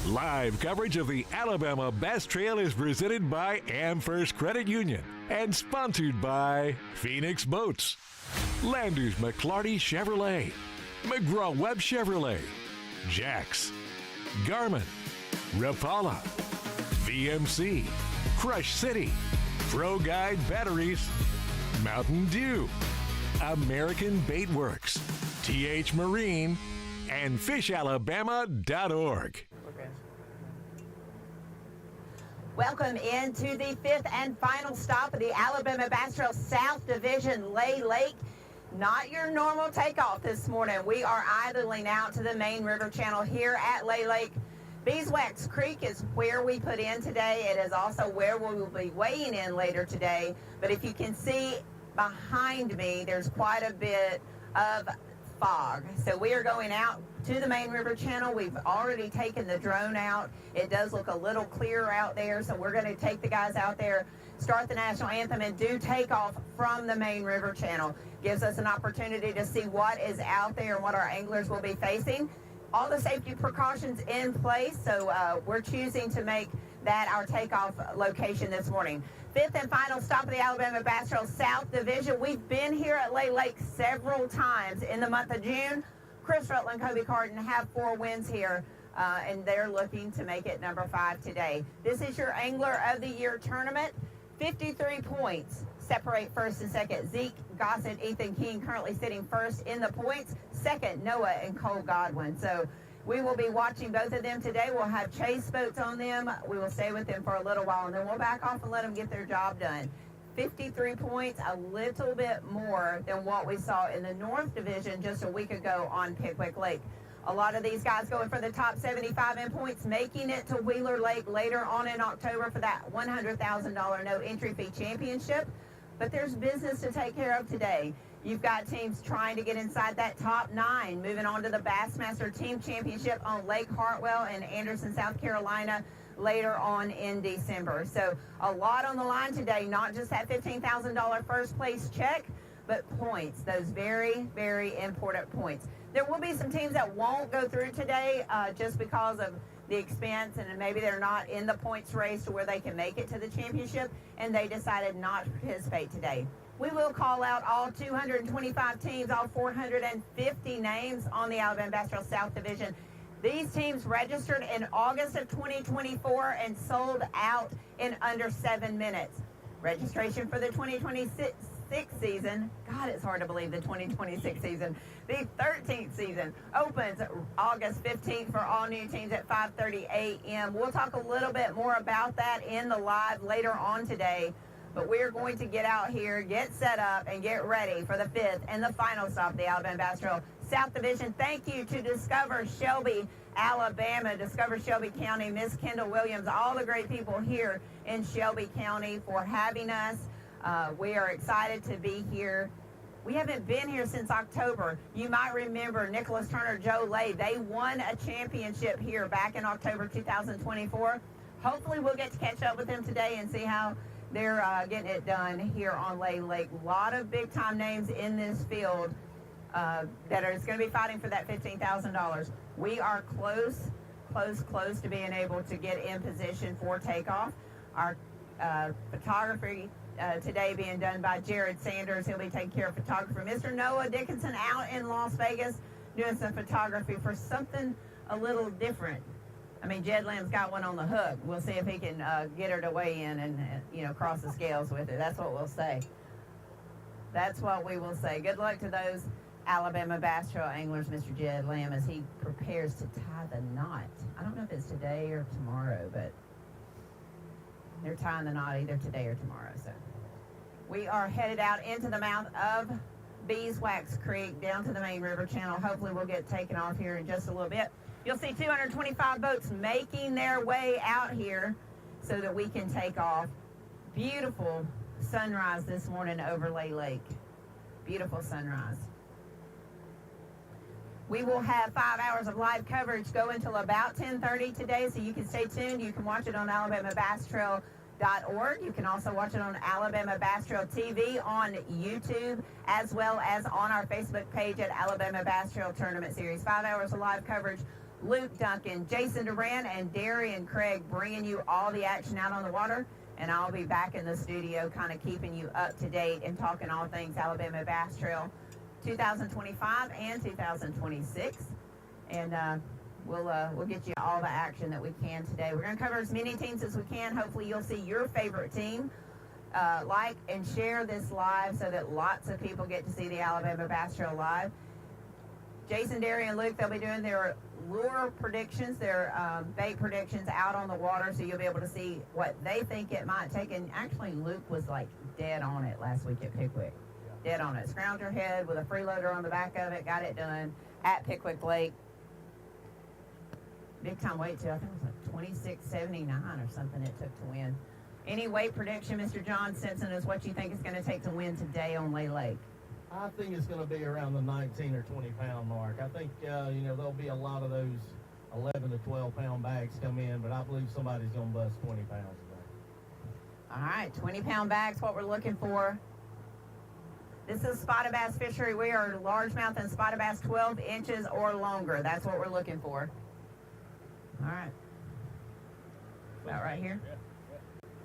Live coverage of the Alabama Bass Trail is presented by AmFirst Credit Union and sponsored by Phoenix Boats, Landers McClarty Chevrolet, McGraw-Webb Chevrolet, Jax, Garmin, Rapala, VMC, Crush City, Pro Guide Batteries, Mountain Dew, American Bait Works, TH Marine, and fishalabama.org. Welcome into the fifth and final stop of the Alabama Bass Trail South Division, Lay Lake. Not your normal takeoff this morning. We are idling out to the main river channel here at Lay Lake. Beeswax Creek is where we put in today. It is also where we will be weighing in later today. But if you can see behind me, there's quite a bit of fog. So we are going out to the main river channel. We've already taken the drone out. It does look a little clearer out there. So we're going to take the guys out there, start the national anthem, and do takeoff from the main river channel. Gives us an opportunity to see what is out there and what our anglers will be facing. All the safety precautions in place, so we're choosing to make that our takeoff location this morning. Fifth and final stop of the Alabama Bass Trail South Division. We've been here at Lay Lake several times in the month of June. Chris Rutland, Kobe Carton have 4 wins here, and they're looking to make it number 5 today. This is your Angler of the Year tournament. 53 points separate first and second. Zeke Gossett, Ethan King currently sitting first in the points. Second, Noah and Cole Godwin. So we will be watching both of them today. We'll have chase boats on them. We will stay with them for a little while, and then we'll back off and let them get their job done. 53 points, a little bit more than what we saw in the North Division just a week ago on Pickwick Lake. A lot of these guys going for the top 75 in points, making it to Wheeler Lake later on in October for that $100,000 no entry fee championship. But there's business to take care of today. You've got teams trying to get inside that top 9, moving on to the Bassmaster Team Championship on Lake Hartwell in Anderson, South Carolina, later on in December. So a lot on the line today, not just that $15,000 first place check, but points, those very, very important points. There will be some teams that won't go through today just because of the expense, and maybe they're not in the points race to where they can make it to the championship, and they decided not to participate today. We will call out all 225 teams, all 450 names on the Alabama Bass Trail South Division. These teams registered in August of 2024 and sold out in under 7 minutes. Registration for the 2026 season, God, it's hard to believe the 2026 season, the 13th season opens August 15th for all new teams at 5:30 a.m. We'll talk a little bit more about that in the live later on today, but we're going to get out here, get set up, and get ready for the 5th and the final stop of the Alabama Bass Trail South Division. Thank you to Discover Shelby, Alabama, Discover Shelby County, Miss Kendall Williams, all the great people here in Shelby County for having us. We are excited to be here. We haven't been here since October. You might remember Nicholas Turner, Joe Lay. They won a championship here back in October 2024. Hopefully we'll get to catch up with them today and see how they're getting it done here on Lay Lake. A lot of big-time names in this field that are going to be fighting for that $15,000. We are close to being able to get in position for takeoff. Our photography today being done by Jared Sanders. He'll be taking care of photography. Mr. Noah Dickinson out in Las Vegas doing some photography for something a little different. I mean, Jed Lamb's got one on the hook. We'll see if he can get her to weigh in and cross the scales with it. That's what we'll say. That's what we will say. Good luck to those Alabama Bass Trail anglers, Mr. Jed Lamb, as he prepares to tie the knot. I don't know if it's today or tomorrow, but they're tying the knot either today or tomorrow. So we are headed out into the mouth of Beeswax Creek down to the main river channel. Hopefully we'll get taken off here in just a little bit. You'll see 225 boats making their way out here so that we can take off. Beautiful sunrise this morning over Lay Lake. Beautiful sunrise. We will have 5 hours of live coverage go until about 10:30 today, so you can stay tuned. You can watch it on AlabamaBassTrail.org. You can also watch it on Alabama Bass Trail TV on YouTube, as well as on our Facebook page at Alabama Bass Trail Tournament Series. 5 hours of live coverage Luke Duncan, Jason Duran, and Darian Craig bringing you all the action out on the water. And I'll be back in the studio kind of keeping you up to date and talking all things Alabama Bass Trail 2025 and 2026. And we'll get you all the action that we can today. We're going to cover as many teams as we can. Hopefully you'll see your favorite team. Like and share this live so that lots of people get to see the Alabama Bass Trail live. Jason, Darian, and Luke, they'll be doing their lure predictions, their bait predictions out on the water, so you'll be able to see what they think it might take. And actually, Luke was like dead on it last week at Pickwick. Dead on it. Scrounger head with a freeloader on the back of it, got it done at Pickwick Lake. Big time weight too. I think it was like 26.79 or something it took to win. Any weight prediction, Mr. John Simpson, is what you think it's going to take to win today on Lay Lake? I think it's going to be around the 19 or 20 pound mark. I think, there'll be a lot of those 11 to 12 pound bags come in, but I believe somebody's going to bust 20 pounds today. All right, 20 pound bags, what we're looking for. This is spotted bass fishery. We are largemouth and spotted bass 12 inches or longer. That's what we're looking for. All right. About right here?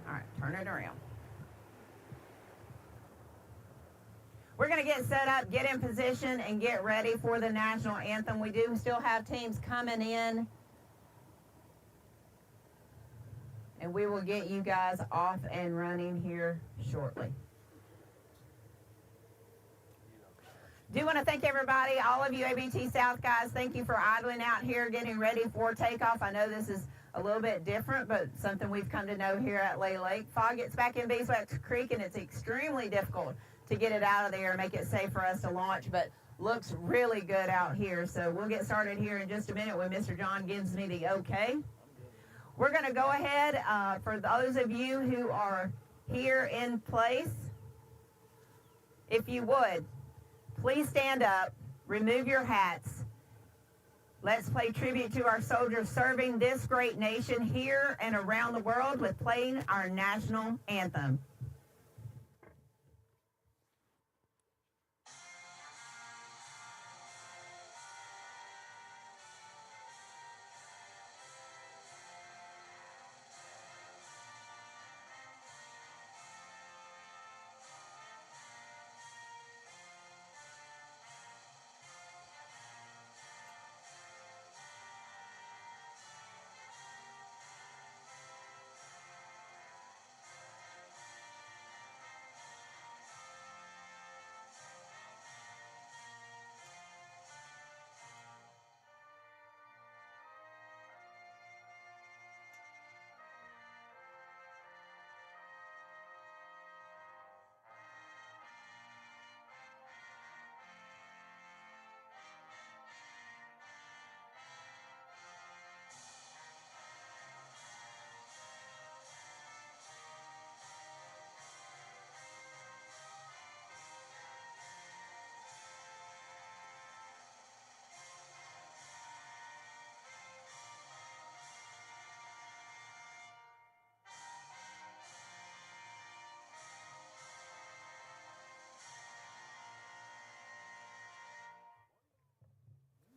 All right, turn it around. We're going to get set up, get in position, and get ready for the national anthem. We do still have teams coming in, and we will get you guys off and running here shortly. Do want to thank everybody, all of you ABT South guys. Thank you for idling out here, getting ready for takeoff. I know this is a little bit different, but something we've come to know here at Lay Lake. Fog gets back in Beeswax Creek, and it's extremely difficult to get it out of there and make it safe for us to launch, but looks really good out here. So we'll get started here in just a minute when Mr. John gives me the okay. We're going to go ahead, for those of you who are here in place, if you would, please stand up, remove your hats. Let's pay tribute to our soldiers serving this great nation here and around the world with playing our national anthem.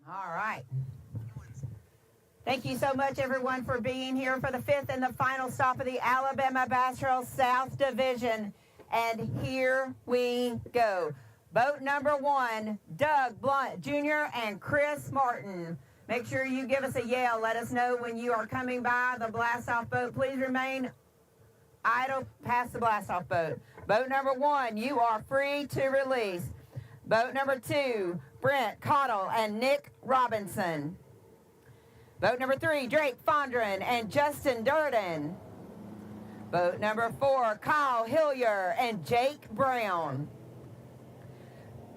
All right. Thank you so much, everyone, for being here for the fifth and the final stop of the Alabama Bass Trail South Division. And here we go. Boat number 1, Doug Blunt Jr. and Chris Martin. Make sure you give us a yell. Let us know when you are coming by the blast-off boat. Please remain idle past the blast-off boat. Boat number 1, you are free to release. Boat number 2, Brent Cottle and Nick Robinson. Boat number 3, Drake Fondren and Justin Durden. Boat number 4, Kyle Hillier and Jake Brown.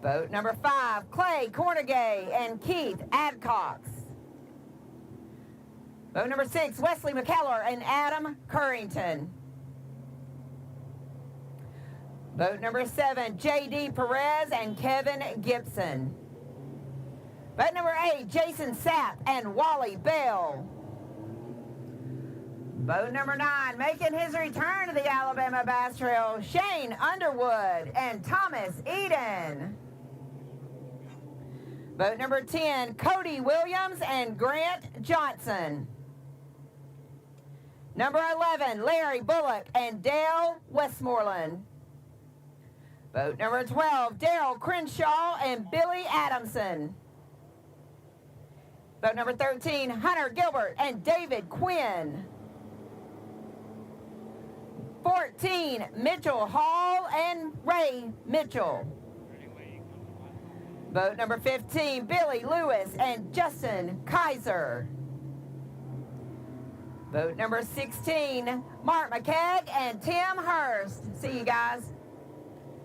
Boat number 5, Clay Cornegay and Keith Adcox. Boat number 6, Wesley McKellar and Adam Currington. Boat number 7, J.D. Perez and Kevin Gibson. Boat number 8, Jason Sapp and Wally Bell. Boat number 9, making his return to the Alabama Bass Trail, Shane Underwood and Thomas Eden. Boat number 10, Cody Williams and Grant Johnson. Number 11, Larry Bullock and Dale Westmoreland. Boat number 12, Daryl Crenshaw and Billy Adamson. Boat number 13, Hunter Gilbert and David Quinn. 14, Mitchell Hall and Ray Mitchell. Boat number 15, Billy Lewis and Justin Kaiser. Boat number 16, Mark McKegg and Tim Hurst. See you guys.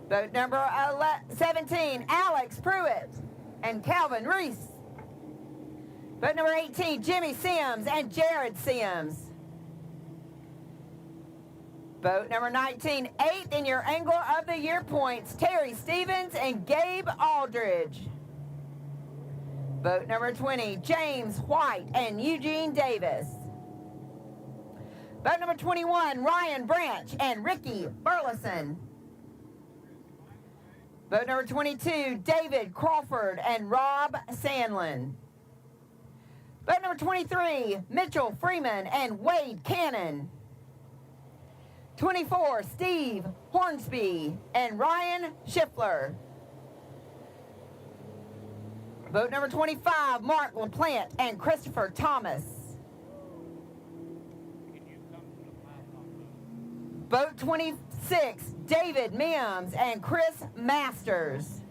Boat number 17, Alex Pruitt and Calvin Reese. Boat number 18, Jimmy Sims and Jared Sims. Boat number 19, 8th in your Angler of the Year points, Terry Stevens and Gabe Aldridge. Boat number 20, James White and Eugene Davis. Boat number 21, Ryan Branch and Ricky Burleson. Boat number 22, David Crawford and Rob Sandlin. Boat number 23, Mitchell Freeman and Wade Cannon. 24, Steve Hornsby and Ryan Schiffler. Boat number 25, Mark LaPlante and Christopher Thomas. Boat 26, David Mims and Chris Masters.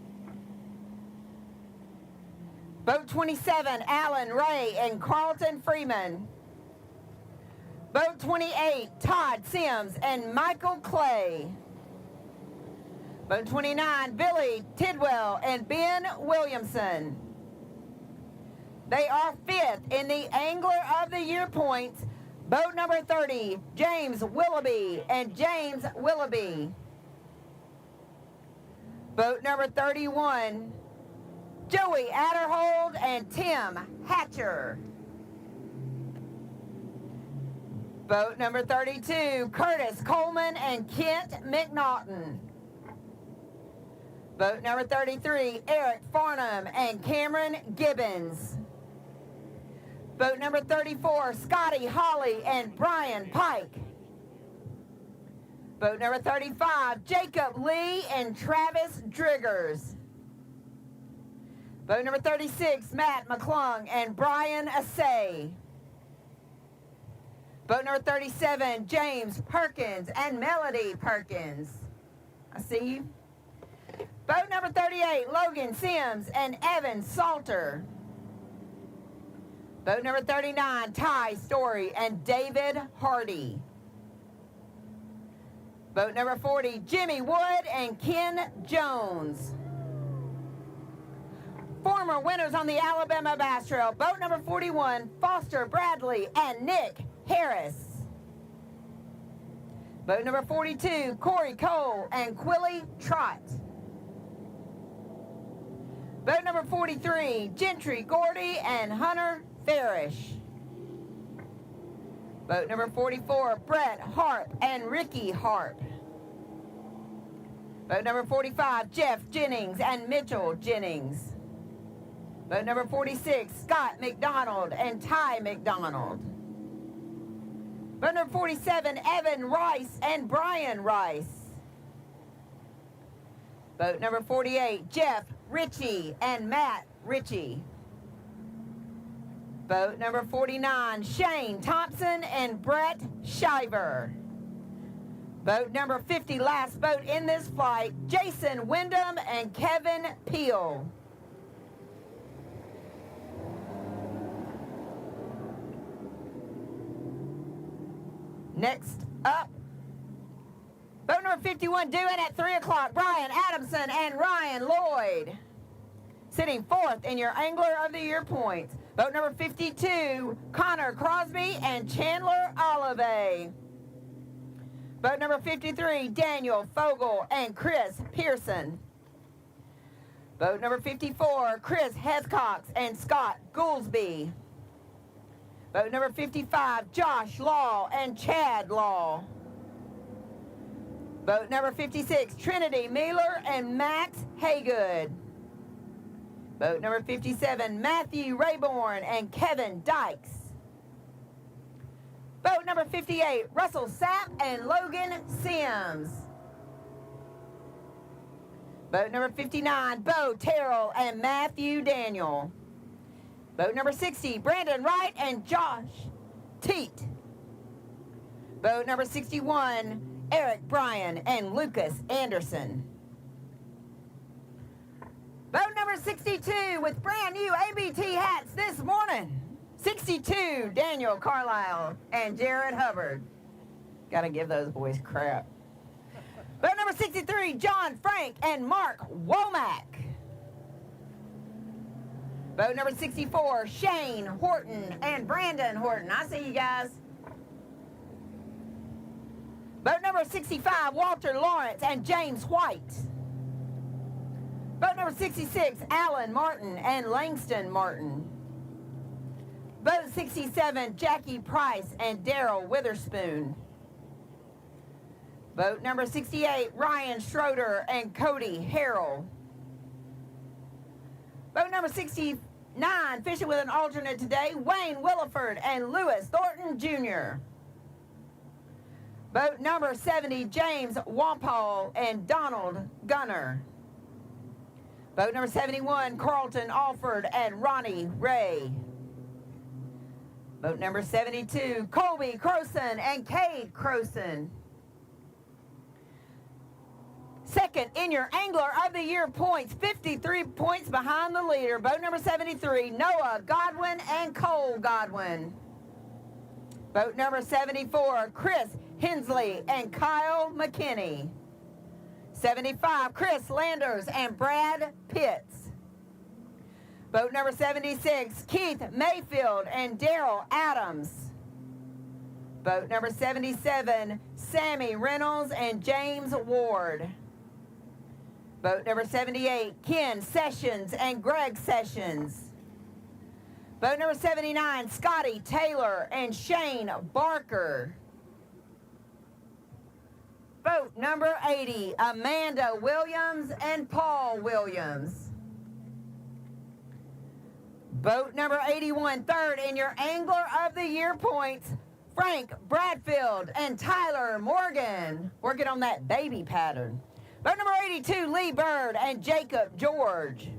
Boat 27, Alan Ray and Carlton Freeman. Boat 28, Todd Sims and Michael Clay. Boat 29, Billy Tidwell and Ben Williamson. They are 5th in the Angler of the Year points. Boat number 30, James Willoughby and James Willoughby. Boat number 31, Joey Adderhold and Tim Hatcher. Boat number 32, Curtis Coleman and Kent McNaughton. Boat number 33, Eric Farnham and Cameron Gibbons. Boat number 34, Scotty Holly and Brian Pike. Boat number 35, Jacob Lee and Travis Driggers. Boat number 36, Matt McClung and Brian Assay. Boat number 37, James Perkins and Melody Perkins. I see you. Boat number 38, Logan Sims and Evan Salter. Boat number 39, Ty Story and David Hardy. Boat number 40, Jimmy Wood and Ken Jones. Former winners on the Alabama Bass Trail. Boat number 41, Foster Bradley and Nick Harris. Boat number 42, Corey Cole and Quilly Trott. Boat number 43, Gentry Gordy and Hunter Farish. Boat number 44, Brett Harp and Ricky Harp. Boat number 45, Jeff Jennings and Mitchell Jennings. Boat number 46, Scott McDonald and Ty McDonald. Boat number 47, Evan Rice and Brian Rice. Boat number 48, Jeff Ritchie and Matt Ritchie. Boat number 49, Shane Thompson and Brett Shiver. Boat number 50, last boat in this flight, Jason Wyndham and Kevin Peel. Next up, boat number 51 due in at 3 o'clock, Brian Adamson and Ryan Lloyd. Sitting 4th in your Angler of the Year points. Boat number 52, Connor Crosby and Chandler Olive. Boat number 53, Daniel Fogel and Chris Pearson. Boat number 54, Chris Hescox and Scott Goolsby. Boat number 55, Josh Law and Chad Law. Boat number 56, Trinity Mealer and Max Haygood. Boat number 57, Matthew Rayborn and Kevin Dykes. Boat number 58, Russell Sapp and Logan Sims. Boat number 59, Bo Terrell and Matthew Daniel. Boat number 60, Brandon Wright and Josh Teat. Boat number 61, Eric Bryan and Lucas Anderson. Boat number 62 with brand new ABT hats this morning. 62, Daniel Carlisle and Jared Hubbard. Gotta give those boys crap. Boat number 63, John Frank and Mark Womack. Boat number 64, Shane Horton and Brandon Horton. I see you guys. Boat number 65, Walter Lawrence and James White. Boat number 66, Alan Martin and Langston Martin. Boat 67, Jackie Price and Daryl Witherspoon. Boat number 68, Ryan Schroeder and Cody Harrell. Boat number 69, fishing with an alternate today, Wayne Williford and Lewis Thornton Jr. Boat number 70, James Wampole and Donald Gunner. Boat number 71, Carlton Alford and Ronnie Ray. Boat number 72, Colby Croson and Cade Croson. Second in your Angler of the Year points, 53 points behind the leader. Boat number 73, Noah Godwin and Cole Godwin. Boat number 74, Chris Hensley and Kyle McKinney. 75, Chris Landers and Brad Pitts. Boat number 76, Keith Mayfield and Daryl Adams. Boat number 77, Sammy Reynolds and James Ward. Boat number 78, Ken Sessions and Greg Sessions. Boat number 79, Scotty Taylor and Shane Barker. Boat number 80, Amanda Williams and Paul Williams. Boat number 81, third in your Angler of the Year points, Frank Bradfield and Tyler Morgan. Working on that baby pattern. Boat number 82, Lee Bird and Jacob George.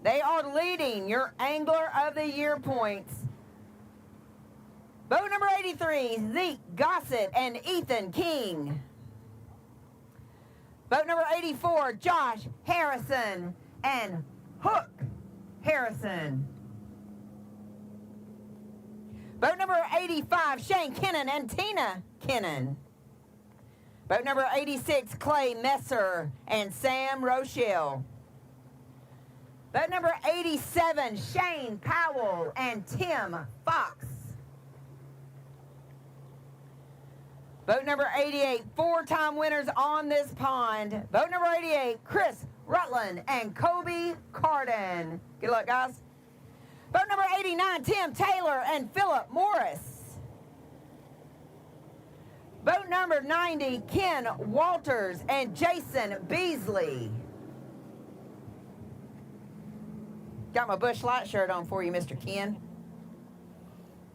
They are leading your Angler of the Year points. Boat number 83, Zeke Gossett and Ethan King. Boat number 84, Josh Harrison and Hook Harrison. Boat number 85, Shane Kennan and Tina Kennan. Boat number 86, Clay Messer and Sam Rochelle. Boat number 87, Shane Powell and Tim Fox. Boat number 88, four-time winners on this pond. Boat number 88, Chris Rutland and Kobe Carden. Good luck, guys. Boat number 89, Tim Taylor and Philip Morris. Boat number 90, Ken Walters and Jason Beasley. Got my Bush Light shirt on for you, Mr. Ken.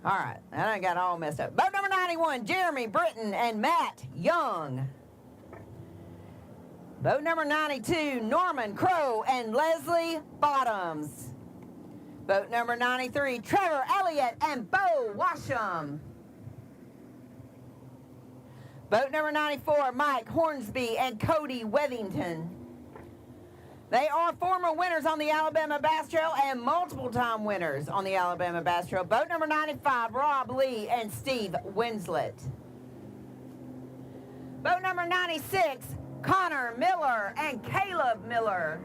All right, I done got all messed up. Boat number 91, Jeremy Britton and Matt Young. Boat number 92, Norman Crow and Leslie Bottoms. Boat number 93, Trevor Elliott and Bo Washam. Boat number 94, Mike Hornsby and Cody Wethington. They are former winners on the Alabama Bass Trail and multiple-time winners on the Alabama Bass Trail. Boat number 95, Rob Lee and Steve Winslet. Boat number 96, Connor Miller and Caleb Miller.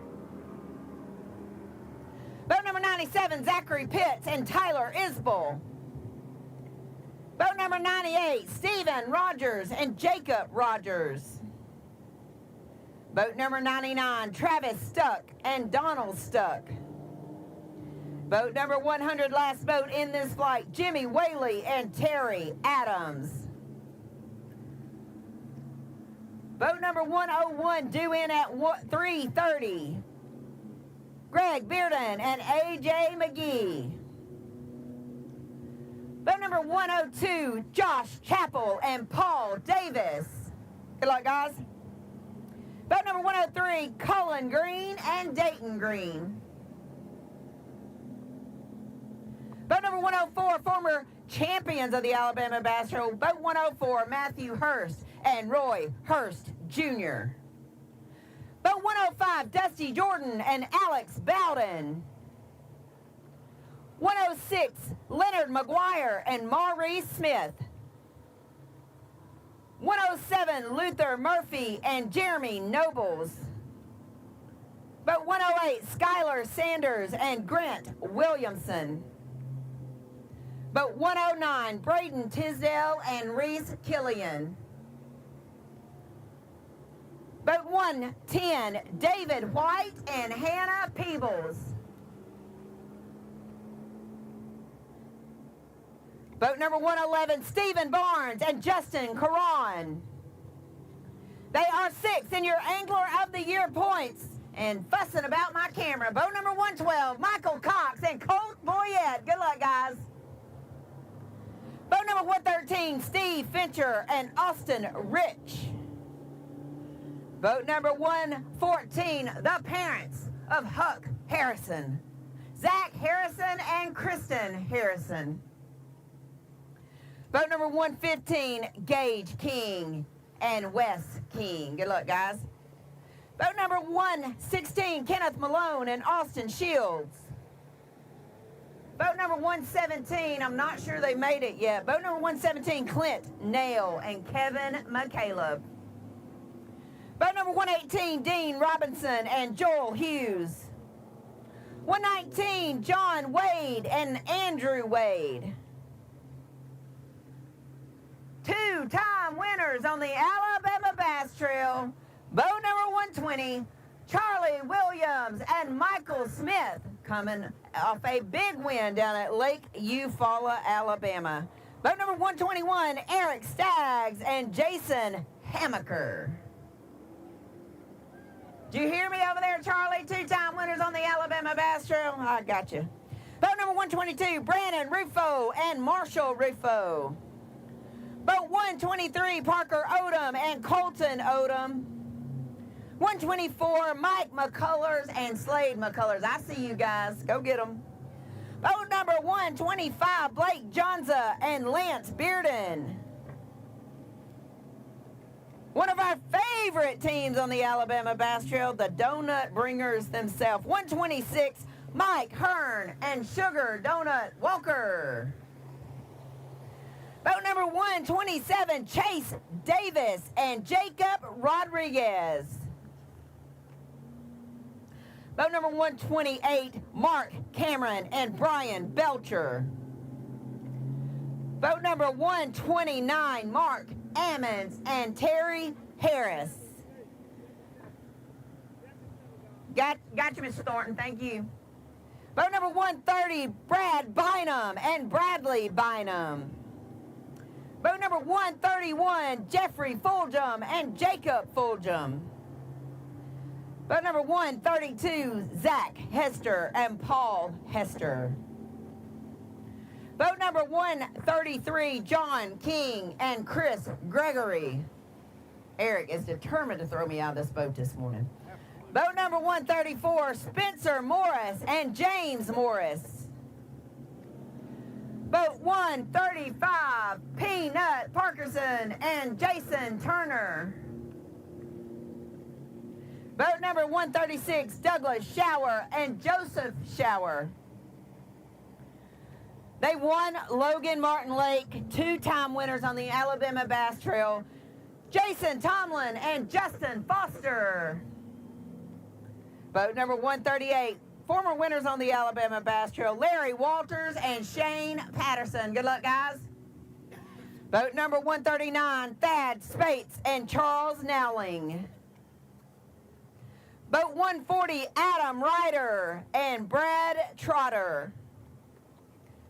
Boat number 97, Zachary Pitts and Tyler Isbell. Boat number 98, Stephen Rogers and Jacob Rogers. Boat number 99, Travis Stuck and Donald Stuck. Boat number 100, last boat in this flight, Jimmy Whaley and Terry Adams. Boat number 101 due in at 3:30. Greg Bearden and A.J. McGee. Boat number 102, Josh Chappell and Paul Davis. Good luck, guys. Boat number 103, Cullen Green and Dayton Green. Boat number 104, former champions of the Alabama Bass Trail. Boat 104, Matthew Hurst and Roy Hurst Jr. Boat 105, Dusty Jordan and Alex Bowden. 106, Leonard McGuire and Maurice Smith. 107, Luther Murphy and Jeremy Nobles. Boat 108, Skylar Sanders and Grant Williamson. Boat 109, Braden Tisdale and Reese Killian. Boat 110, David White and Hannah Peebles. Boat number 111, Stephen Barnes and Justin Caron. They are 6th in your Angler of the Year points. And fussing about my camera. Boat number 112, Michael Cox and Colt Boyette. Good luck, guys. Boat number 113, Steve Fincher and Austin Rich. Boat number 114, the parents of Huck Harrison. Zach Harrison and Kristen Harrison. Boat number 115, Gage King and Wes King. Good luck, guys. Boat number 116, Kenneth Malone and Austin Shields. Boat number 117, I'm not sure they made it yet. Boat number 117, Clint Nail and Kevin McCaleb. Boat number 118, Dean Robinson and Joel Hughes. 119, John Wade and Andrew Wade. Two-time winners on the Alabama Bass Trail. Boat number 120, Charlie Williams and Michael Smith, coming off a big win down at Lake Eufaula, Alabama. Boat number 121, Eric Staggs and Jason Hammaker. Do you hear me over there, Charlie? Two-time winners on the Alabama Bass Trail. I got you. Boat number 122, Brandon Rufo and Marshall Rufo. Boat 123, Parker Odom and Colton Odom. 124, Mike McCullers and Slade McCullers. I see you guys. Go get them. Boat number 125, Blake Jonza and Lance Bearden. One of our favorite teams on the Alabama Bass Trail, the Donut Bringers themselves. 126, Mike Hearn and Sugar Donut Walker. Boat number 127, Chase Davis and Jacob Rodriguez. Boat number 128, Mark Cameron and Brian Belcher. Boat number 129, Mark Ammons and Terry Harris. Got you, Mr. Thornton. Thank you. Boat number 130, Brad Bynum and Bradley Bynum. Boat number 131, Jeffrey Fulgham and Jacob Fulgham. Boat number 132, Zach Hester and Paul Hester. Boat number 133, John King and Chris Gregory. Eric is determined to throw me out of this boat this morning. Boat number 134, Spencer Morris and James Morris. Boat 135, Peanut Parkerson and Jason Turner. Boat number 136, Douglas Shower and Joseph Shower. They won Logan Martin Lake, two-time winners on the Alabama Bass Trail. Jason Tomlin and Justin Foster. Boat number 138, former winners on the Alabama Bass Trail, Larry Walters and Shane Patterson. Good luck, guys. Boat number 139, Thad Spates and Charles Nowling. Boat 140, Adam Ryder and Brad Trotter.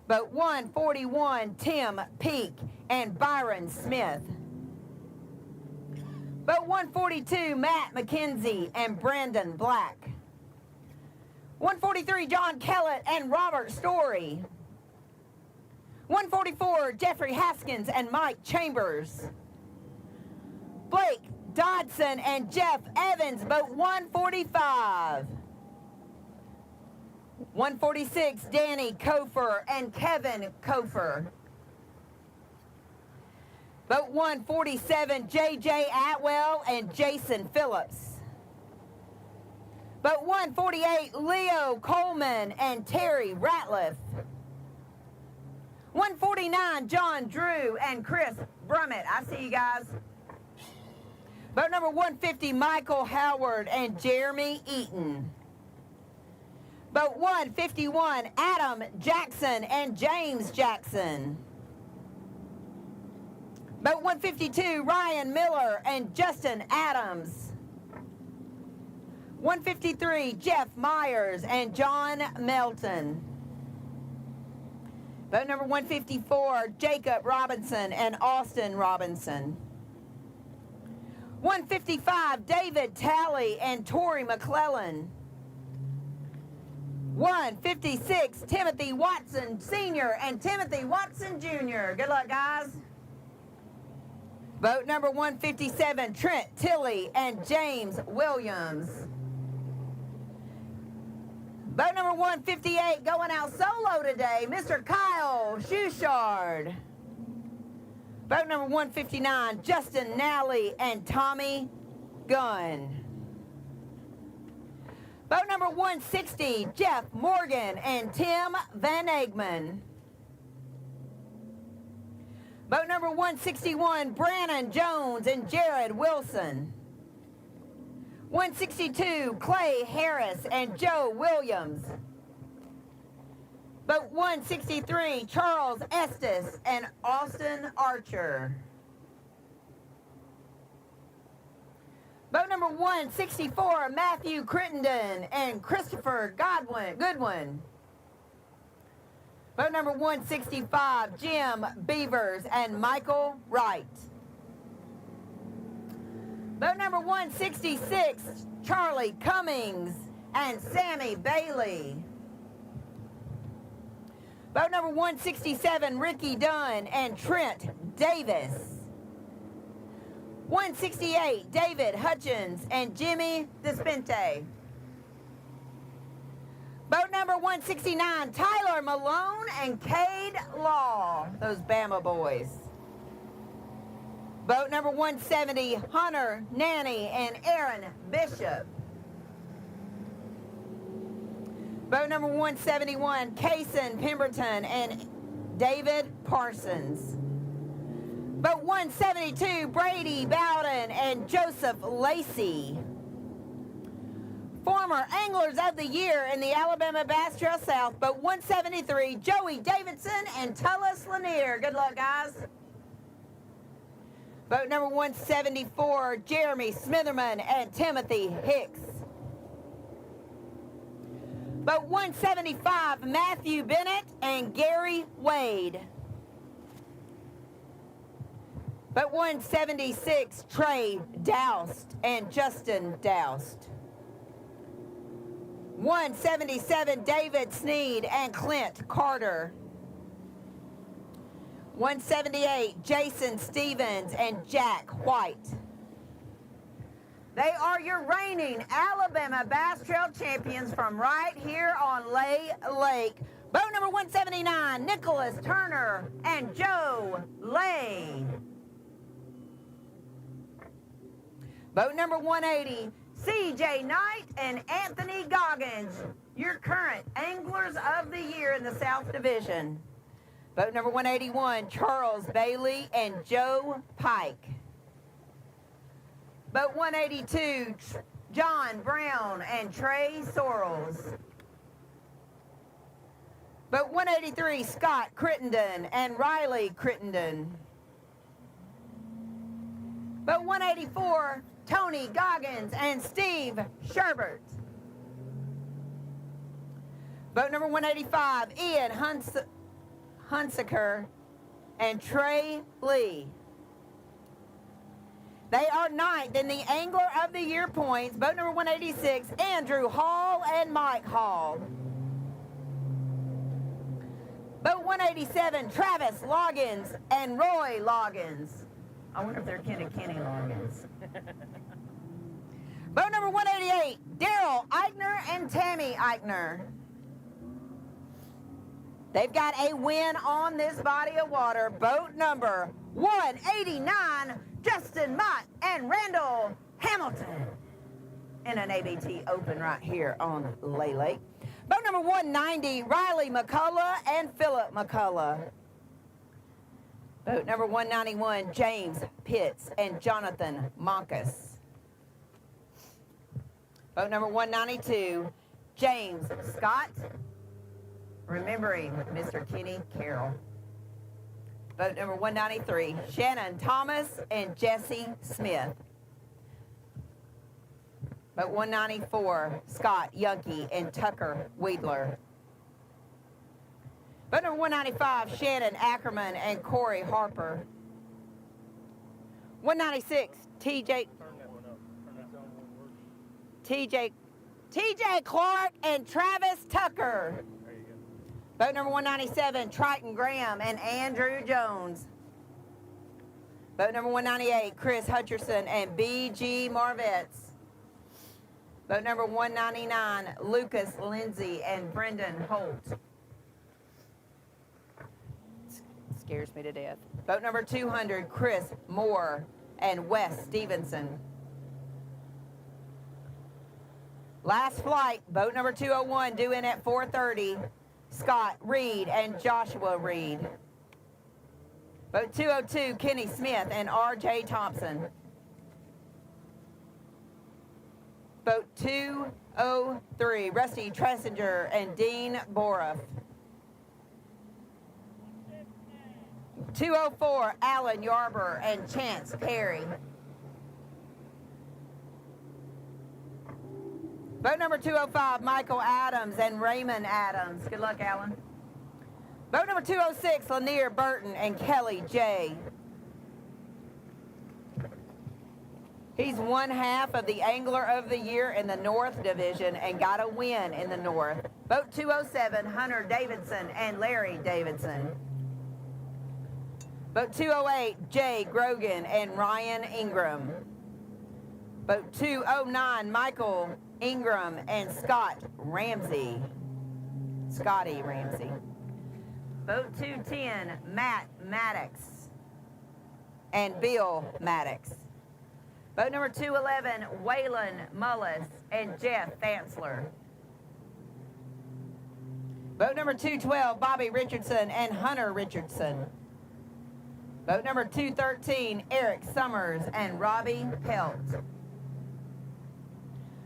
Boat 141, Tim Peak and Byron Smith. Boat 142, Matt McKenzie and Brandon Black. 143, John Kellett and Robert Story. 144, Jeffrey Haskins and Mike Chambers. Blake Dodson and Jeff Evans, boat 145. 146, Danny Kofer and Kevin Kofer. Boat 147, J.J. Atwell and Jason Phillips. Boat 148, Leo Coleman and Terry Ratliff. 149, John Drew and Chris Brummett. I see you guys. Boat number 150, Michael Howard and Jeremy Eaton. Boat 151, Adam Jackson and James Jackson. Boat 152, Ryan Miller and Justin Adams. 153, Jeff Myers and John Melton. Boat number 154, Jacob Robinson and Austin Robinson. 155, David Talley and Tori McClellan. 156, Timothy Watson Sr. and Timothy Watson Jr. Good luck, guys. Boat number 157, Trent Tilley and James Williams. Boat number 158, going out solo today, Mr. Kyle Schuchard. Boat number 159, Justin Nally and Tommy Gunn. Boat number 160, Jeff Morgan and Tim Van Egman. Boat number 161, Brannon Jones and Jared Wilson. 162, Clay Harris and Joe Williams. Boat 163, Charles Estes and Austin Archer. Boat number 164, Matthew Crittenden and Christopher Goodwin. Boat number 165, Jim Beavers and Michael Wright. Boat number 166, Charlie Cummings and Sammy Bailey. Boat number 167, Ricky Dunn and Trent Davis. 168, David Hutchins and Jimmy Despente. Boat number 169, Tyler Malone and Cade Law, those Bama boys. Boat number 170, Hunter Nanny and Aaron Bishop. Boat number 171, Kaysen Pemberton and David Parsons. Boat 172, Brady Bowden and Joseph Lacey. Former Anglers of the Year in the Alabama Bass Trail South, boat 173, Joey Davidson and Tullis Lanier. Good luck, guys. Boat number 174, Jeremy Smitherman and Timothy Hicks. Boat 175, Matthew Bennett and Gary Wade. Boat 176, Trey Doust and Justin Doust. 177, David Sneed and Clint Carter. 178, Jason Stevens and Jack White. They are your reigning Alabama Bass Trail champions from right here on Lay Lake. Boat number 179, Nicholas Turner and Joe Lay. Boat number 180, C.J. Knight and Anthony Goggins, your current Anglers of the Year in the South Division. Boat number 181, Charles Bailey and Joe Pike. Boat 182, John Brown and Trey Sorrells. Boat 183, Scott Crittenden and Riley Crittenden. Boat 184, Tony Goggins and Steve Sherbert. Boat number 185, Ian Hunsaker and Trey Lee. They are ninth in the Angler of the Year points. Boat number 186, Andrew Hall Bill and Mike Hall. Boat 187, Travis Loggins and Roy Loggins. I wonder if they're Kenny Loggins. Boat number 188, Daryl Eichner and Tammy Eichner. They've got a win on this body of water. Boat number 189, Justin Mott and Randall Hamilton in an ABT Open right here on Lay Lake. Boat number 190, Riley McCullough and Philip McCullough. Boat number 191, James Pitts and Jonathan Monkus. Boat number 192, James Scott, remembering Mr. Kenny Carroll. Boat number 193, Shannon Thomas and Jesse Smith. Boat 194, Scott Yunke and Tucker Weidler. Boat number 195, Shannon Ackerman and Corey Harper. 196, TJ Clark and Travis Tucker. Boat number 197, Triton Graham and Andrew Jones. Boat number 198, Chris Hutcherson and B.G. Marvetts. Boat number 199, Lucas Lindsay and Brendan Holt. Scares me to death. Boat number 200, Chris Moore and Wes Stevenson. Last flight, boat number 201, due in at 4:30, Scott Reed and Joshua Reed. Boat 202, Kenny Smith and R.J. Thompson. Boat 203, Rusty Tressinger and Dean Boroff. 204, Alan Yarber and Chance Perry. Boat number 205, Michael Adams and Raymond Adams. Good luck, Alan. Boat number 206, Lanier Burton and Kelly J. He's one half of the Angler of the Year in the North Division and got a win in the North. Boat 207, Hunter Davidson and Larry Davidson. Boat 208, Jay Grogan and Ryan Ingram. Boat 209, Michael Ingram and Scotty Ramsey. Boat 210, Matt Maddox and Bill Maddox. Boat number 211, Waylon Mullis and Jeff Fansler. Boat number 212, Bobby Richardson and Hunter Richardson. Boat number 213, Eric Summers and Robbie Pelt.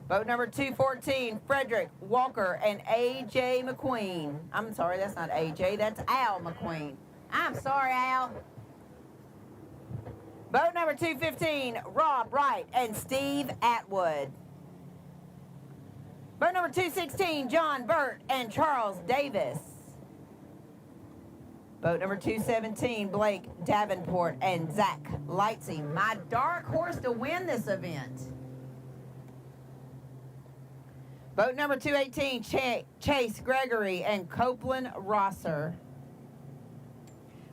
Boat number 214, Frederick Walker and A.J. McQueen. I'm sorry, that's not A.J., that's Al McQueen. I'm sorry, Al. Boat number 215, Rob Wright and Steve Atwood. Boat number 216, John Burt and Charles Davis. Boat number 217, Blake Davenport and Zach Lightsey. My dark horse to win this event. Boat number 218, Chase Gregory and Copeland Rosser.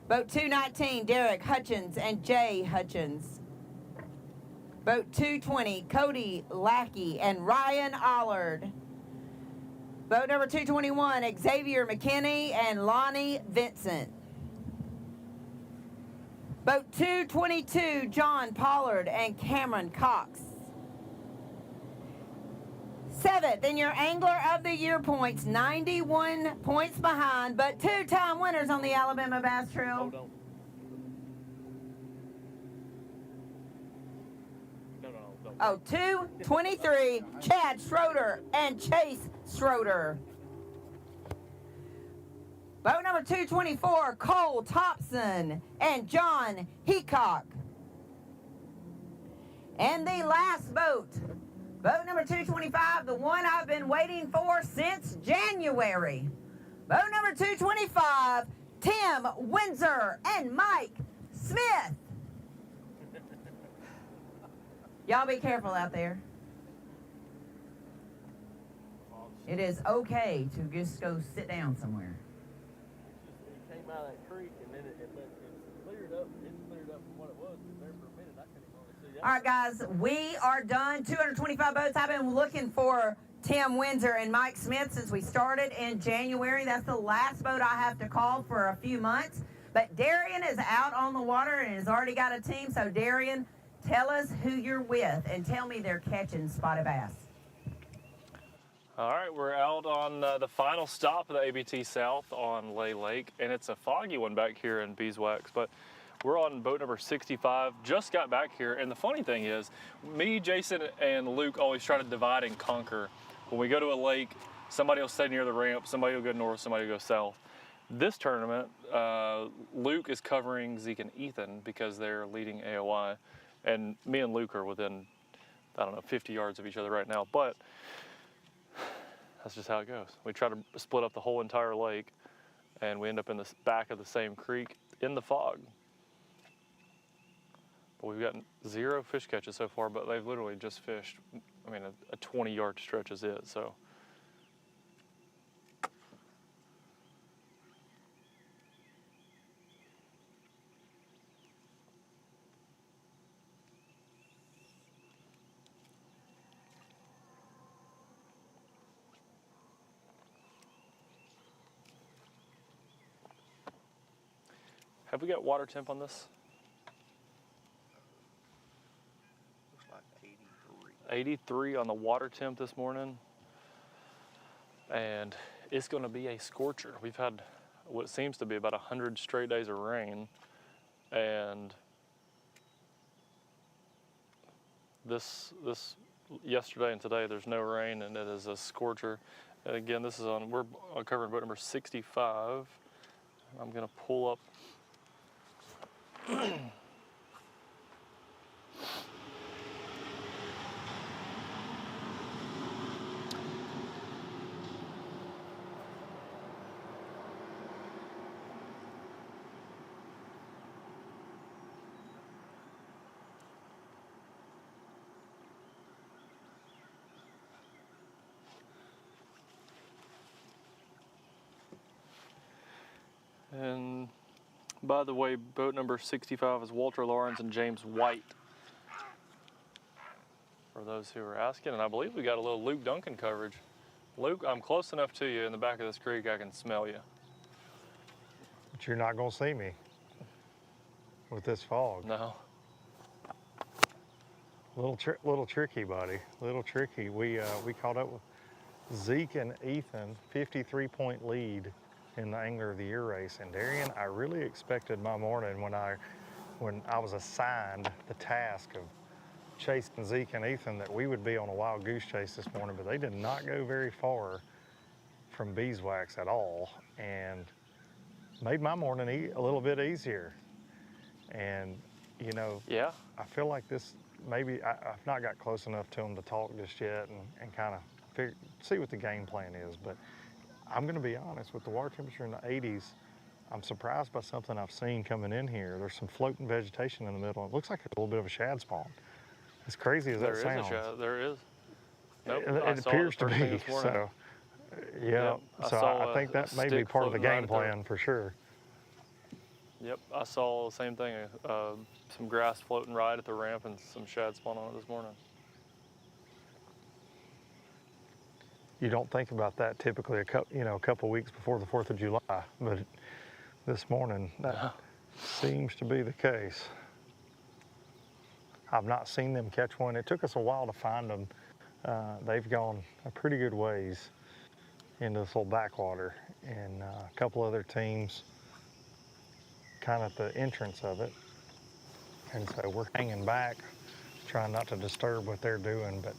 Boat 219, Derek Hutchins and Jay Hutchins. Boat 220, Cody Lackey and Ryan Allard. Boat number 221, Xavier McKinney and Lonnie Vincent. Boat 222, John Pollard and Cameron Cox. Seventh in your Angler of the Year points, 91 points behind, but two-time winners on the Alabama Bass Trail. Hold on. No. Oh, 223, Chad Schroeder and Chase Schroeder. Boat number 224, Cole Thompson and John Heacock. And the last boat, boat number 225, the one I've been waiting for since January. Boat number 225, Tim Windsor and Mike Smith. Y'all be careful out there. It is okay to just go sit down somewhere. It came out of that creek and then it cleared up. It cleared up from what it was. There for a minute, I couldn't even see that. All right, guys, we are done. 225 boats. I've been looking for Tim Windsor and Mike Smith since we started in January. That's the last boat I have to call for a few months. But Darian is out on the water and has already got a team. So, Darian, tell us who you're with and tell me they're catching spotted bass. All right, we're out on the final stop of the ABT South on Lay Lake, and it's a foggy one back here in Beeswax, but we're on boat number 65, just got back here, and the funny thing is, me, Jason, and Luke always try to divide and conquer. When we go to a lake, somebody will stay near the ramp, somebody will go north, somebody will go south. This tournament, Luke is covering Zeke and Ethan because they're leading AOI, and me and Luke are within, I don't know, 50 yards of each other right now, but that's just how it goes. We try to split up the whole entire lake, and we end up in the back of the same creek in the fog. But we've gotten 0 fish catches so far, but they've literally just fished, I mean, a 20-yard stretch is it, so. Have we got water temp on this? Looks like 83. 83 on the water temp this morning. And it's gonna be a scorcher. We've had what seems to be about 100 straight days of rain. And this yesterday and today, there's no rain and it is a scorcher. And again, this is we're covering boat number 65. I'm gonna pull up and by the way, boat number 65 is Walter Lawrence and James White, for those who are asking. And I believe we got a little Luke Duncan coverage. Luke, I'm close enough to you in the back of this creek I can smell you. But you're not gonna see me with this fog. No. Little tricky, buddy. Little tricky. We caught up with Zeke and Ethan, 53-point lead in the Angler of the Year race. And Darian, I really expected my morning when I was assigned the task of chasing Zeke and Ethan that we would be on a wild goose chase this morning, but they did not go very far from Beeswax at all, and made my morning a little bit easier. And you know, Yeah. I feel like this, maybe I've not got close enough to them to talk just yet and kind of see what the game plan is, but I'm gonna be honest, with the water temperature in the 80s, I'm surprised by something I've seen coming in here. There's some floating vegetation in the middle. It looks like a little bit of a shad spawn. As crazy as that sounds. There is. Nope, It appears to be, so, yeah. Yep, So I think that may be part of the game plan for sure. Yep, I saw the same thing, some grass floating right at the ramp and some shad spawn on it this morning. You don't think about that typically a couple weeks before the 4th of July, but this morning that seems to be the case. I've not seen them catch one. It took us a while to find them. They've gone a pretty good ways into this little backwater, and a couple other teams kind of at the entrance of it. And so we're hanging back, trying not to disturb what they're doing, but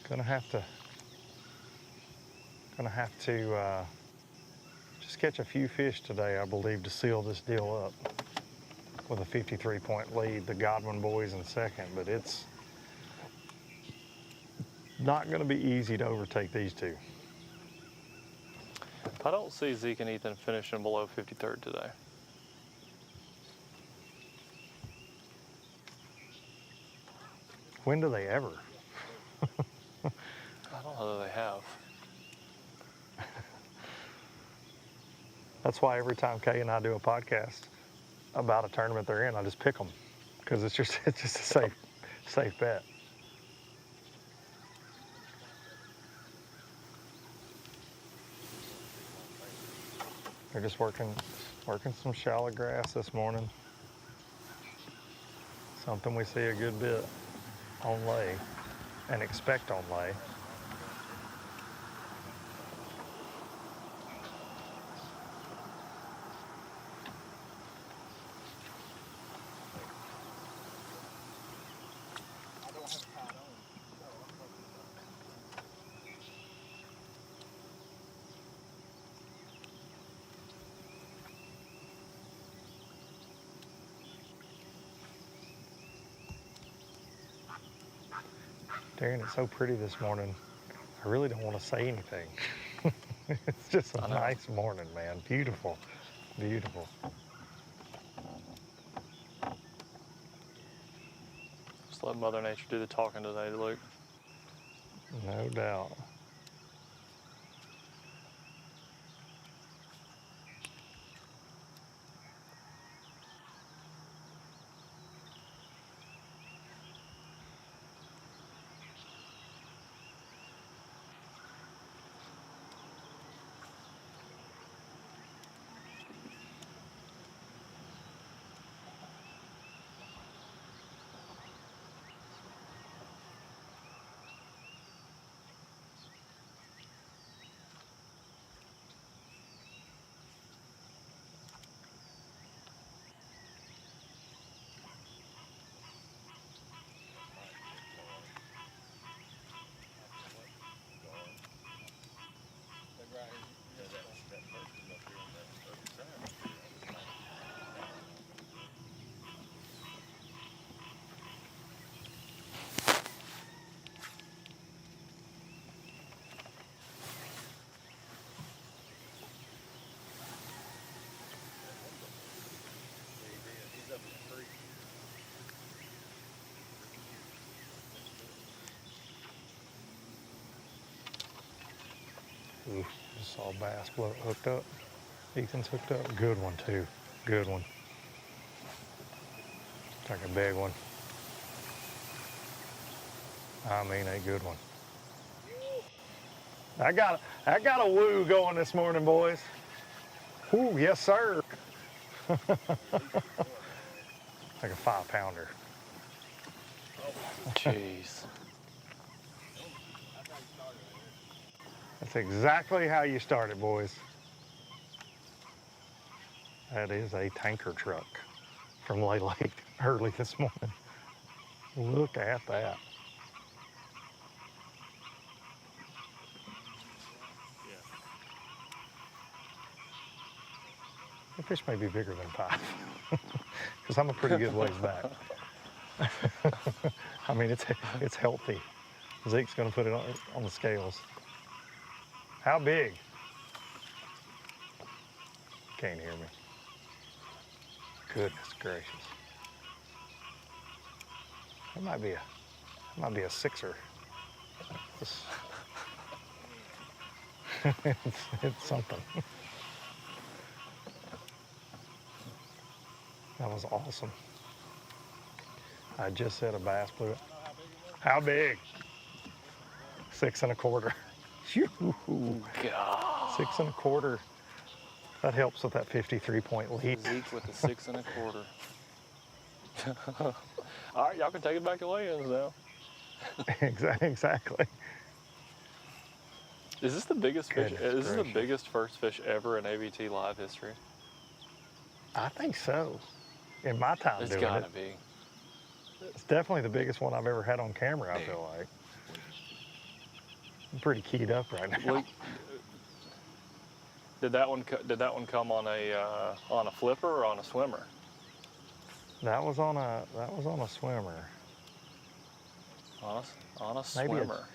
gonna have to just catch a few fish today, I believe, to seal this deal up with a 53-point lead. The Godwin boys in second, but it's not gonna be easy to overtake these two. I don't see Zeke and Ethan finishing below 53rd today. When do they ever? I don't know. That's why every time Kay and I do a podcast about a tournament they're in, I just pick them because it's just a safe bet. They're just working some shallow grass this morning. Something we see a good bit on lay and expect on lay. Darren, it's so pretty this morning. I really don't want to say anything. It's just a nice morning, man. Beautiful, beautiful. Just let Mother Nature do the talking today, Luke. No doubt. Ooh, just saw a bass hooked up. Ethan's hooked up. Good one, too. Good one. It's like a big one. I mean, a good one. I got a woo going this morning, boys. Woo, yes, sir. Like a 5-pounder. Jeez. That's exactly how you start it, boys. That is a tanker truck from Lay Lake early this morning. Look at that. The fish may be bigger than 5, because I'm a pretty good ways back. I mean, it's healthy. Zeke's gonna put it on the scales. How big? Can't hear me. Goodness gracious. That might be a 6er. It's something. That was awesome. I just said a bass blew it. How big? 6 1/4. God. 6 1/4. That helps with that 53-point lead. Zeke with a 6 1/4. All right, y'all can take it back to weigh-ins now. Exactly. Is this the biggest fish? Goodness Is this the gracious. biggest first fish ever in ABT live history? I think so. In my time It's doing gotta it, be. it's definitely the biggest one I've ever had on camera, I feel like. I'm pretty keyed up right now. Luke, did that one come on a flipper or on a swimmer? That was on a swimmer. On a Maybe swimmer.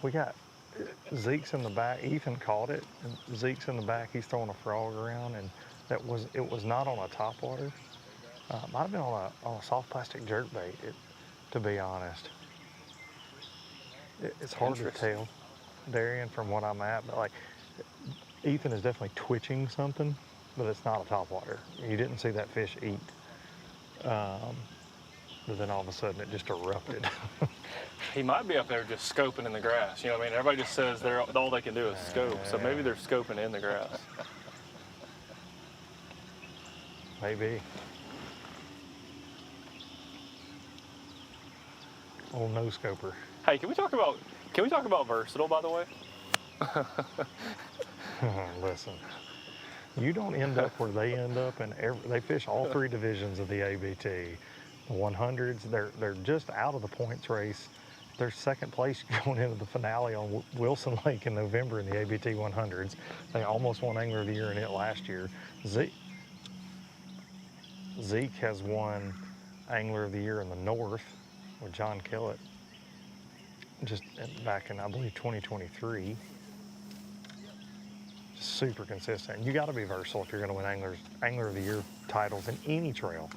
We got Zeke's in the back. Ethan caught it, and Zeke's in the back. He's throwing a frog around, and it was not on a topwater. Might have been on a soft plastic jerkbait. To be honest, it's hard to tell. Darian, from what I'm at, but like Ethan is definitely twitching something, but it's not a topwater. You didn't see that fish eat. But then all of a sudden it just erupted. He might be up there just scoping in the grass. You know what I mean? Everybody just says all they can do is scope. So maybe they're scoping in the grass. Maybe. Old no scoper. Hey, can we talk about versatile, by the way? Listen, you don't end up where they end up, and they fish all three divisions of the ABT. The 100s, they're just out of the points race. They're second place going into the finale on Wilson Lake in November in the ABT 100s. They almost won Angler of the Year in it last year. Zeke has won Angler of the Year in the North with John Killett just back in, I believe, 2023. Just super consistent. You got to be versatile if you're going to win Angler of the Year titles in any trail.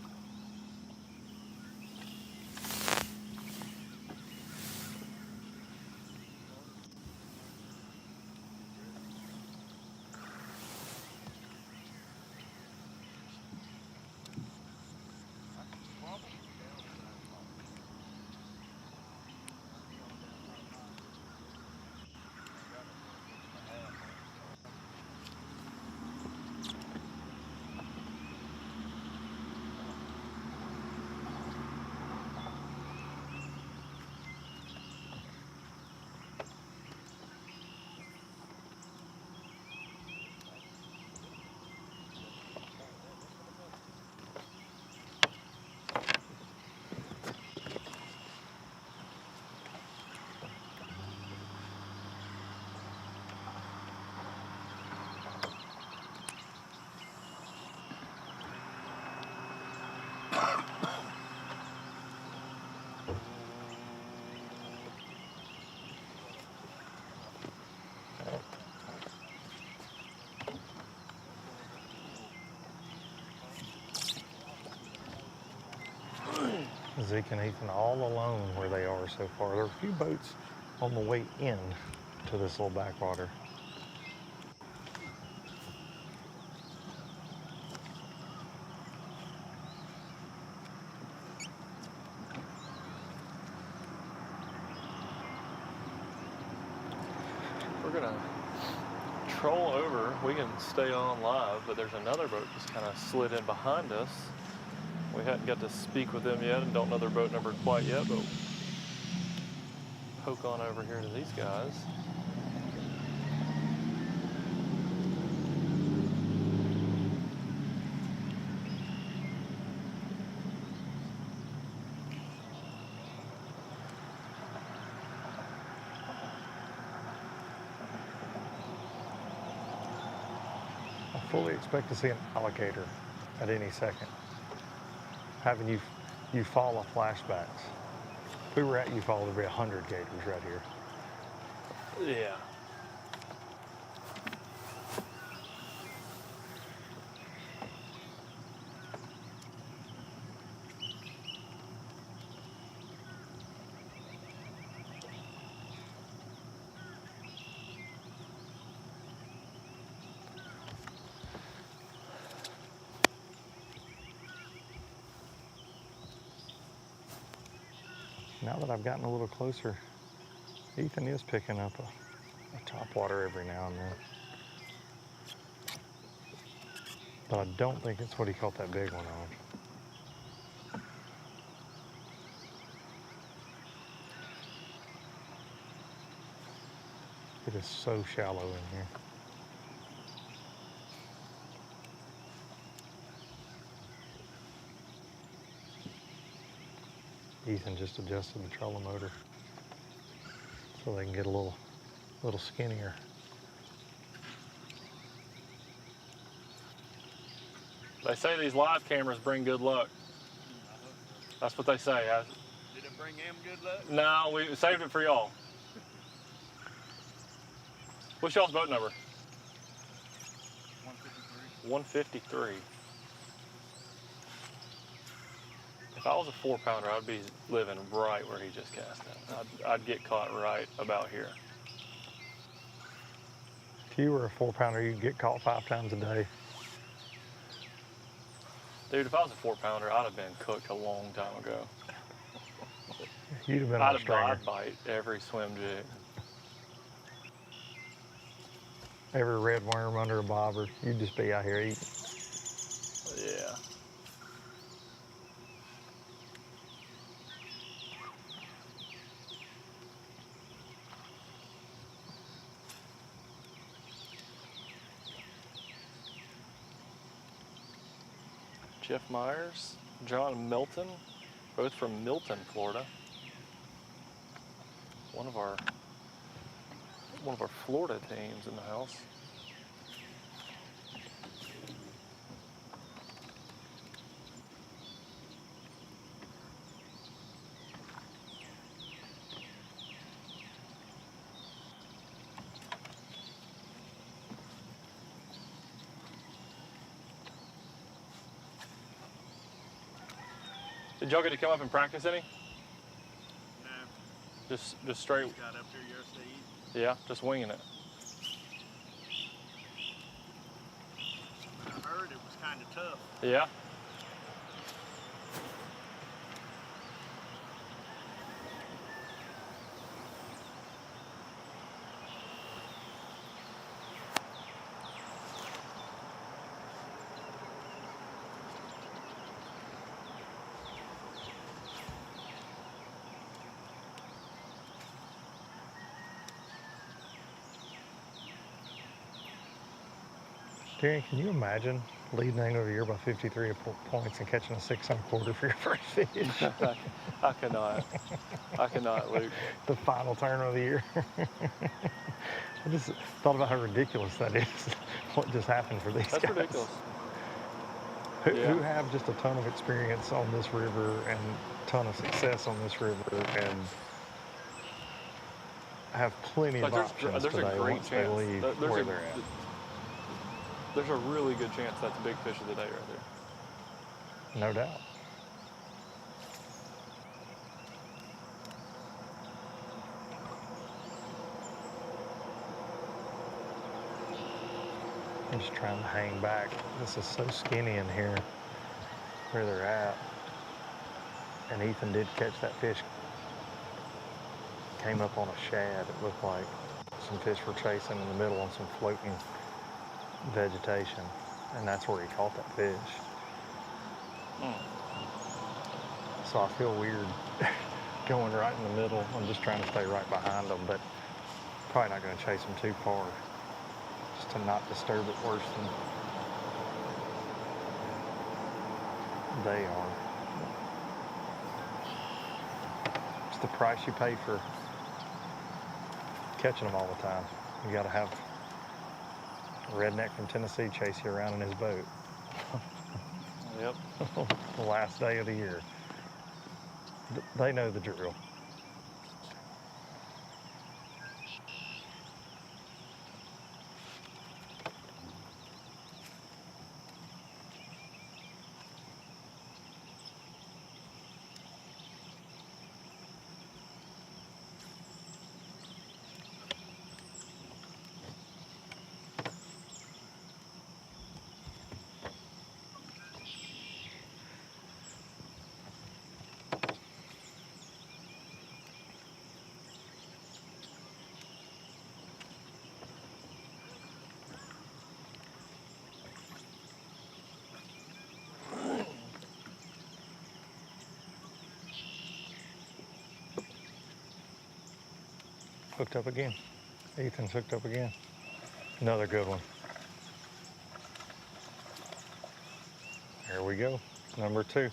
Zeke and Ethan all alone where they are so far. There are a few boats on the way in to this little backwater. We're gonna troll over. We can stay on live, but there's another boat just kind of slid in behind us. We hadn't got to speak with them yet and don't know their boat number quite yet, but poke on over here to these guys. I fully expect to see an alligator at any second. Having Eufaula flashbacks. If we were at Eufaula, there'd be 100 gators right here. Yeah. Now that I've gotten a little closer, Ethan is picking up a topwater every now and then. But I don't think it's what he caught that big one on. It is so shallow in here. Ethan just adjusted the trolling motor so they can get a little skinnier. They say these live cameras bring good luck. That's what they say. Did it bring him good luck? No, we saved it for y'all. What's y'all's boat number? 153. 153. If I was a 4-pounder, I'd be living right where he just cast it. I'd get caught right about here. If you were a 4-pounder, you'd get caught 5 times a day. Dude, if I was a 4-pounder, I'd have been cooked a long time ago. You'd have been I'd on a have stringer. I'd bite every swim jig. Every red worm under a bobber, you'd just be out here eating. Yeah. Jeff Myers, John Milton, both from Milton, Florida. One of our Florida teams in the house. Did y'all get to come up and practice any? No, Just straight, got up here yesterday evening. yeah, just winging it. I heard it was kind of tough. Yeah. Darren, can you imagine leading angler of the year by 53 points and catching a 6 1/4 for your first fish? I cannot. I cannot, Luke. The final turn of the year. I just thought about how ridiculous that is. What just happened for these That's guys? ridiculous. Who have just a ton of experience on this river and a ton of success on this river and have plenty Like of options there's today a great once chance. they leave There's where a- they're at. There's a really good chance that's a big fish of the day right there. No doubt. I'm just trying to hang back. This is so skinny in here where they're at. And Ethan did catch that fish. Came up on a shad, it looked like. Some fish were chasing in the middle on some floating vegetation. And that's where he caught that fish. So I feel weird going right in the middle. I'm just trying to stay right behind them, but probably not going to chase them too far. Just to not disturb it worse than they are. It's the price you pay for catching them all the time. You got to have a redneck from Tennessee chase you around in his boat. Yep. The last day of the year. They know the drill. Hooked up again. Ethan's hooked up again. Another good one. There we go. Number 2.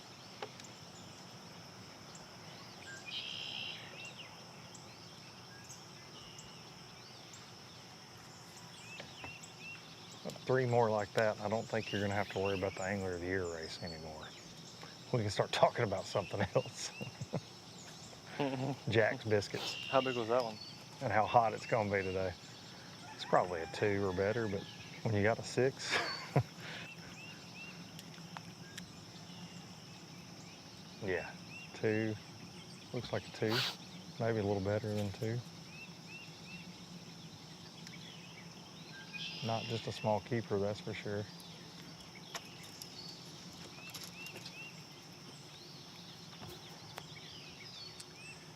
Three more like that, I don't think you're going to have to worry about the Angler of the Year race anymore. We can start talking about something else. Jack's Biscuits. How big was that one? And how hot it's going to be today. It's probably a 2 or better, but when you got a 6, yeah, 2, looks like a 2, maybe a little better than 2. Not just a small keeper, that's for sure.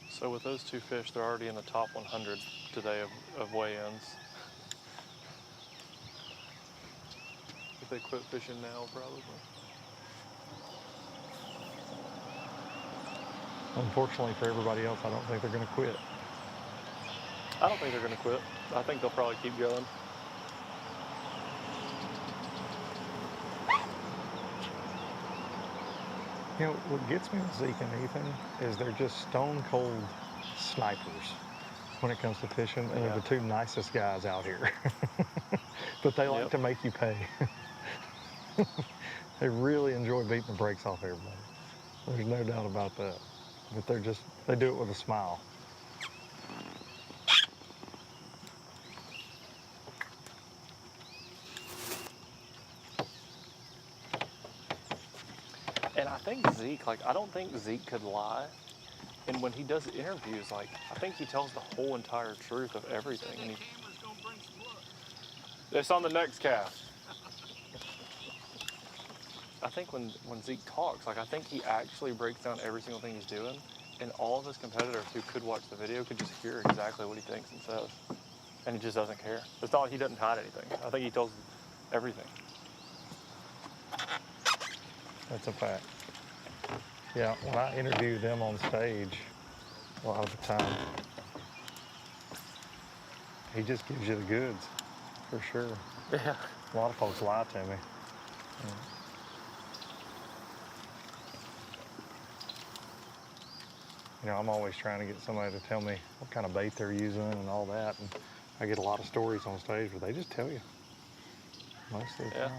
So with those two fish, they're already in the top 100 today of weigh-ins. If they quit fishing now, probably. Unfortunately for everybody else, I don't think they're going to quit. I don't think they're going to quit. I think they'll probably keep going. You know, what gets me with Zeke and Ethan is they're just stone cold snipers when it comes to fishing, and they're the two nicest guys out here. But they like to make you pay. They really enjoy beating the brakes off everybody. There's no doubt about that. But they do it with a smile. And I think Zeke, I don't think Zeke could lie. And when he does interviews, I think he tells the whole entire truth of everything. And it's on the next cast. I think when Zeke talks, I think he actually breaks down every single thing he's doing. And all of his competitors who could watch the video could just hear exactly what he thinks and says. And he just doesn't care. It's not like he doesn't hide anything. I think he tells everything. That's a fact. Yeah, when I interview them on stage, a lot of the time, he just gives you the goods, for sure. Yeah. A lot of folks lie to me. You know, I'm always trying to get somebody to tell me what kind of bait they're using and all that, and I get a lot of stories on stage where they just tell you most of the time.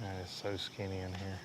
That is so skinny in here.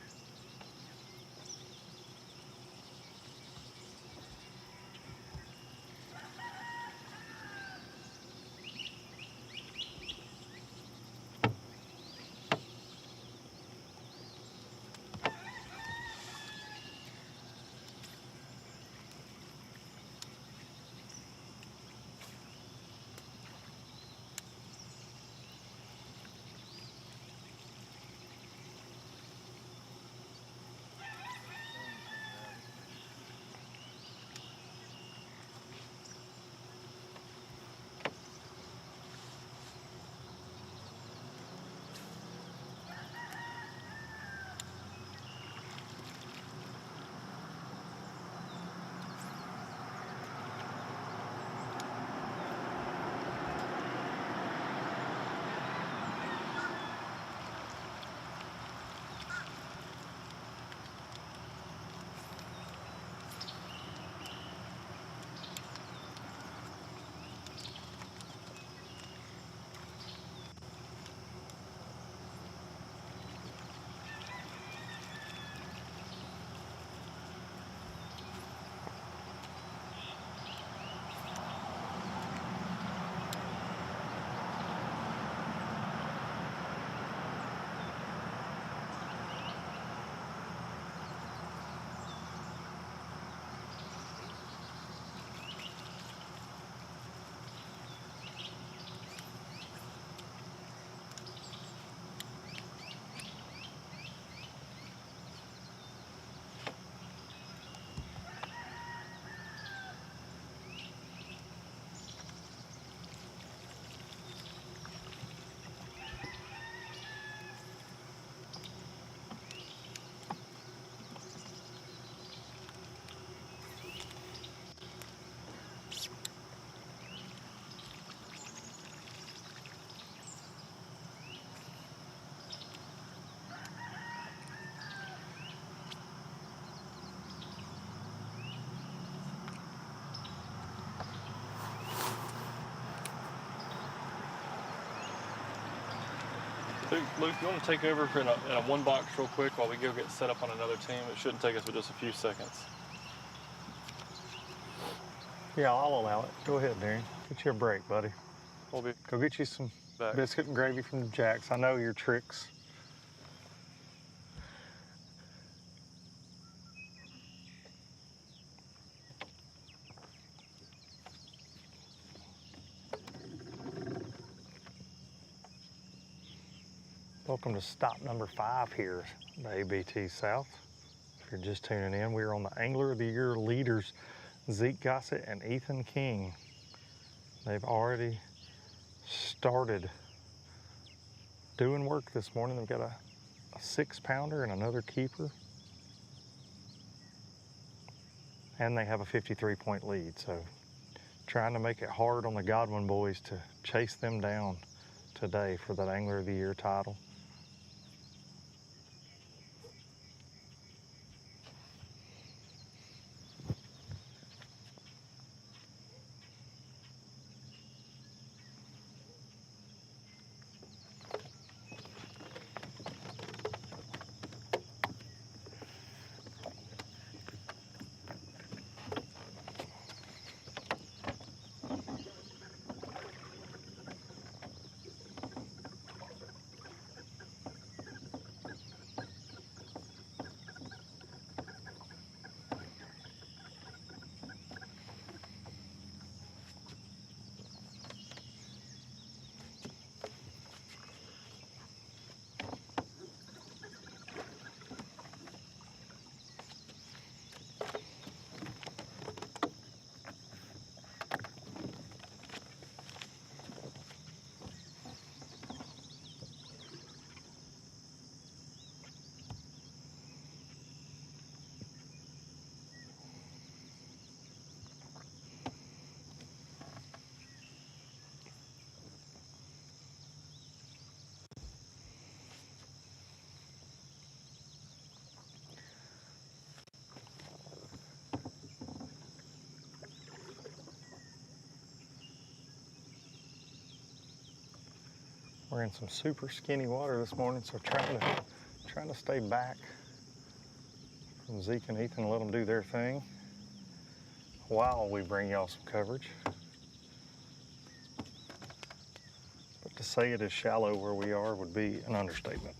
Luke, you want to take over in a one box real quick while we go get set up on another team? It shouldn't take us but just a few seconds. Yeah, I'll allow it. Go ahead, Darren. Get you a break, buddy. We'll be Go get you some back. biscuit and gravy from Jack's. I know your tricks. Welcome to stop number 5 here, the ABT South. If you're just tuning in, we're on the Angler of the Year leaders, Zeke Gossett and Ethan King. They've already started doing work this morning. They've got a 6-pounder and another keeper. And they have a 53-point lead, so trying to make it hard on the Godwin boys to chase them down today for that Angler of the Year title. We're in some super skinny water this morning, so trying to stay back from Zeke and Ethan and let them do their thing while we bring y'all some coverage. But to say it is shallow where we are would be an understatement.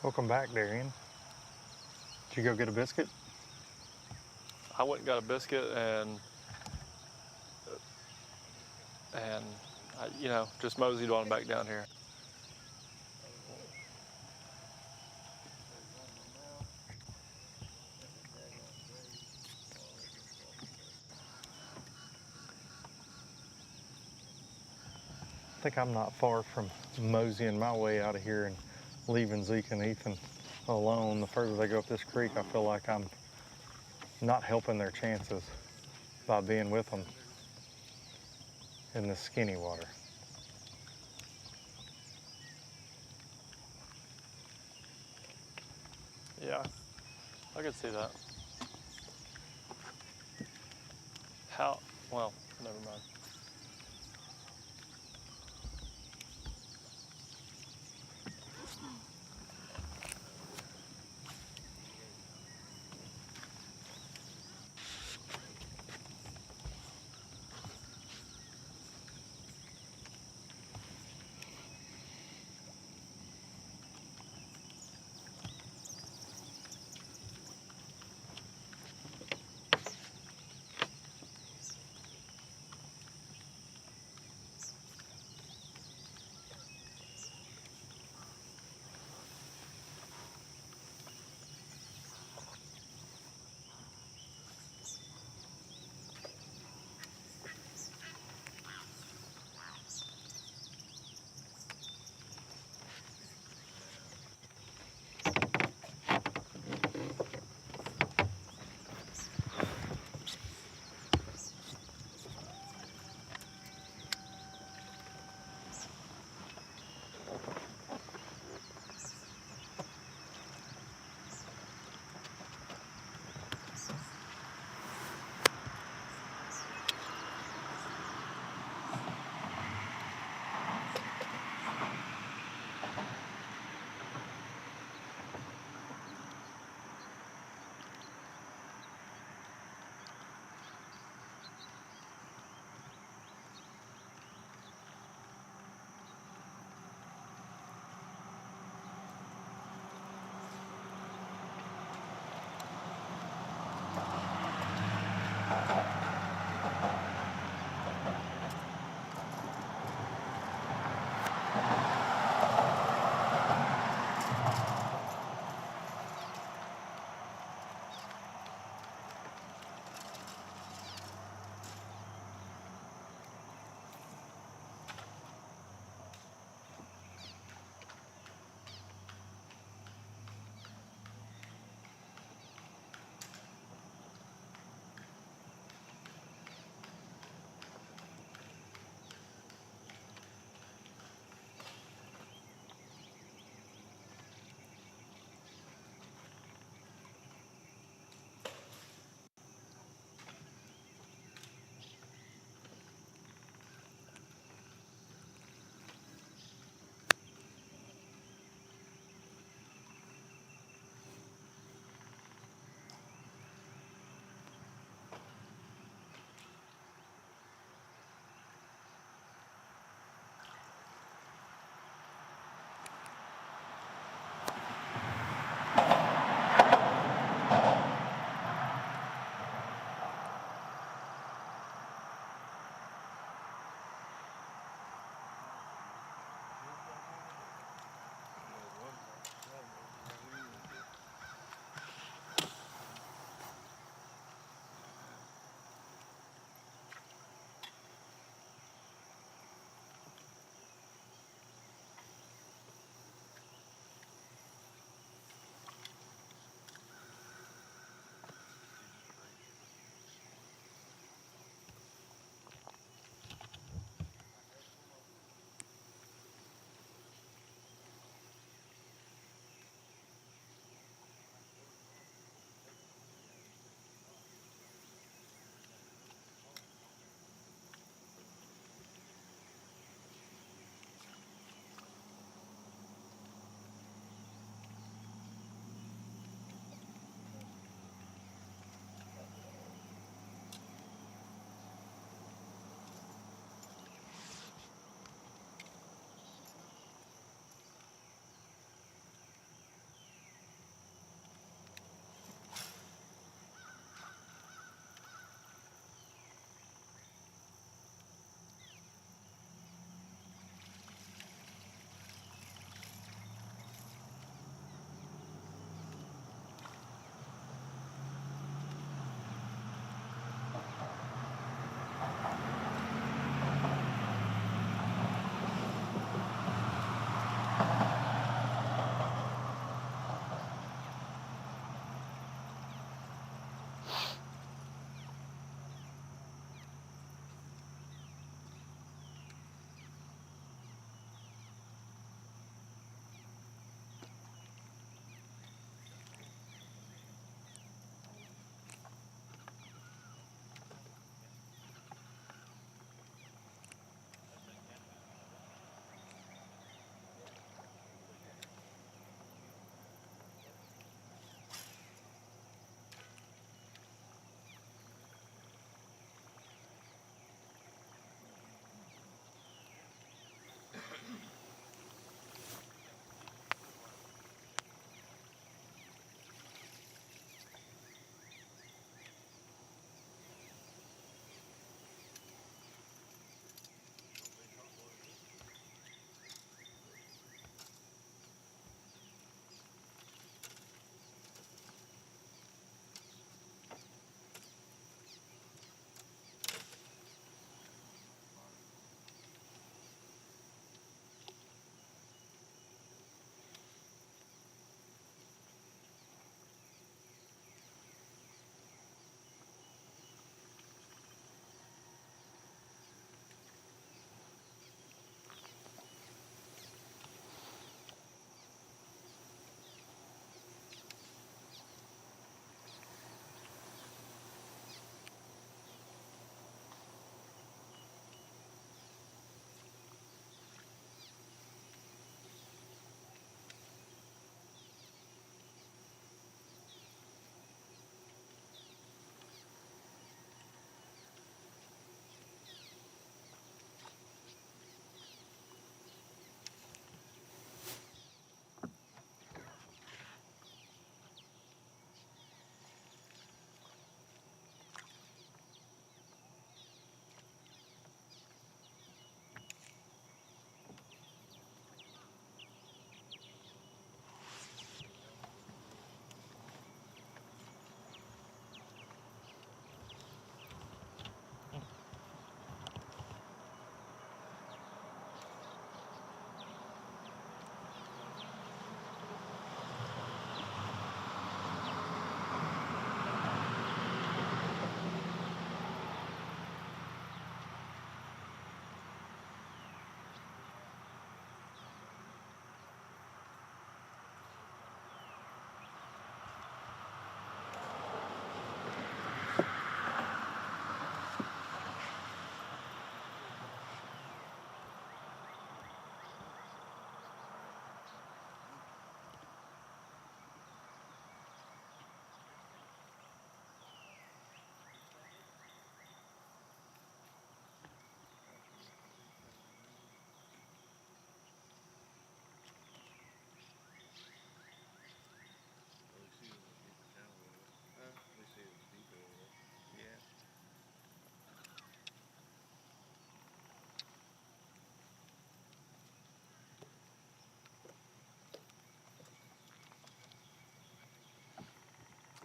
Welcome back, Darian. Did you go get a biscuit? I went and got a biscuit and you know, just moseyed on back down here. I think I'm not far from moseying my way out of here and leaving Zeke and Ethan alone. The further they go up this creek, I feel like I'm not helping their chances by being with them in this skinny water. Yeah, I could see that. How, well, never mind.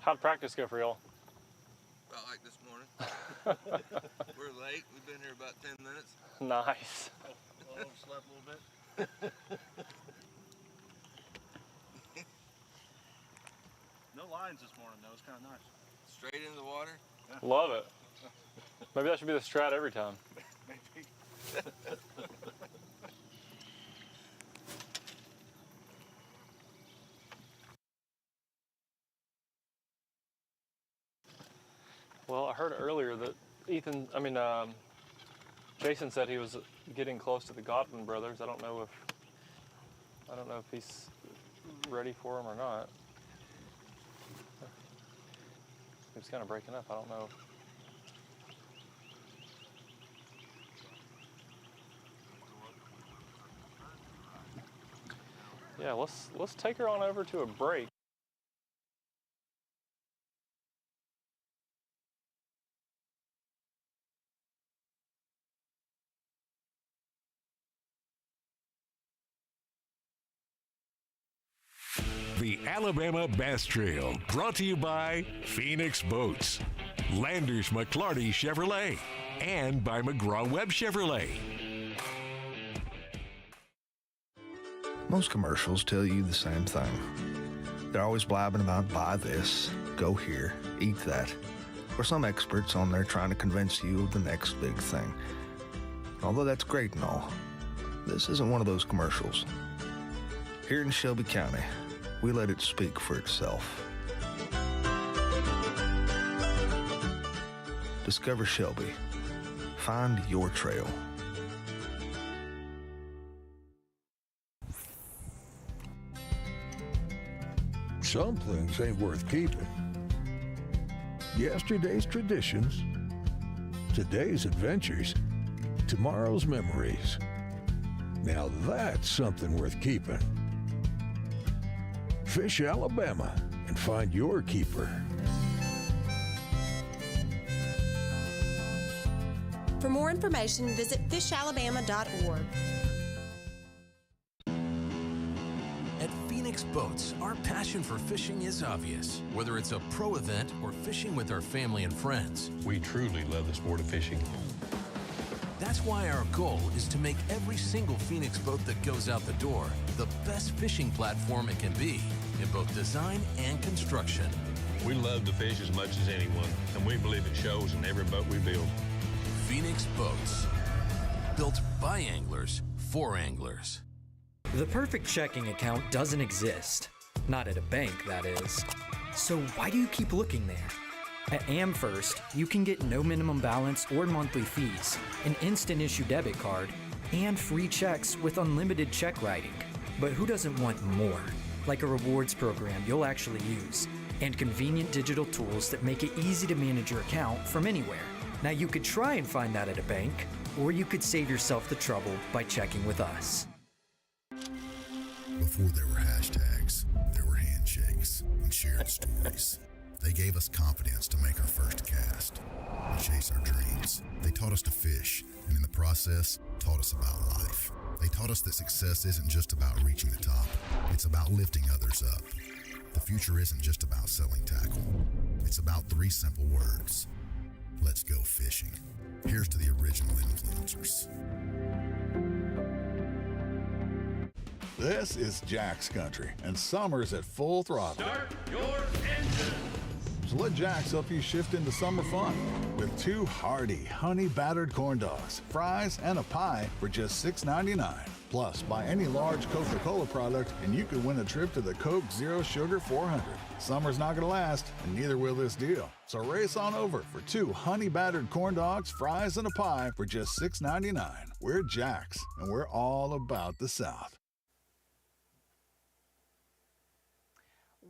How'd practice go for y'all? About like this morning. We're late. We've been here about 10 minutes. Nice. Slept a little bit. No lines this morning, though. It's kind of nice. Straight into the water. Love it. Maybe that should be the strat every time. Maybe. Well, I heard earlier that Jason said he was getting close to the Godwin brothers. I don't know if he's ready for them or not. He was kind of breaking up. I don't know. Yeah, let's take her on over to a break. The Alabama Bass Trail, brought to you by Phoenix Boats, Landers McClarty Chevrolet, and by McGraw-Webb Chevrolet. Most commercials tell you the same thing. They're always blabbing about buy this, go here, eat that, or some experts on there trying to convince you of the next big thing. Although that's great and all, this isn't one of those commercials. Here in Shelby County, we let it speak for itself. Discover Shelby. Find your trail. Some things ain't worth keeping. Yesterday's traditions, today's adventures, tomorrow's memories. Now that's something worth keeping. Fish Alabama and find your keeper. For more information, visit fishalabama.org. At Phoenix Boats, our passion for fishing is obvious. Whether it's a pro event or fishing with our family and friends, we truly love the sport of fishing. That's why our goal is to make every single Phoenix boat that goes out the door the best fishing platform it can be in both design and construction. We love to fish as much as anyone, and we believe it shows in every boat we build. Phoenix Boats, built by anglers for anglers. The perfect checking account doesn't exist. Not at a bank, that is. So why do you keep looking there? At AmFirst, you can get no minimum balance or monthly fees, an instant issue debit card, and free checks with unlimited check writing. But who doesn't want more? Like a rewards program you'll actually use, and convenient digital tools that make it easy to manage your account from anywhere. Now you could try and find that at a bank, or you could save yourself the trouble by checking with us. Before there were hashtags, there were handshakes and shared stories. They gave us confidence to make our first cast and chase our dreams. They taught us to fish, and in the process, taught us about life. They taught us that success isn't just about reaching the top. It's about lifting others up. The future isn't just about selling tackle. It's about 3 simple words. Let's go fishing. Here's to the original influencers. This is Jack's country, and summer's at full throttle. Start your engine. So let Jack's help you shift into summer fun with 2 hearty, honey-battered corn dogs, fries, and a pie for just $6.99. Plus, buy any large Coca-Cola product, and you could win a trip to the Coke Zero Sugar 400. Summer's not going to last, and neither will this deal. So race on over for 2 honey-battered corn dogs, fries, and a pie for just $6.99. We're Jack's, and we're all about the South.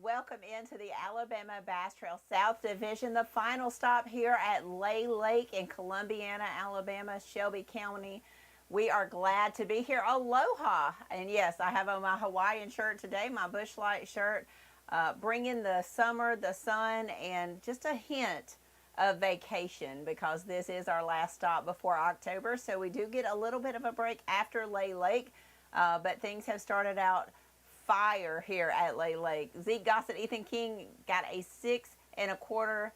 Welcome into the Alabama Bass Trail South Division, the final stop here at Lay Lake in Columbiana, Alabama, Shelby County. We are glad to be here. Aloha. And yes, I have on my Hawaiian shirt today, my Bush Light shirt, bringing the summer, the sun, and just a hint of vacation because this is our last stop before October. So we do get a little bit of a break after Lay Lake, but things have started out fire here at Lay Lake. Zeke Gossett, Ethan King got a 6 1.25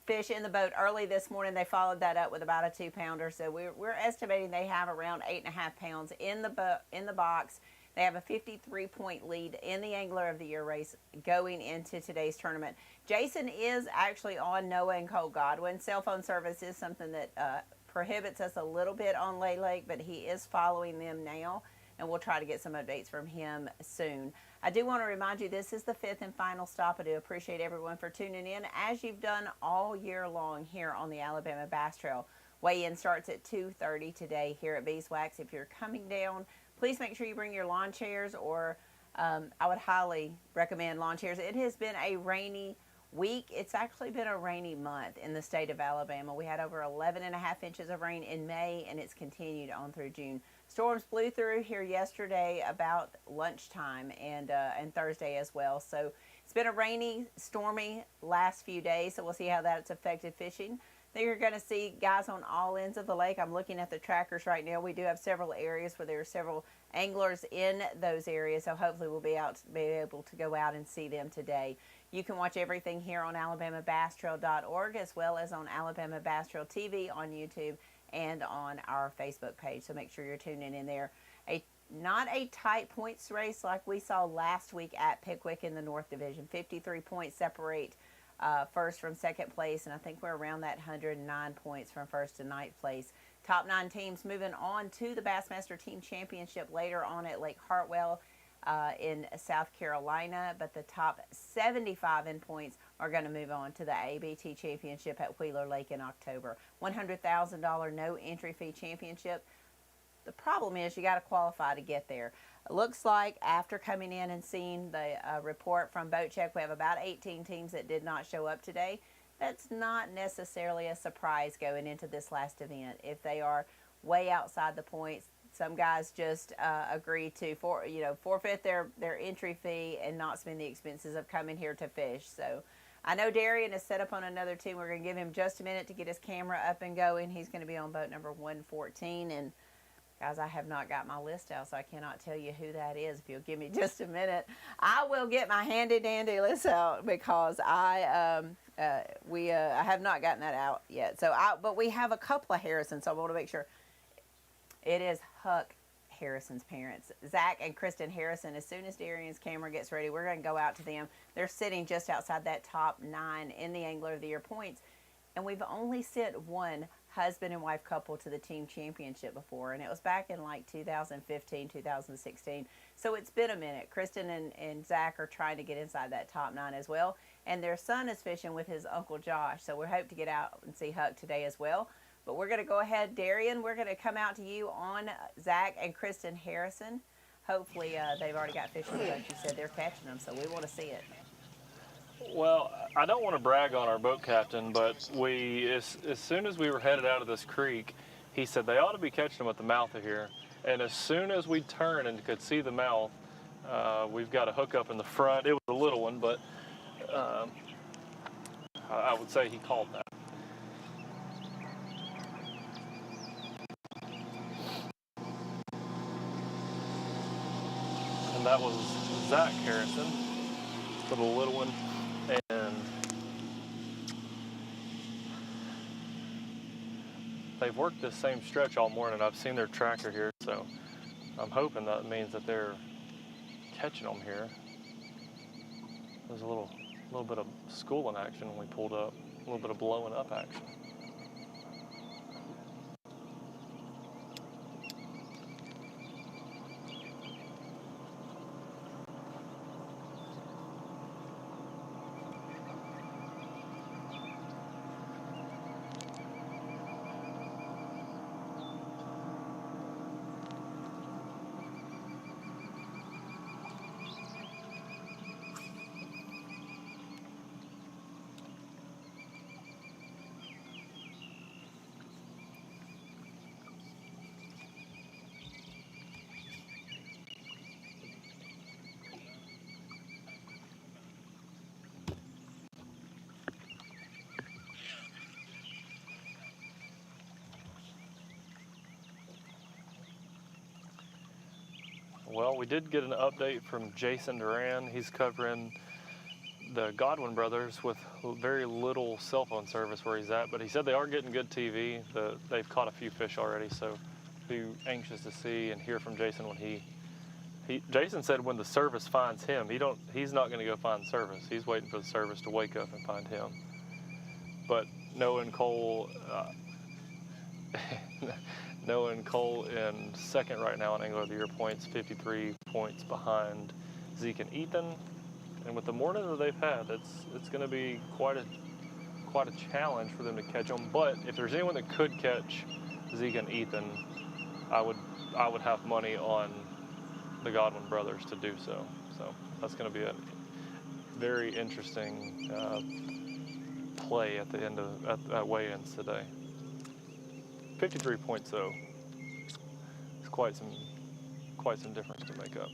fish in the boat early this morning. They followed that up with about a 2-pounder. So we're estimating they have around 8.5 pounds in the box. They have a 53-point lead in the Angler of the Year race going into today's tournament. Jason is actually on Noah and Cole Godwin. Cell phone service is something that prohibits us a little bit on Lay Lake, but he is following them now, and we'll try to get some updates from him soon. I do want to remind you, this is the 5th and final stop. I do appreciate everyone for tuning in, as you've done all year long here on the Alabama Bass Trail. Weigh-in starts at 2:30 today here at Beeswax. If you're coming down, please make sure you bring your lawn chairs, or I would highly recommend lawn chairs. It has been a rainy week. It's actually been a rainy month in the state of Alabama. We had over 11.5 inches of rain in May, and it's continued on through June. Storms blew through here yesterday about lunchtime and Thursday as well. So it's been a rainy, stormy last few days, so we'll see how that's affected fishing. I think you're going to see guys on all ends of the lake. I'm looking at the trackers right now. We do have several areas where there are several anglers in those areas, so hopefully we'll be able to go out and see them today. You can watch everything here on AlabamaBassTrail.org, as well as on Alabama Bass Trail TV on YouTube and on our Facebook page. So make sure you're tuning in there. Not a tight points race like we saw last week at Pickwick in the North Division. 53 points separate first from second place, and I think we're around that 109 points from first to ninth place. Top 9 teams moving on to the Bassmaster Team Championship later on at Lake Hartwell in South Carolina, but the top 75 in points are going to move on to the ABT Championship at Wheeler Lake in October. $100,000 no entry fee championship. The problem is you got to qualify to get there. It looks like after coming in and seeing the report from Boat Check, we have about 18 teams that did not show up today. That's not necessarily a surprise going into this last event. If they are way outside the points, some guys just agree to forfeit their entry fee and not spend the expenses of coming here to fish. So I know Darian is set up on another team. We're going to give him just a minute to get his camera up and going. He's going to be on boat number 114. And guys, I have not got my list out, so I cannot tell you who that is. If you'll give me just a minute, I will get my handy dandy list out, because I have not gotten that out yet. But we have a couple of Harrisons, so I want to make sure. It is Huck Harrison's parents, Zach and Kristen Harrison. As soon as Darian's camera gets ready, we're going to go out to them. They're sitting just outside that top 9 in the Angler of the Year points, and we've only sent one husband and wife couple to the team championship before, and it was back in like 2015, 2016. So it's been a minute. Kristen and Zach are trying to get inside that top 9 as well, and their son is fishing with his Uncle Josh. So we hope to get out and see Huck today as well. But we're going to go ahead, Darian, we're going to come out to you on Zach and Kristen Harrison. Hopefully they've already got fish on the boat. You said they're catching them, so we want to see it. Well, I don't want to brag on our boat captain, but as soon as we were headed out of this creek, he said they ought to be catching them at the mouth of here. And as soon as we turned and could see the mouth, we've got a hook up in the front. It was a little one, but I would say he called that. And that was Zach Harrison for the little one. And they've worked this same stretch all morning. I've seen their tracker here, so I'm hoping that means that they're catching them here. There's a little bit of schooling action when we pulled up, a little bit of blowing up action. Well, we did get an update from Jason Duran. He's covering the Godwin brothers with very little cell phone service where he's at, but he said they are getting good TV. They've caught a few fish already, so be anxious to see and hear from Jason when Jason said when the service finds him, he's not going to go find service. He's waiting for the service to wake up and find him. But Noah and Cole in second right now in Angler of the Year points, 53 points behind Zeke and Ethan. And with the morning that they've had, it's going to be quite a challenge for them to catch them. But if there's anyone that could catch Zeke and Ethan, I would have money on the Godwin brothers to do so. So that's going to be a very interesting play at the end at weigh-ins today. 53 points though, it's quite some difference to make up.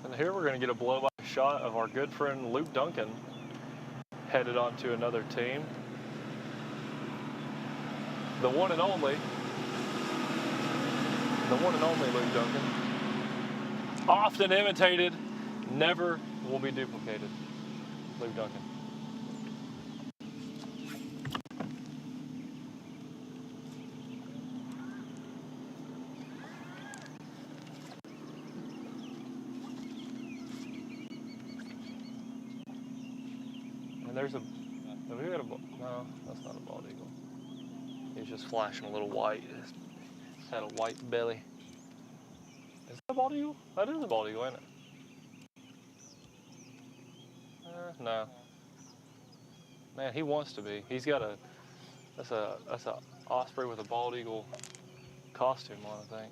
And here we're going to get a blow-by shot of our good friend Luke Duncan headed on to another team. The one and only Luke Duncan. Often imitated, never will be duplicated. Luke Duncan. There's have we got no, that's not a bald eagle. He's just flashing a little white. It's had a white belly. Is that a bald eagle? That is a bald eagle, ain't it? No. Man, he wants to be. He's got that's a osprey with a bald eagle costume on, I think.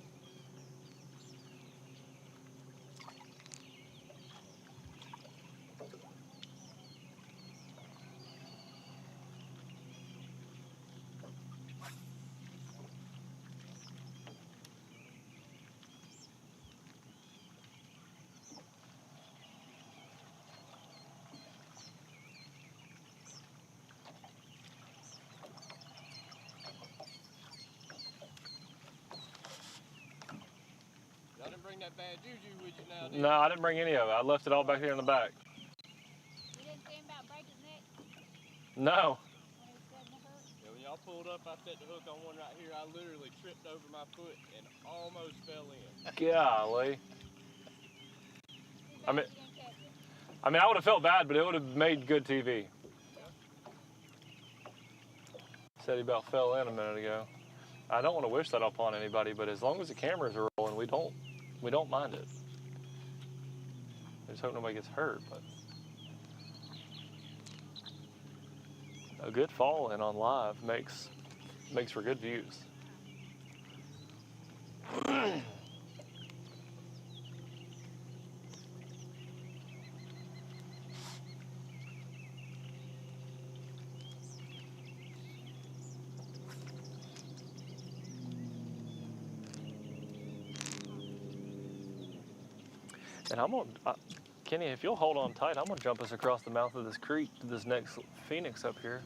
Bring that bad juju with you now, No, I didn't bring any of it. I left it all back there in the back. You didn't say about breaking his neck? No. Yeah, when y'all pulled up, I set the hook on one right here. I literally tripped over my foot and almost fell in. Golly. I mean, I would have felt bad, but it would have made good TV. Said he about fell in a minute ago. I don't want to wish that upon anybody, but as long as the cameras are rolling, we don't mind it. I just hope nobody gets hurt, but a good fall in on live makes for good views. And I'm gonna, Kenny, if you'll hold on tight, I'm gonna jump us across the mouth of this creek to this next Phoenix up here.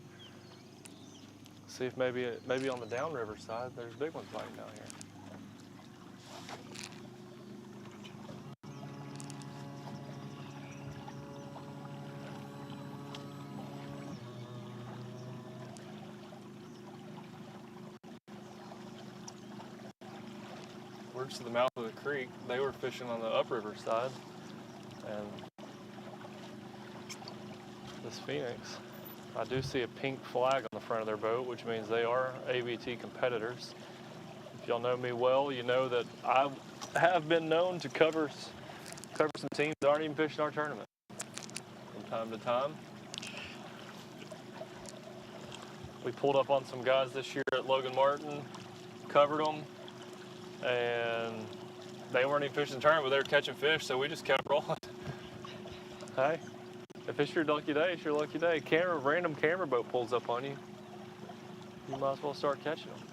See if maybe on the downriver side, there's big ones biting down here. We're just to the mouth of the creek. They were fishing on the upriver side, and this Phoenix, I do see a pink flag on the front of their boat, which means they are ABT competitors. If y'all know me well, you know that I have been known to cover some teams that aren't even fishing our tournament from time to time. We pulled up on some guys this year at Logan Martin, covered them, and they weren't even fishing the tournament, but they were catching fish, so we just kept rolling. Hey, if it's your lucky day, it's your lucky day. Random camera boat pulls up on you, you might as well start catching them.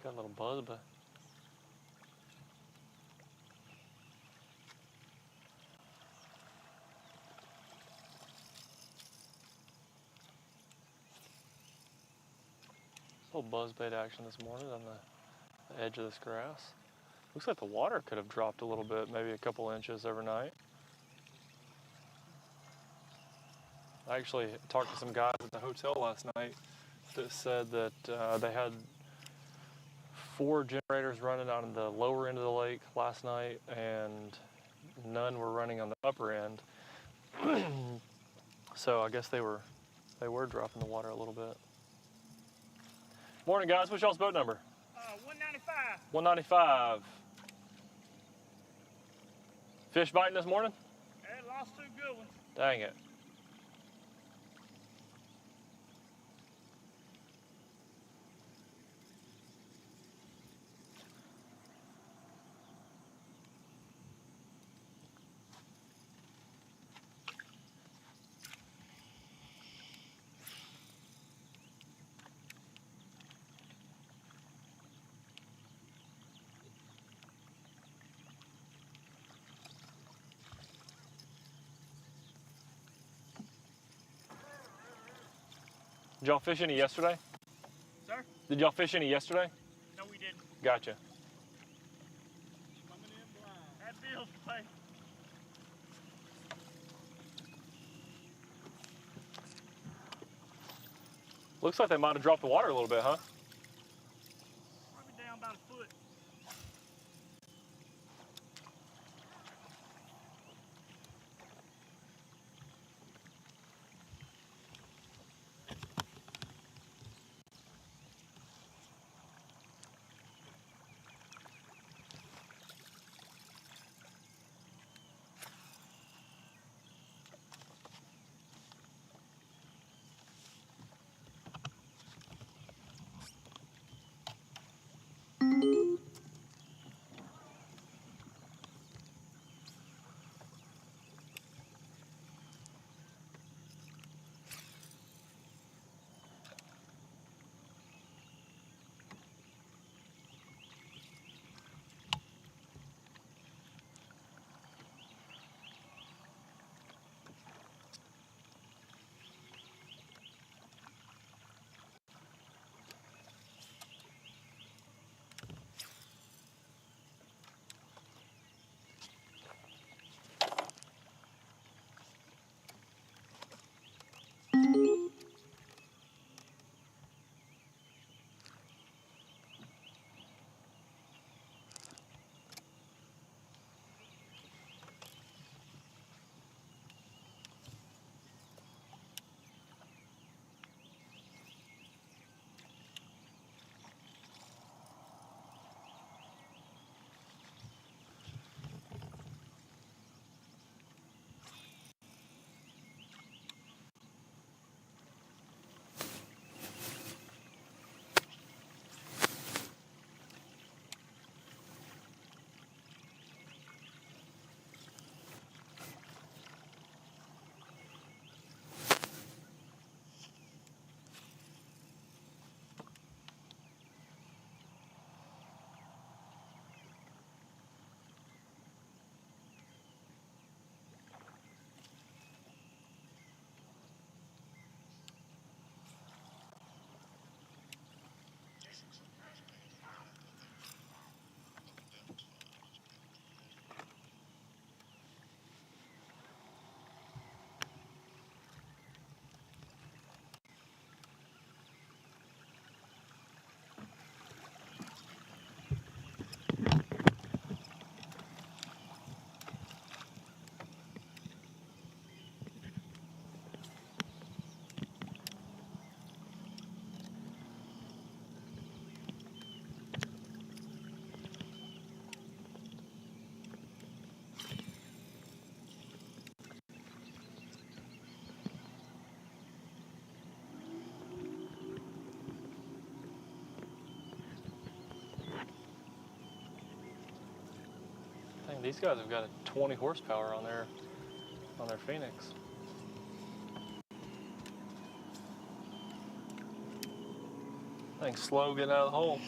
Got a little buzz, but little buzzbait action this morning on the edge of this grass. Looks like the water could have dropped a little bit, maybe a couple inches overnight. I actually talked to some guys at the hotel last night that said that they had 4 generators running on the lower end of the lake last night, and none were running on the upper end. So I guess they were dropping the water a little bit. Morning, guys. What's y'all's boat number? 195. 195. Fish biting this morning? I lost 2 good ones. Dang it. Did y'all fish any yesterday? Sir? Did y'all fish any yesterday? No, we didn't. Gotcha. Coming in blind. Had bills to pay. Looks like they might have dropped the water a little bit, huh? Probably down about a foot. Dang, these guys have got a 20 horsepower on their Phoenix. Thing's slow getting out of the hole.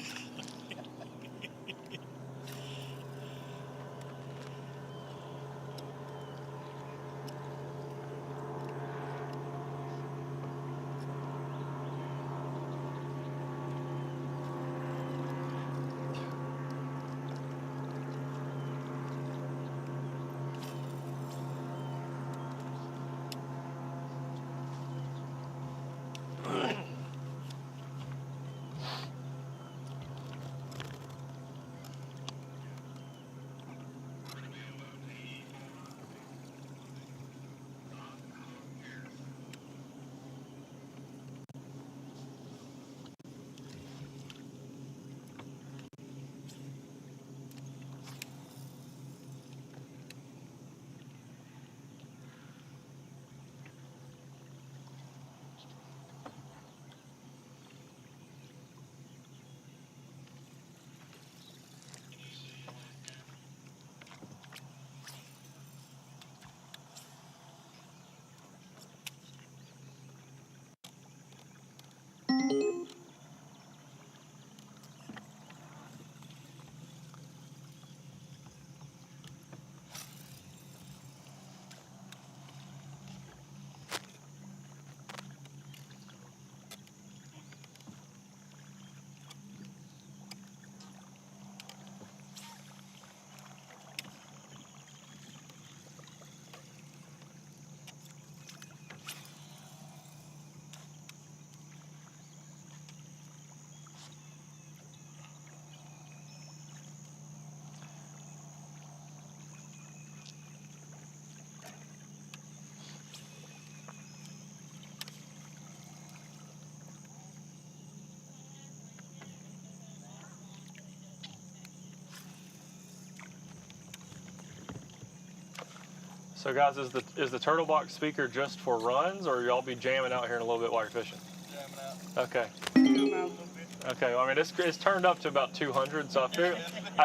So guys, is the turtle box speaker just for runs, or y'all be jamming out here in a little bit while you're fishing? Jamming out. Okay. Jamming out a little bit. Okay, well, I mean, it's turned up to about 200, so I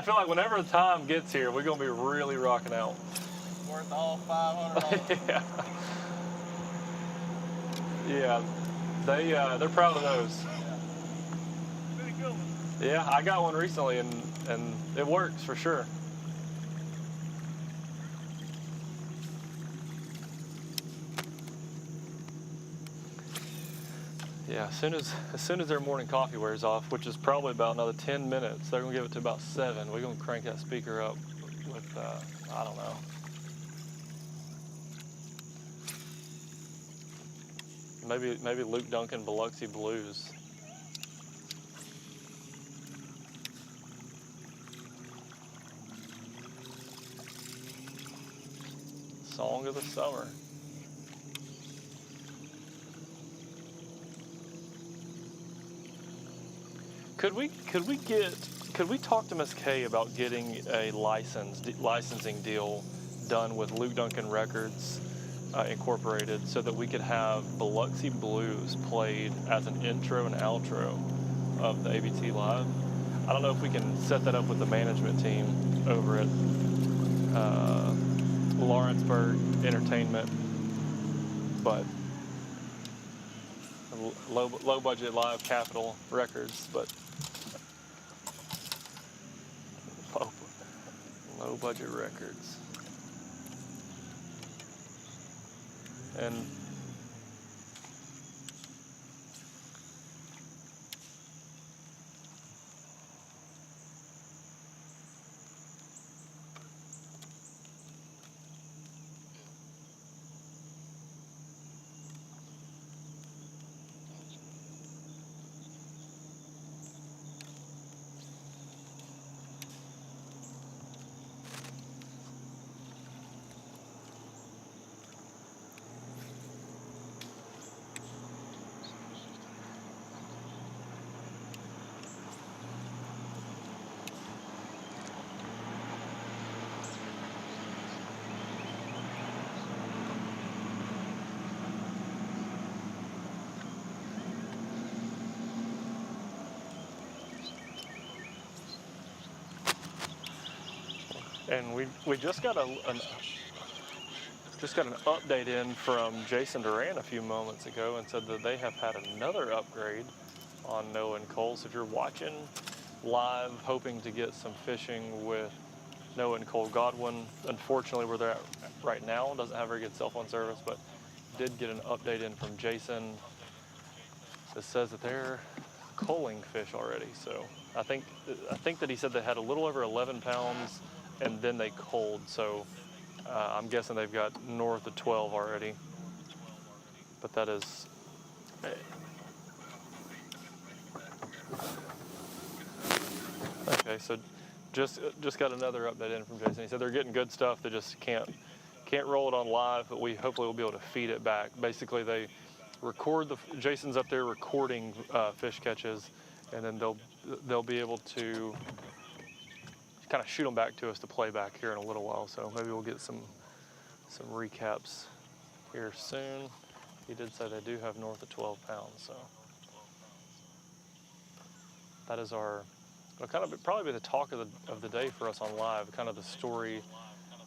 feel like whenever the time gets here, we're going to be really rocking out. Worth all $500. Yeah. Yeah, they're proud of those. Yeah, I got one recently, and it works for sure. Yeah, as soon as their morning coffee wears off, which is probably about another 10 minutes, they're gonna give it to about 7. We're gonna crank that speaker up with I don't know. Maybe Luke Duncan Biloxi Blues. Song of the summer. Could we talk to Miss Kay about getting a licensing deal done with Luke Duncan Records Incorporated, so that we could have Biloxi Blues played as an intro and outro of the ABT Live? I don't know if we can set that up with the management team over at Lawrenceburg Entertainment, but low budget live Capitol Records, but low budget records. And we just got an update in from Jason Duran a few moments ago, and said that they have had another upgrade on Noah and Cole. So if you're watching live, hoping to get some fishing with Noah and Cole Godwin, unfortunately where they're at right now doesn't have very good cell phone service, but did get an update in from Jason that says that they're culling fish already. So I think that he said they had a little over 11 pounds and then they culled, so I'm guessing they've got north of 12 already. But that is... Okay, so just got another update in from Jason. He said they're getting good stuff, they just can't roll it on live, but we hopefully will be able to feed it back. Basically, they record Jason's up there recording fish catches, and then they'll be able to kind of shoot them back to us to play back here in a little while. So maybe we'll get some recaps here soon. He did say they do have north of 12 pounds, so that is probably be the talk of the day for us on live. Kind of the story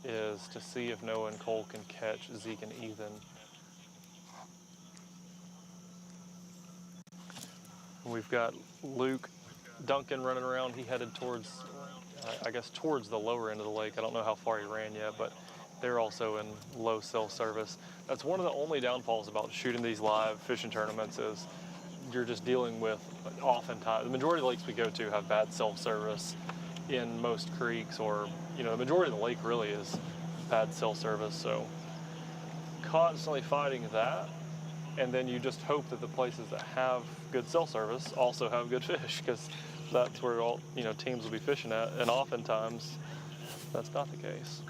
is to see if Noah and Cole can catch Zeke and Ethan. We've got Luke Duncan running around. He headed towards, I guess, towards the lower end of the lake. I don't know how far he ran yet, but they're also in low cell service. That's one of the only downfalls about shooting these live fishing tournaments is you're just dealing with, oftentimes, the majority of the lakes we go to have bad cell service in most creeks, or, the majority of the lake really is bad cell service. So constantly fighting that. And then you just hope that the places that have good cell service also have good fish, because that's where all teams will be fishing at, and oftentimes that's not the case.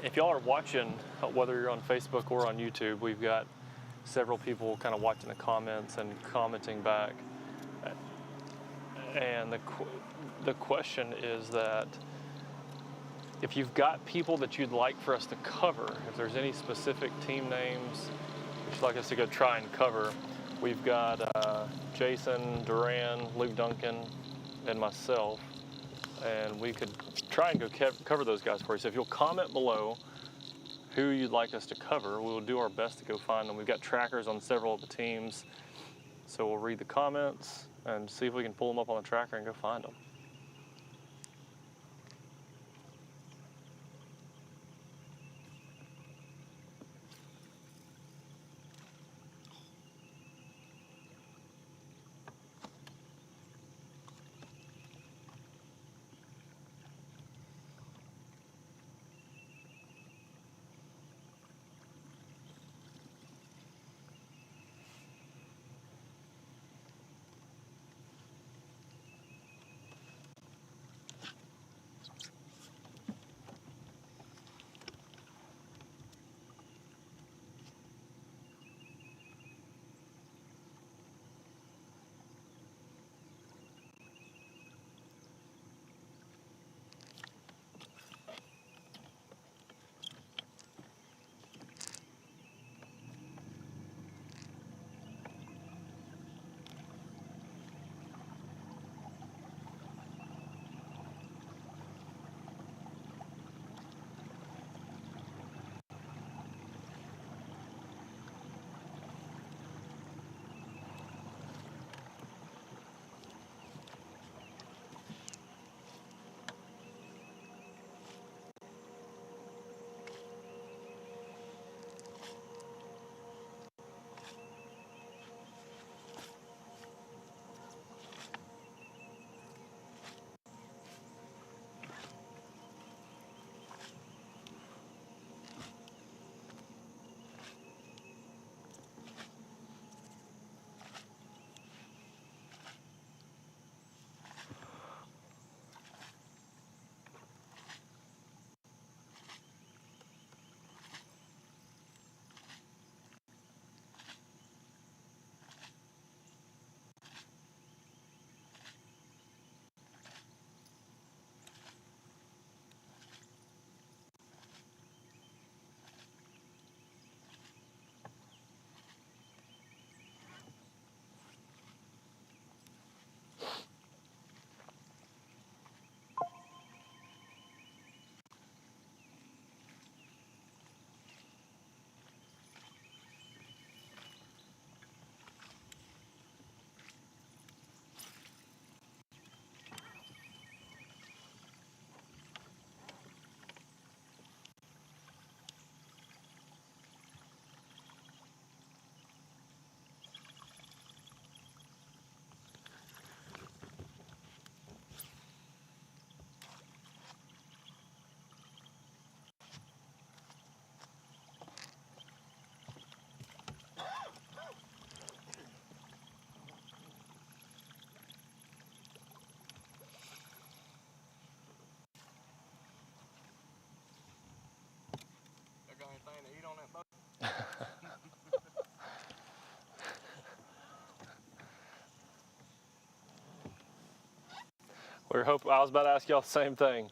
if y'all are watching, whether you're on Facebook or on YouTube, we've got several people kind of watching the comments and commenting back. And the question is that if you've got people that you'd like for us to cover, if there's any specific team names that you'd like us to go try and cover, we've got Jason, Duran, Luke Duncan, and myself, and we could try and go cover those guys for you. So if you'll comment below who you'd like us to cover, we'll do our best to go find them. We've got trackers on several of the teams, so we'll read the comments and see if we can pull them up on the tracker and go find them. Anything to eat on that boat? I was about to ask y'all the same thing.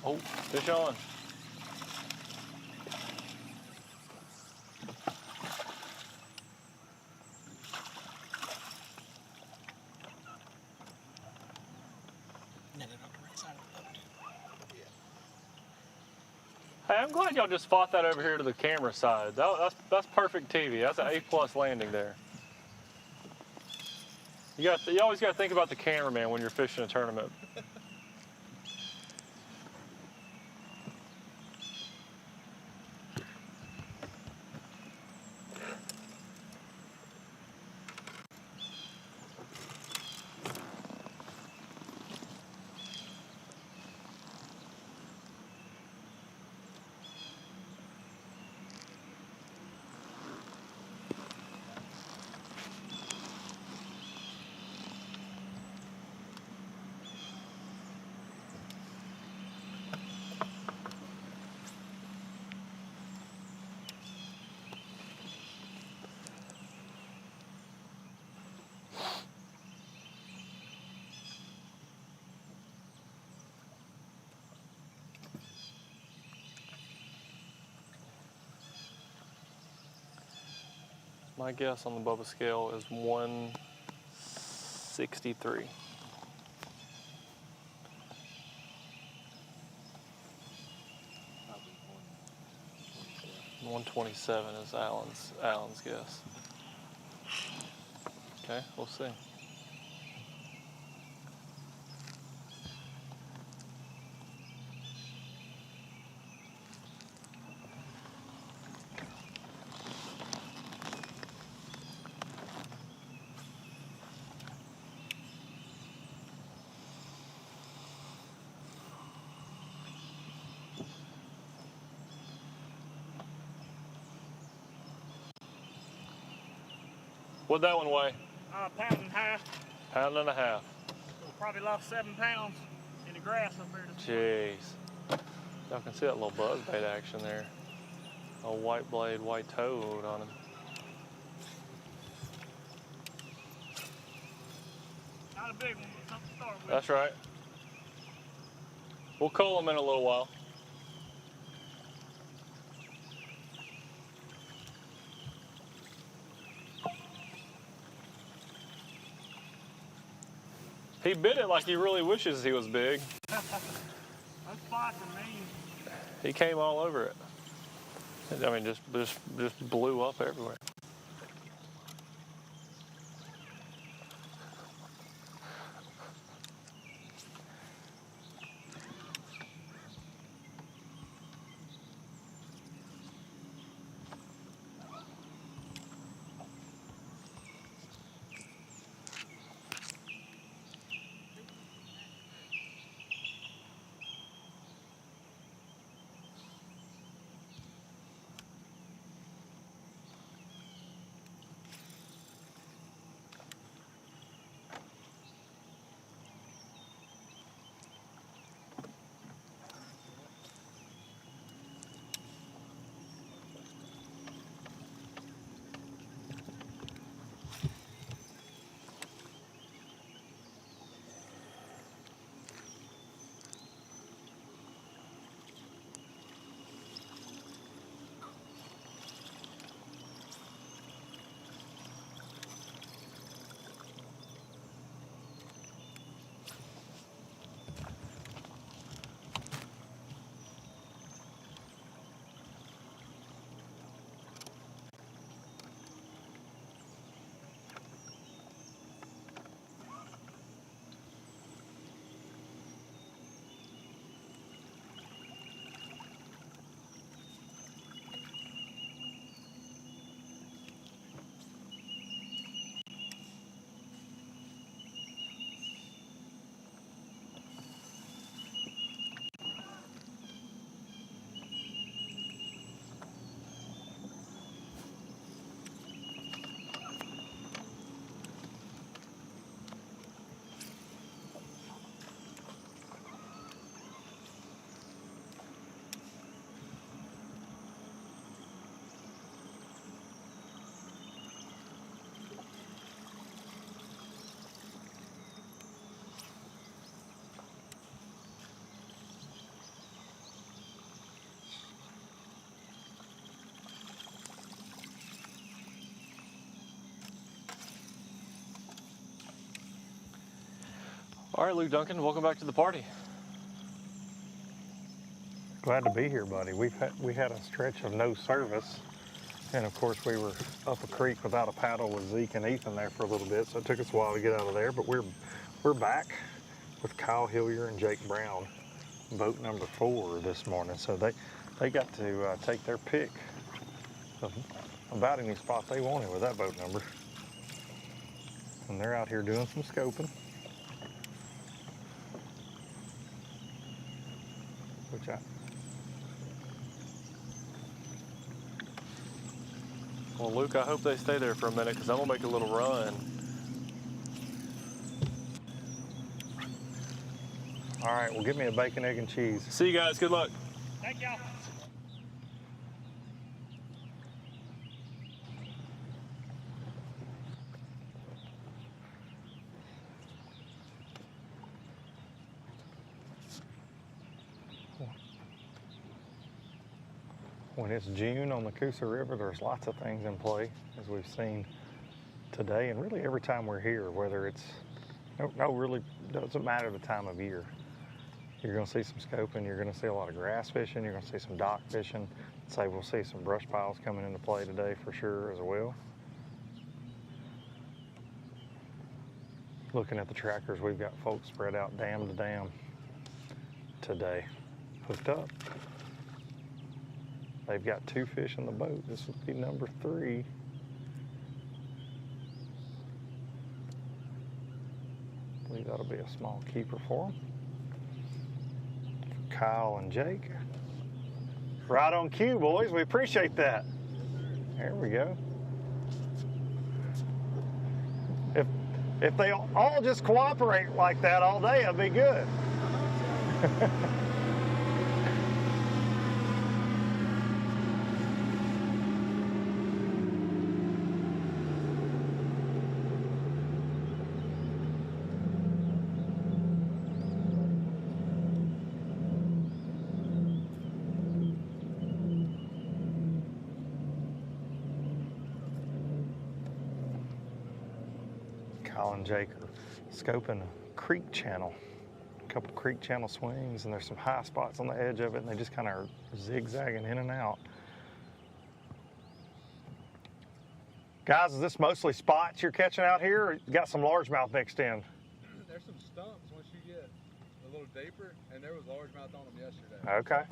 Oh, fish on. Hey, I'm glad y'all just fought that over here to the camera side. That's perfect TV. That's an A+ landing there. You always got to think about the cameraman when you're fishing a tournament. My guess on the Bubba scale is 163. Probably 127 is Alan's guess. Okay, we'll see. What'd that one weigh? Pound and a half. Pound and a half. We'll probably lost 7 pounds in the grass up there. Jeez. Y'all can see that little buzzbait action there. A white blade, white toad on him. Not a big one, but something to start with. That's right. We'll cull him in a little while. He bit it like he really wishes he was big. Those spots are mean. He came all over it. I mean, just blew up everywhere. All right, Luke Duncan, welcome back to the party. Glad to be here, buddy. We had a stretch of no service, and of course we were up a creek without a paddle with Zeke and Ethan there for a little bit, so it took us a while to get out of there. But we're back with Kyle Hillier and Jake Brown, boat number 4 this morning. So they got to take their pick of about any spot they wanted with that boat number, and they're out here doing some scoping. Well, Luke, I hope they stay there for a minute because I'm going to make a little run. All right, well, give me a bacon, egg, and cheese. See you guys. Good luck. Thank y'all. When it's June on the Coosa River, there's lots of things in play, as we've seen today, and really every time we're here, whether it's, really doesn't matter the time of year. You're gonna see some scoping, you're gonna see a lot of grass fishing, you're gonna see some dock fishing. I'd say we'll see some brush piles coming into play today for sure as well. Looking at the trackers, we've got folks spread out dam to dam today, hooked up. They've got 2 fish in the boat. This would be number 3. I believe that'll be a small keeper for them. Kyle and Jake. Right on cue, boys. We appreciate that. There we go. If they all just cooperate like that all day, it'd be good. Kyle and Jake are scoping a creek channel, a couple of creek channel swings, and there's some high spots on the edge of it, and they just kind of are zigzagging in and out. Guys, is this mostly spots you're catching out here, or you got some largemouth mixed in? There's some stumps once you get a little deeper, and there was largemouth on them yesterday. Okay.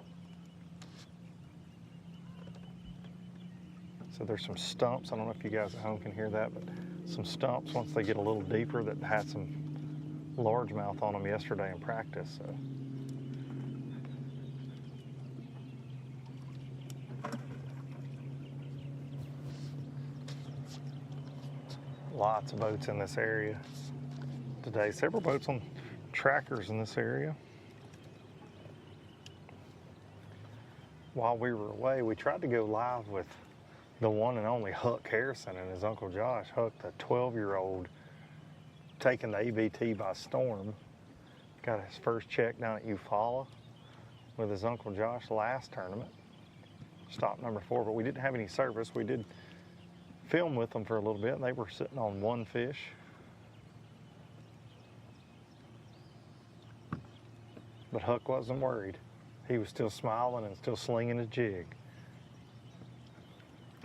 So there's some stumps. I don't know if you guys at home can hear that, but some stumps once they get a little deeper that had some largemouth on them yesterday in practice. So. Lots of boats in this area today. Several boats on trackers in this area. While we were away, we tried to go live with the one and only Huck Harrison and his Uncle Josh. Huck, the 12-year-old, taking the ABT by storm. Got his first check down at Eufaula with his Uncle Josh last tournament. Stop number 4, but we didn't have any service. We did film with them for a little bit, and they were sitting on 1 fish. But Huck wasn't worried. He was still smiling and still slinging his jig.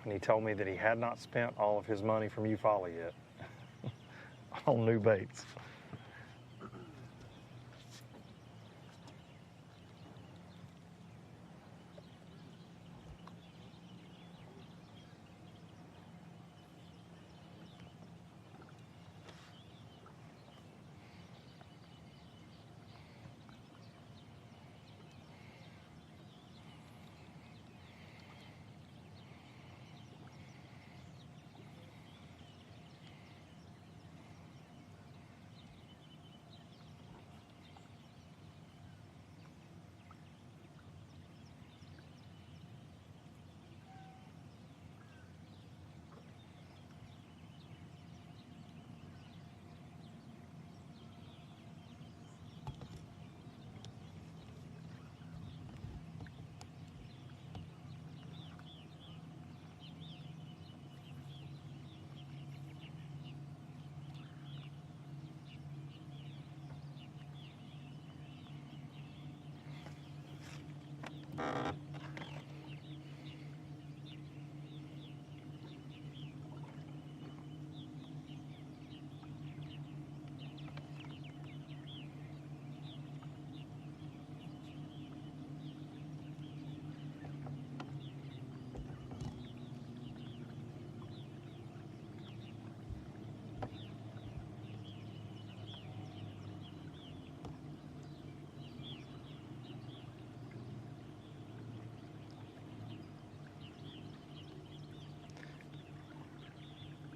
And he told me that he had not spent all of his money from Eufaula yet on new baits.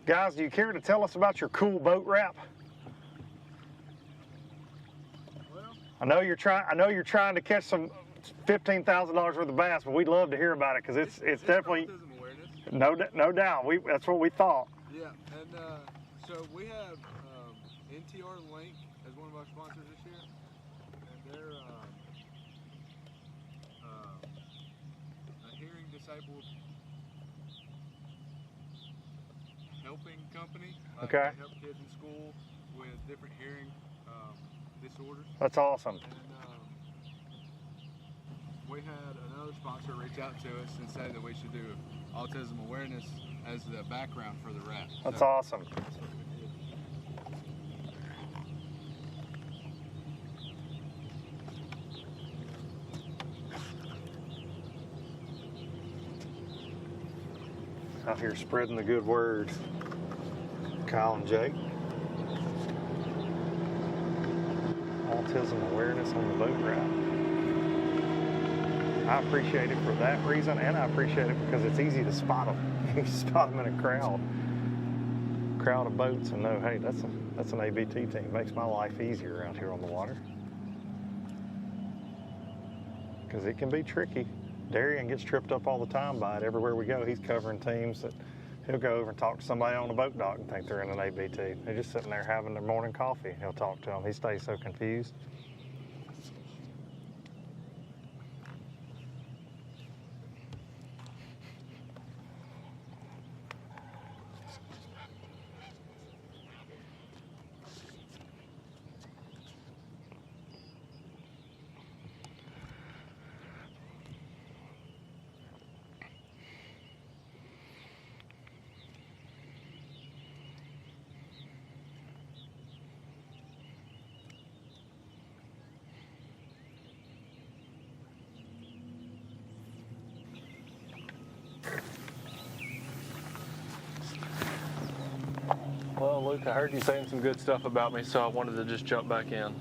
Guys, do you care to tell us about your cool boat wrap? I know you're trying to catch some $15,000 worth of bass, but we'd love to hear about it because it's definitely no doubt. That's what we thought. Yeah, and so we have NTR Link as one of our sponsors this year, and they're a hearing disabled helping company. Okay. They help kids in school with different hearing disorders. That's awesome. And we had another sponsor reach out to us and say that we should do autism awareness as the background for the wrap. That's awesome. Out here spreading the good word. Kyle and Jake. Autism awareness on the boat wrap. I appreciate it for that reason, and I appreciate it because it's easy to spot them. You spot them in a crowd of boats and know, hey, that's an ABT team. It makes my life easier out here on the water. Because it can be tricky. Darian gets tripped up all the time by it. Everywhere we go, he's covering teams that he'll go over and talk to somebody on the boat dock and think they're in an ABT. They're just sitting there having their morning coffee. He'll talk to them. He stays so confused. Well, Luke, I heard you saying some good stuff about me, so I wanted to just jump back in.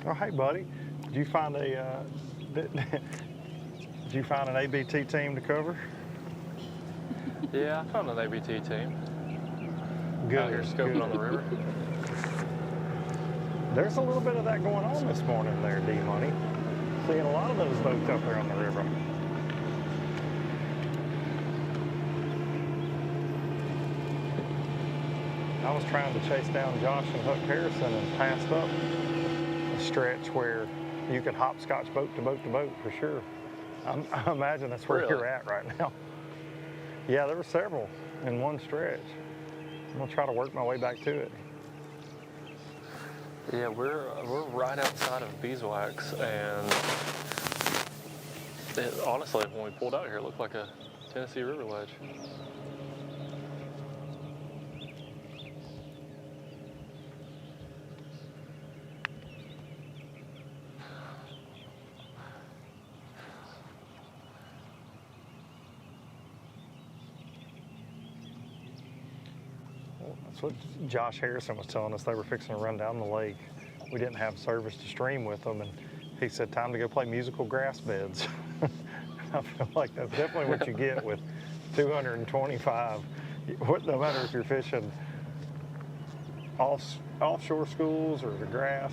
Oh, hey, buddy. Did you find did you find an ABT team to cover? Yeah, I found an ABT team. Good. Out here scoping good. on the river. There's a little bit of that going on this morning there, D-Money. Seeing a lot of those boats up there on the river. I was trying to chase down Josh and Huck Harrison and passed up a stretch where you could hopscotch boat to boat to boat for sure. I imagine that's where you're at right now. Yeah, there were several in one stretch. I'm gonna try to work my way back to it. Yeah, we're right outside of Beeswax, and honestly, when we pulled out here, it looked like a Tennessee River ledge. That's what Josh Harrison was telling us. They were fixing to run down the lake. We didn't have service to stream with them, and he said, time to go play musical grass beds. I feel like that's definitely what you get with 225. No matter if you're fishing offshore schools or the grass,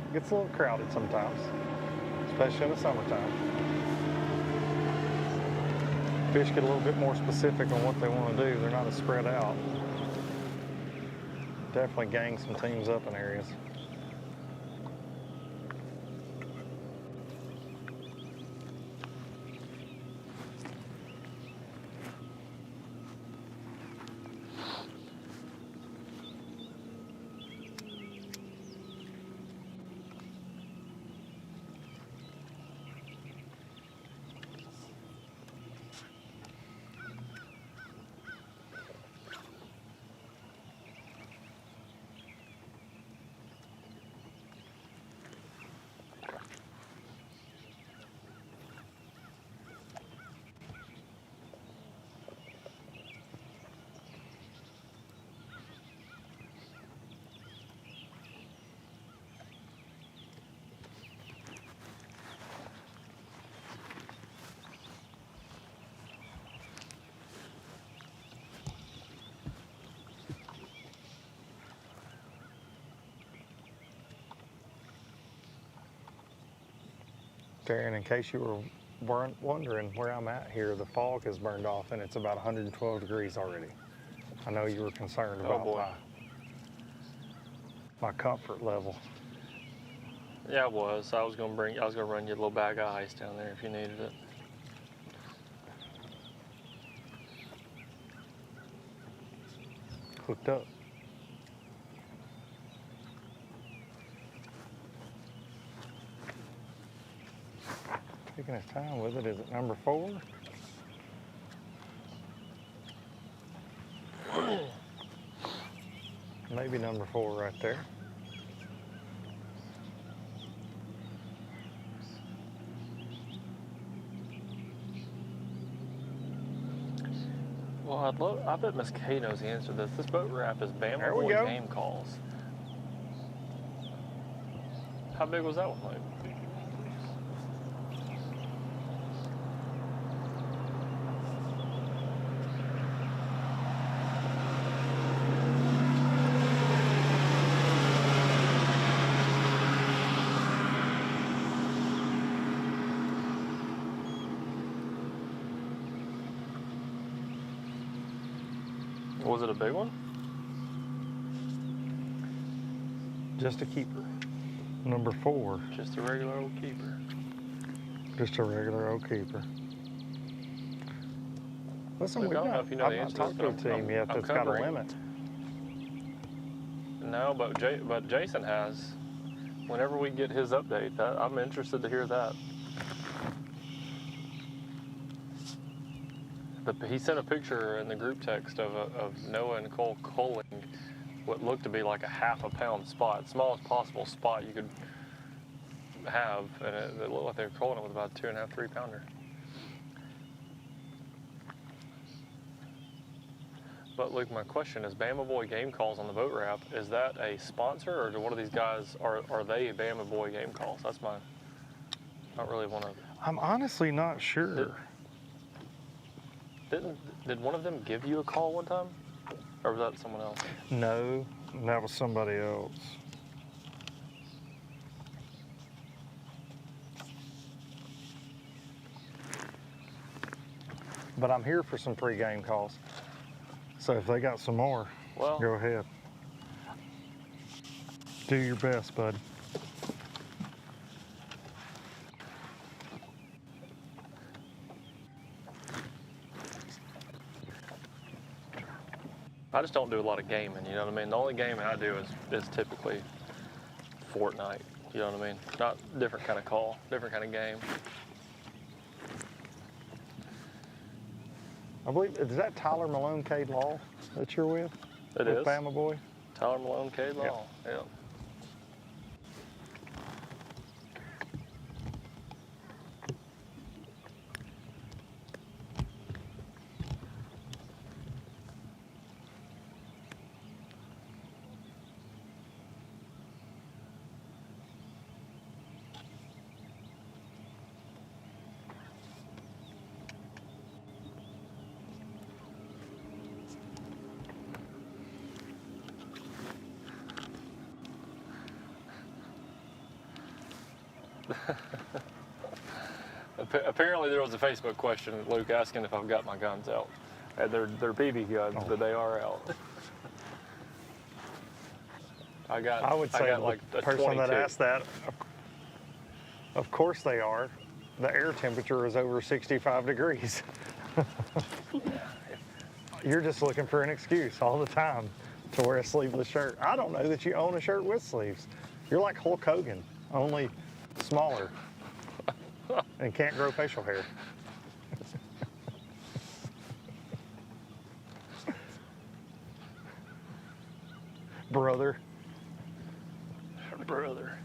it gets a little crowded sometimes, especially in the summertime. Fish get a little bit more specific on what they want to do. They're not as spread out. Definitely gang some teams up in areas. Darren, in case you were wondering where I'm at here, the fog has burned off and it's about 112 degrees already. I know you were concerned about my comfort level. Yeah, I was. I was gonna run you a little bag of ice down there if you needed it. Hooked up. Taking his time with it. Is it number 4? Maybe number 4 right there. Well, I bet Miss Kay knows the answer to this. This boat wrap is Bama Boy game calls. How big was that one, Luke? Was it a big one? Just a keeper. Number 4. Just a regular old keeper. Just a regular old keeper. Listen, Look, I don't know if you know the answer, talked to a team yet that's got a limit. No, but Jason has. Whenever we get his update, I'm interested to hear that. He sent a picture in the group text of Noah and Nicole culling what looked to be like a half a pound spot, smallest possible spot you could have, and it looked like they were culling it with about a 2.5, 3 pounder. But Luke, my question is, Bama Boy Game Calls on the boat wrap, is that a sponsor, or do one of these guys, are they Bama Boy Game Calls? That's my, I don't really want to. I'm honestly not sure. Did one of them give you a call one time? Or was that someone else? No, that was somebody else. But I'm here for some pre-game calls. So if they got some more, go ahead. Do your best, bud. I just don't do a lot of gaming, you know what I mean? The only gaming I do is typically Fortnite, you know what I mean? Not different kind of call, different kind of game. I believe, is that Tyler Malone Cade Law that you're with? It is. With Bama Boy? Tyler Malone Cade Law, yep. Apparently there was a Facebook question, Luke, asking if I've got my guns out. They're BB guns, but they are out. I would say like the a person 22. that asked that, of course they are. The air temperature is over 65 degrees. You're just looking for an excuse all the time to wear a sleeveless shirt. I don't know that you own a shirt with sleeves. You're like Hulk Hogan, only smaller and can't grow facial hair. Brother. Brother.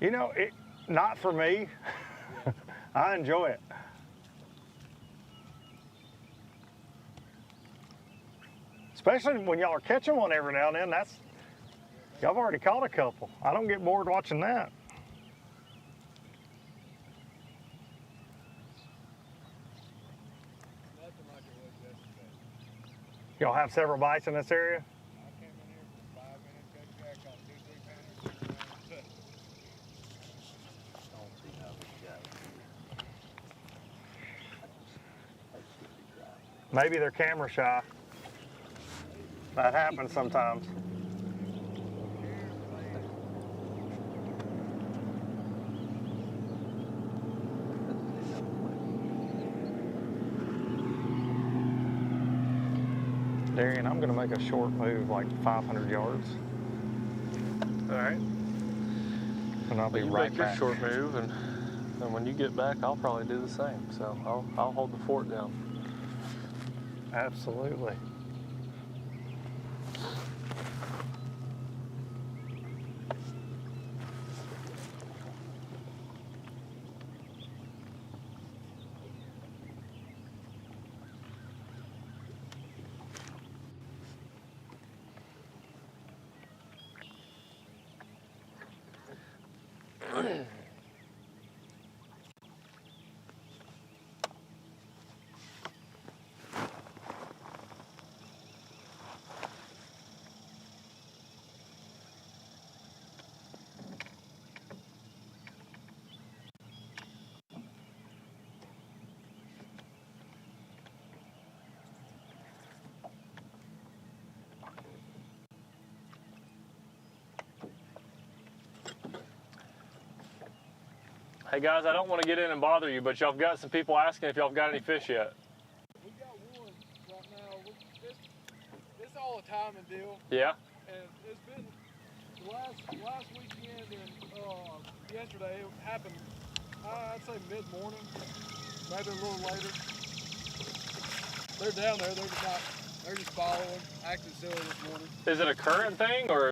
You know, not for me. I enjoy it. Especially when y'all are catching one every now and then. Y'all have already caught a couple. I don't get bored watching that. Nothing like it was yesterday. Y'all have several bites in this area? I came in here for 5 minutes, got Jack on 2-3 pounders. Maybe they're camera shy. That happens sometimes. Darian, I'm going to make a short move, like 500 yards. All right. And I'll be you right make back. your short move, and when you get back, I'll probably do the same. So I'll hold the fort down. Absolutely. Hey guys, I don't want to get in and bother you, but y'all got some people asking if y'all got any fish yet. We got one right now. It's all a timing deal. Yeah? And it's been last weekend and yesterday. It happened, I'd say mid-morning, maybe a little later. They're down there. They're just following, acting silly this morning. Is it a current thing or?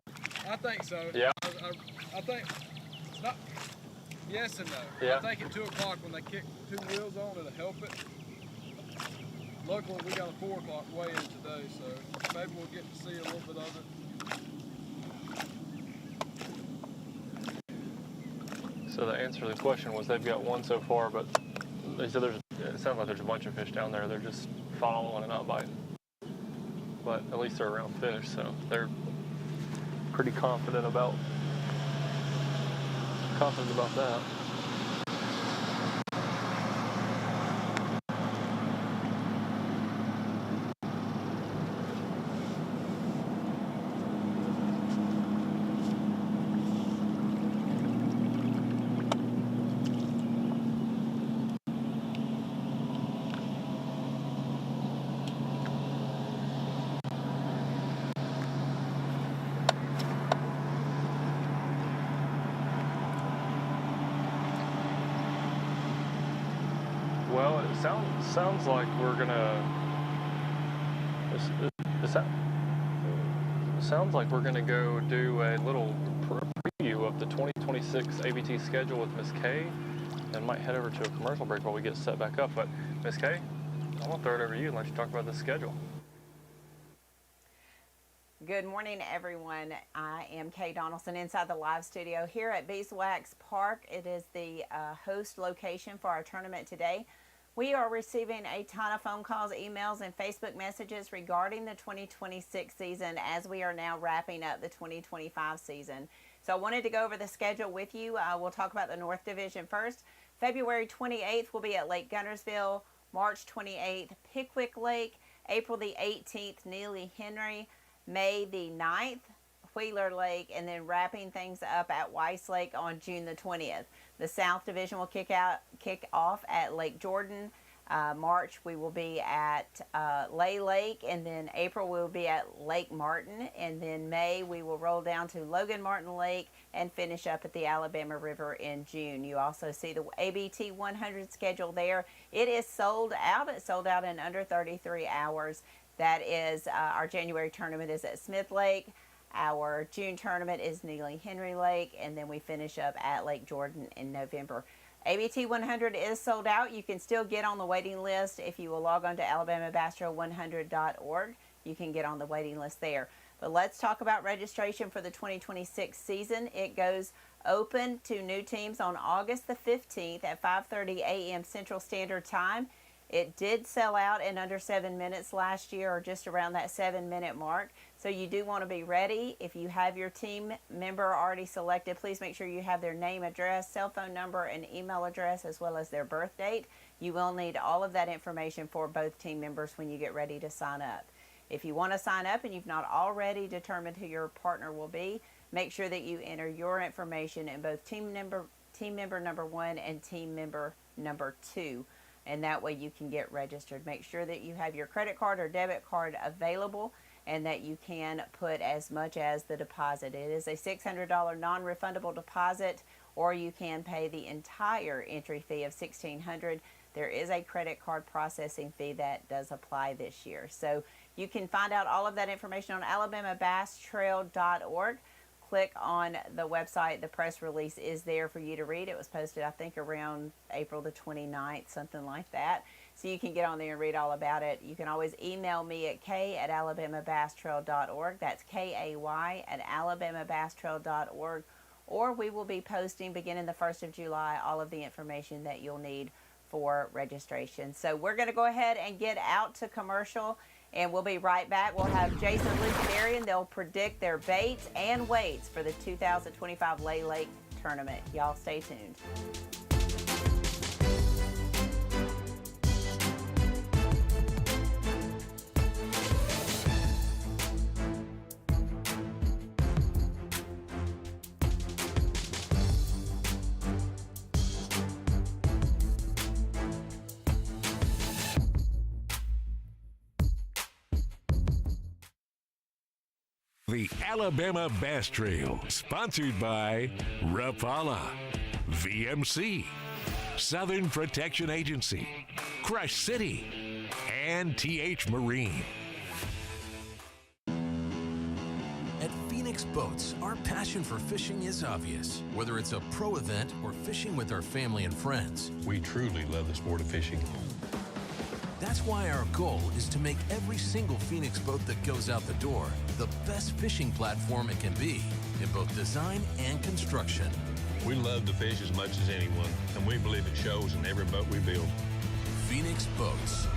I think so. Yeah. I think it's not. Yes and no. Yeah. I think at 2 o'clock when they kick 2 wheels on, it'll help it. Luckily, we got a 4 o'clock weigh in today, so maybe we'll get to see a little bit of it. So the answer to the question was they've got one so far, but they said it sounds like there's a bunch of fish down there. They're just following and not biting. But at least they're around fish, so they're pretty confident about that. Well, it sounds like we're gonna. Sounds like we're gonna go do a little preview of the 2026 ABT schedule with Miss Kay, and might head over to a commercial break while we get set back up. But Miss Kay, I want to throw it over to you and let you talk about the schedule. Good morning, everyone. I am Kay Donaldson inside the live studio here at Beeswax Park. It is the host location for our tournament today. We are receiving a ton of phone calls, emails, and Facebook messages regarding the 2026 season as we are now wrapping up the 2025 season. So I wanted to go over the schedule with you. We'll talk about the North Division first. February 28th will be at Lake Guntersville. March 28th, Pickwick Lake. April the 18th, Neely Henry. May the 9th, Wheeler Lake, and then wrapping things up at Weiss Lake on June the 20th. The South Division will kick off at Lake Jordan. March we will be at Lay Lake, and then April we will be at Lake Martin, and then May we will roll down to Logan Martin Lake and finish up at the Alabama River in June. You also see the ABT 100 schedule there. It is sold out. It sold out in under 33 hours. That is our January tournament is at Smith Lake. Our June tournament is Neely Henry Lake, and then we finish up at Lake Jordan in November. ABT 100 is sold out. You can still get on the waiting list. If you will log on to alabamabastrail100.org, you can get on the waiting list there. But let's talk about registration for the 2026 season. It goes open to new teams on August the 15th at 5:30 a.m. Central Standard Time. It did sell out in under 7 minutes last year, or just around that 7-minute mark. So you do want to be ready. If you have your team member already selected, please make sure you have their name, address, cell phone number, and email address, as well as their birth date. You will need all of that information for both team members when you get ready to sign up. If you want to sign up and you've not already determined who your partner will be, make sure that you enter your information in both team member number 1 and team member number 2. And that way you can get registered. Make sure that you have your credit card or debit card available, and that you can put as much as the deposit. It is a $600 non-refundable deposit, or you can pay the entire entry fee of $1,600. There is a credit card processing fee that does apply this year. So you can find out all of that information on alabamabastrail.org. Click on the website. The press release is there for you to read. It was posted, I think, around April the 29th, something like that. So you can get on there and read all about it. You can always email me at kay@alabamabastrail.org. That's KAY@alabamabastrail.org. Or we will be posting, beginning the 1st of July, all of the information that you'll need for registration. So we're going to go ahead and get out to commercial, and we'll be right back. We'll have Jason, Luke, and Darian. They'll predict their baits and weights for the 2025 Lay Lake tournament. Y'all stay tuned. The Alabama Bass Trail, sponsored by Rapala, VMC, Southern Protection Agency, Crush City, and TH Marine. At Phoenix Boats, our passion for fishing is obvious. Whether it's a pro event or fishing with our family and friends, We truly love the sport of fishing. that's why our goal is to make every single Phoenix boat that goes out the door the best fishing platform it can be in both design and construction. We love to fish as much as anyone, and we believe it shows in every boat we build. Phoenix Boats,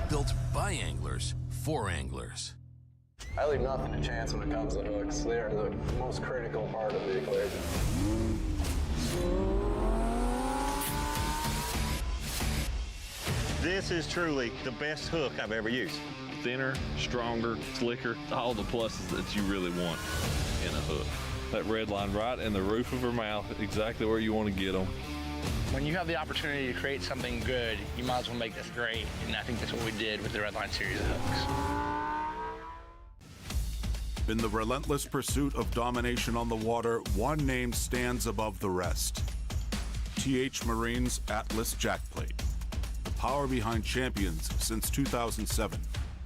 built by anglers for anglers. I leave nothing to chance when it comes to hooks. They are the most critical part of the equation. This is truly the best hook I've ever used. Thinner, stronger, slicker, all the pluses that you really want in a hook. That red line right in the roof of her mouth, exactly where you want to get them. When you have the opportunity to create something good, you might as well make this great. And I think that's what we did with the Red Line series of hooks. In the relentless pursuit of domination on the water, one name stands above the rest. TH Marine's Atlas Jackplate. The power behind champions since 2007.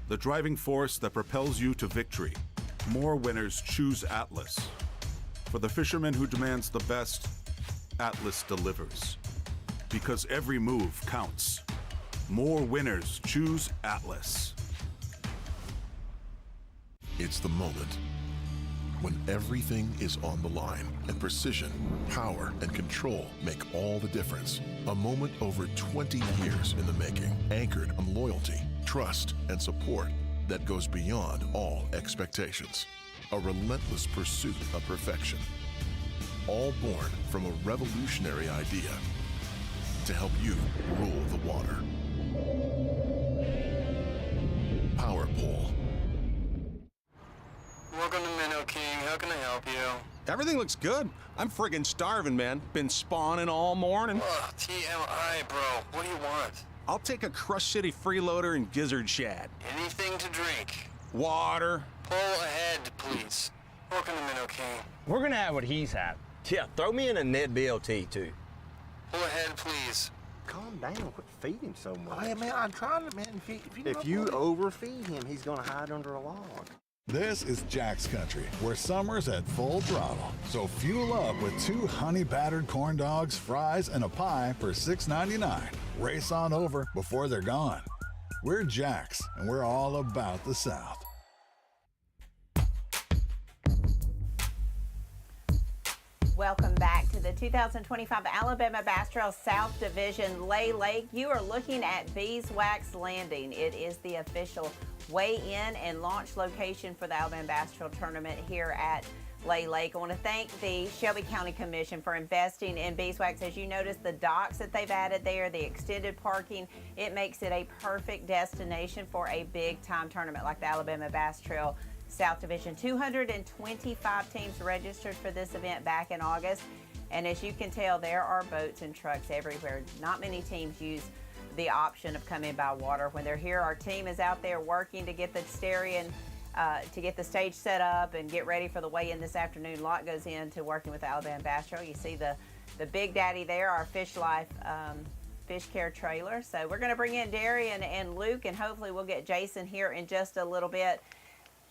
The driving force that propels you to victory. More winners choose Atlas. For the fisherman who demands the best, Atlas delivers. Because every move counts. More winners choose Atlas. It's the moment when everything is on the line and precision, power, and control make all the difference. A moment over 20 years in the making, anchored on loyalty, trust, and support that goes beyond all expectations. A relentless pursuit of perfection. All born from a revolutionary idea to help you rule the water. Power Pole. Welcome to Minnow King. How can I help you? Everything looks good. I'm friggin' starving, man. Been spawning all morning. Ugh, TMI, bro. What do you want? I'll take a Crush City freeloader and gizzard shad. Anything to drink. Water. Pull ahead, please. Welcome to Minnow King. We're gonna have what he's had. Yeah, throw me in a Ned BLT, too. Pull ahead, please. Calm down. Quit feeding him so much. Hey, man, I'm trying to, man. If you If you overfeed him, he's gonna hide under a log. This is Jack's Country, where summer's at full throttle. So fuel up with 2 honey-battered corn dogs, fries, and a pie for $6.99. Race on over before they're gone. We're Jack's, and we're all about the South. Welcome back to the 2025 Alabama Bass Trail South Division Lay Lake. You are looking at Beeswax Landing. It is the official weigh-in and launch location for the Alabama Bass Trail Tournament here at Lay Lake. I want to thank the Shelby County Commission for investing in Beeswax. As you notice, the docks that they've added there, the extended parking, it makes it a perfect destination for a big-time tournament like the Alabama Bass Trail South Division. 225 teams registered for this event back in August, and as you can tell, there are boats and trucks everywhere. Not many teams use the option of coming by water when they're here. Our team is out there working to get the to get the stage set up and get ready for the weigh-in this afternoon. A lot goes into working with the Alabama Bass Trail. You see the Big Daddy there, our Fish Life fish care trailer. So we're going to bring in Darian and Luke, and hopefully we'll get Jason here in just a little bit.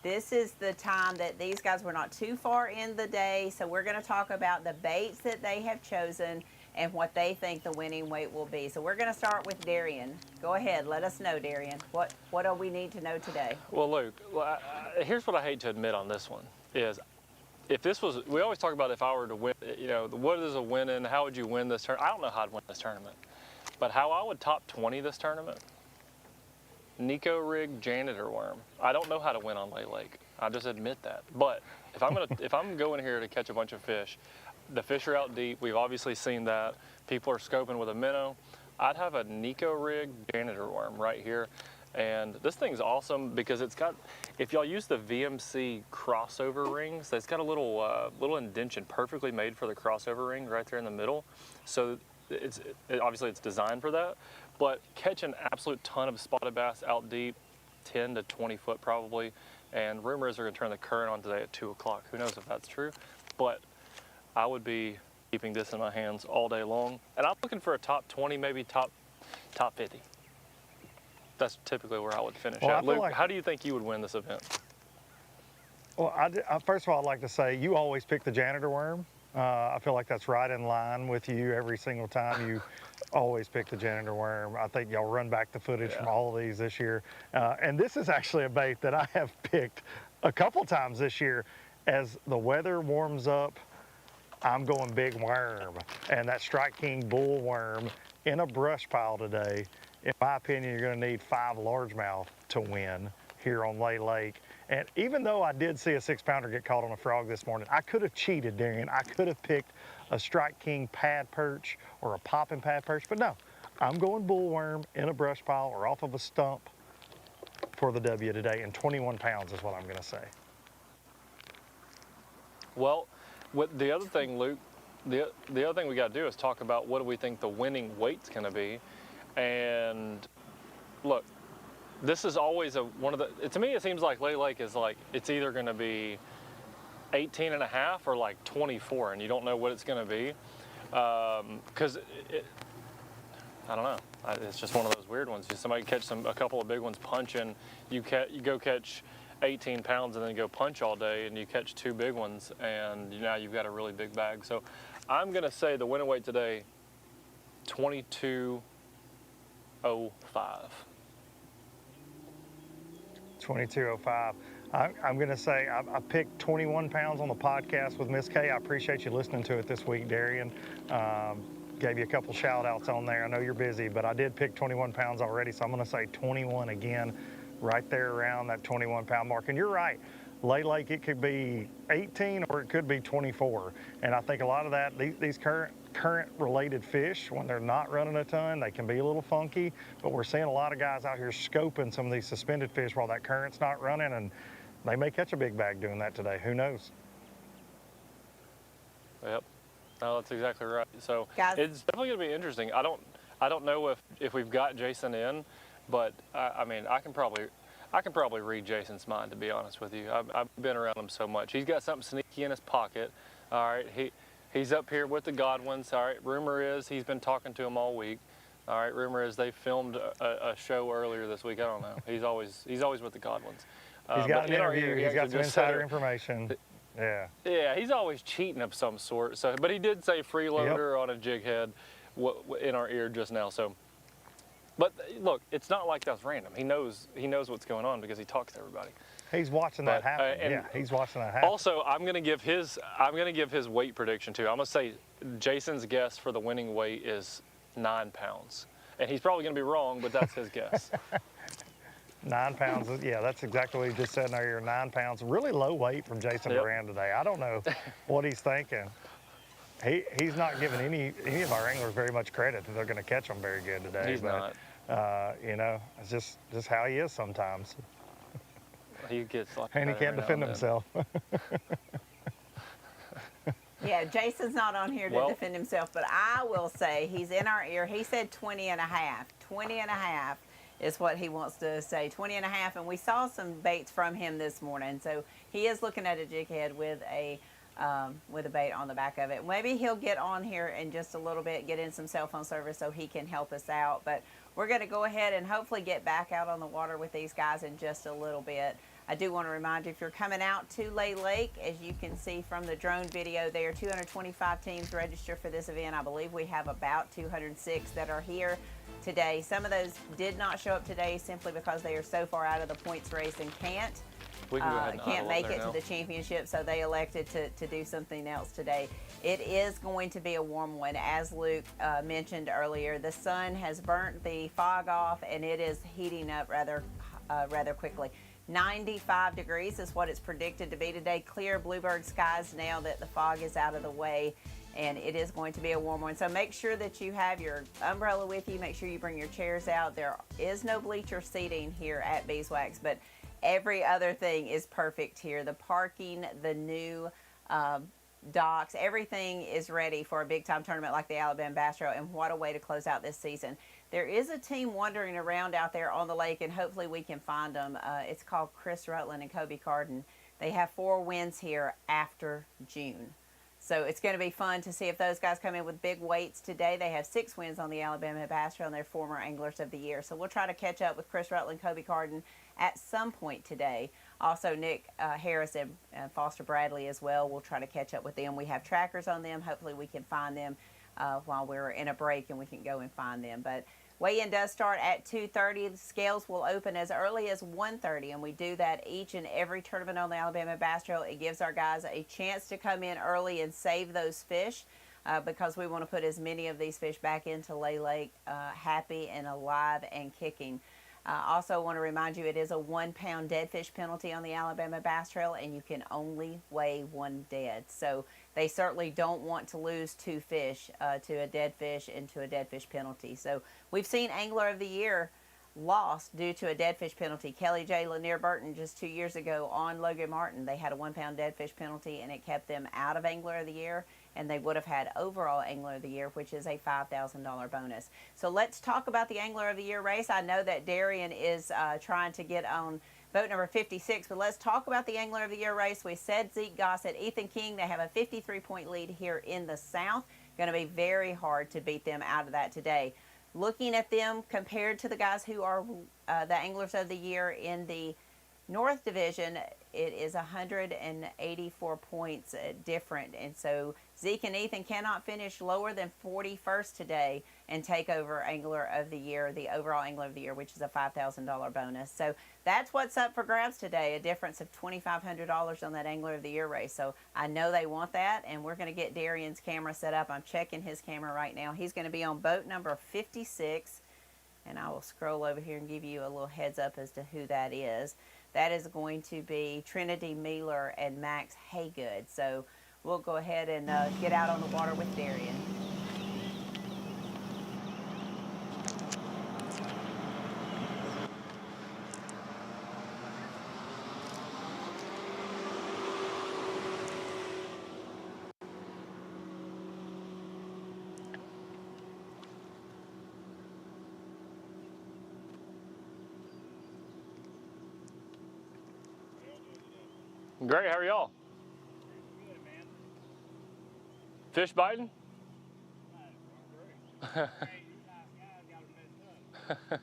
This is the time that these guys were not too far in the day, so we're going to talk about the baits that they have chosen and what they think the winning weight will be. So we're going to start with Darian. Go ahead, let us know, Darian. What do we need to know today? Well, Luke, here's what I hate to admit on this one is, if this was, we always talk about if I were to win, you know, what is a win and how would you win this tournament? I don't know how I'd win this tournament, but how I would top 20 this tournament, Nico rig janitor worm. I don't know how to win on Lay Lake. I just admit that. But if I'm going here to catch a bunch of fish, the fish are out deep. We've obviously seen that. People are scoping with a minnow. I'd have a Nico rig janitor worm right here. And this thing's awesome because it's got, if y'all use the VMC crossover rings, it's got a little indention perfectly made for the crossover ring right there in the middle. So obviously it's designed for that. But catch an absolute ton of spotted bass out deep, 10 to 20 foot probably. And rumor is they're going to turn the current on today at 2 o'clock. Who knows if that's true? But I would be keeping this in my hands all day long. And I'm looking for a top 20, maybe top 50. That's typically where I would finish at. Luke, how do you think you would win this event? Well, first of all, I'd like to say you always pick the janitor worm. I feel like that's right in line with you every single time. You always pick the janitor worm. I think y'all run back the footage from all of these this year. And this is actually a bait that I have picked a couple times this year. As the weather warms up, I'm going big worm. And that Strike King bull worm in a brush pile today, in my opinion, you're going to need 5 largemouth to win here on Lay Lake. And even though I did see a 6-pounder get caught on a frog this morning, I could have cheated, Darian. I could have picked a Strike King pad perch or a popping pad perch, but no, I'm going bull worm in a brush pile or off of a stump for the W today, and 21 pounds is what I'm going to say. Well, the other thing, Luke, the other thing we got to do is talk about what do we think the winning weight's going to be. And look, this is always one of the, to me it seems like Lay Lake is like, it's either going to be 18 and a half or like 24, and you don't know what it's going to be. Because I don't know, it's just one of those weird ones. Somebody catch a couple of big ones punching, you go catch 18 pounds and then go punch all day, and you catch 2 big ones, and now you've got a really big bag. So I'm going to say the winning weight today, 22.05. 22.05. I'm going to say I picked 21 pounds on the podcast with Miss K. I appreciate you listening to it this week, Darian. Gave you a couple shout outs on there. I know you're busy, but I did pick 21 pounds already, so I'm going to say 21 again, right there around that 21 pound mark. And you're right, Lay Lake, it could be 18 or it could be 24. And I think a lot of that, these current related fish, when they're not running a ton, they can be a little funky, but we're seeing a lot of guys out here scoping some of these suspended fish while that current's not running, and they may catch a big bag doing that today. Who knows? Yep. No, that's exactly right. So it's definitely going to be interesting. I don't know if we've got Jason in, but I mean, I can probably read Jason's mind, to be honest with you. I've been around him so much. He's got something sneaky in his pocket. All right, he's up here with the Godwins. All right, rumor is he's been talking to them all week. All right, rumor is they filmed a show earlier this week. I don't know. He's always with the Godwins. He's got an in our interview. ear, he He's got actually some just said insider it. information. Yeah. Yeah, he's always cheating of some sort. So, but he did say freeloader on a jig head in our ear just now. So, but look, it's not like that's random. He knows what's going on because he talks to everybody. He's watching that happen. Yeah, he's watching that happen. Also, I'm gonna give his weight prediction too. I'm gonna say Jason's guess for the winning weight is 9 pounds, and he's probably gonna be wrong, but that's his guess. 9 pounds, yeah, that's exactly what he just said in our ear, 9 pounds. Really low weight from Jason Duran today. I don't know what he's thinking. He's not giving any of our anglers very much credit that they're going to catch them very good today. He's not. You know, it's just how he is sometimes. He gets like and he can't defend himself. Yeah, Jason's not on here to defend himself, but I will say he's in our ear. He said 20 and a half. 20 and a half is what he wants to say, 20 and a half. And we saw some baits from him this morning. So he is looking at a jig head with a bait on the back of it. Maybe he'll get on here in just a little bit, get in some cell phone service so he can help us out. But we're going to go ahead and hopefully get back out on the water with these guys in just a little bit. I do want to remind you, if you're coming out to Lay Lake, as you can see from the drone video there, 225 teams registered for this event. I believe we have about 206 that are here today. Some of those did not show up today simply because they are so far out of the points race and can't make it to the championship, so they elected to do something else today. It is going to be a warm one, as Luke mentioned earlier. The sun has burnt the fog off, and it is heating up rather quickly. 95 degrees is what it's predicted to be today. Clear bluebird skies now that the fog is out of the way, and it is going to be a warm one. So make sure that you have your umbrella with you. Make sure you bring your chairs out. There is no bleacher seating here at Beeswax, but every other thing is perfect here. The parking, the new docks, everything is ready for a big-time tournament like the Alabama Bass Trail, and what a way to close out this season. There is a team wandering around out there on the lake, and hopefully we can find them. It's called Chris Rutland and Kobe Carden. They have 4 wins here after June. So it's going to be fun to see if those guys come in with big weights today. They have 6 wins on the Alabama Bass Trail, and they're former Anglers of the Year. So we'll try to catch up with Chris Rutland, Kobe Carden at some point today. Also, Nick Harris and Foster Bradley as well. We'll try to catch up with them. We have trackers on them. Hopefully we can find them while we're in a break, and we can go and find them. But weigh-in does start at 2:30. The scales will open as early as 1:30, and we do that each and every tournament on the Alabama Bass Trail. It gives our guys a chance to come in early and save those fish because we want to put as many of these fish back into Lay Lake happy and alive and kicking. Also want to remind you, it is a 1-pound dead fish penalty on the Alabama Bass Trail, and you can only weigh 1 dead. So they certainly don't want to lose 2 fish to a dead fish and to a dead fish penalty. So we've seen Angler of the Year lost due to a dead fish penalty. Kelly J. Lanier Burton just 2 years ago on Logan Martin, they had a 1-pound dead fish penalty, and it kept them out of Angler of the Year, and they would have had overall Angler of the Year, which is a $5,000 bonus. So let's talk about the Angler of the Year race. I know that Darian is trying to get on boat number 56, but let's talk about the Angler of the Year race. We said Zeke Gossett, Ethan King, they have a 53-point lead here in the South. Going to be very hard to beat them out of that today. Looking at them compared to the guys who are the Anglers of the Year in the North Division, it is 184 points different. And so Zeke and Ethan cannot finish lower than 41st today and take over Angler of the Year, the overall Angler of the Year, which is a $5,000 bonus. So that's what's up for grabs today, a difference of $2,500 on that Angler of the Year race. So I know they want that, and we're going to get Darian's camera set up. I'm checking his camera right now. He's going to be on boat number 56, and I will scroll over here and give you a little heads up as to who that is. That is going to be Trinity Mealer and Max Haygood. So we'll go ahead and get out on the water with Darian. Great, how are y'all? Good, man. Fish biting? Hey, you nice guys got it messed up.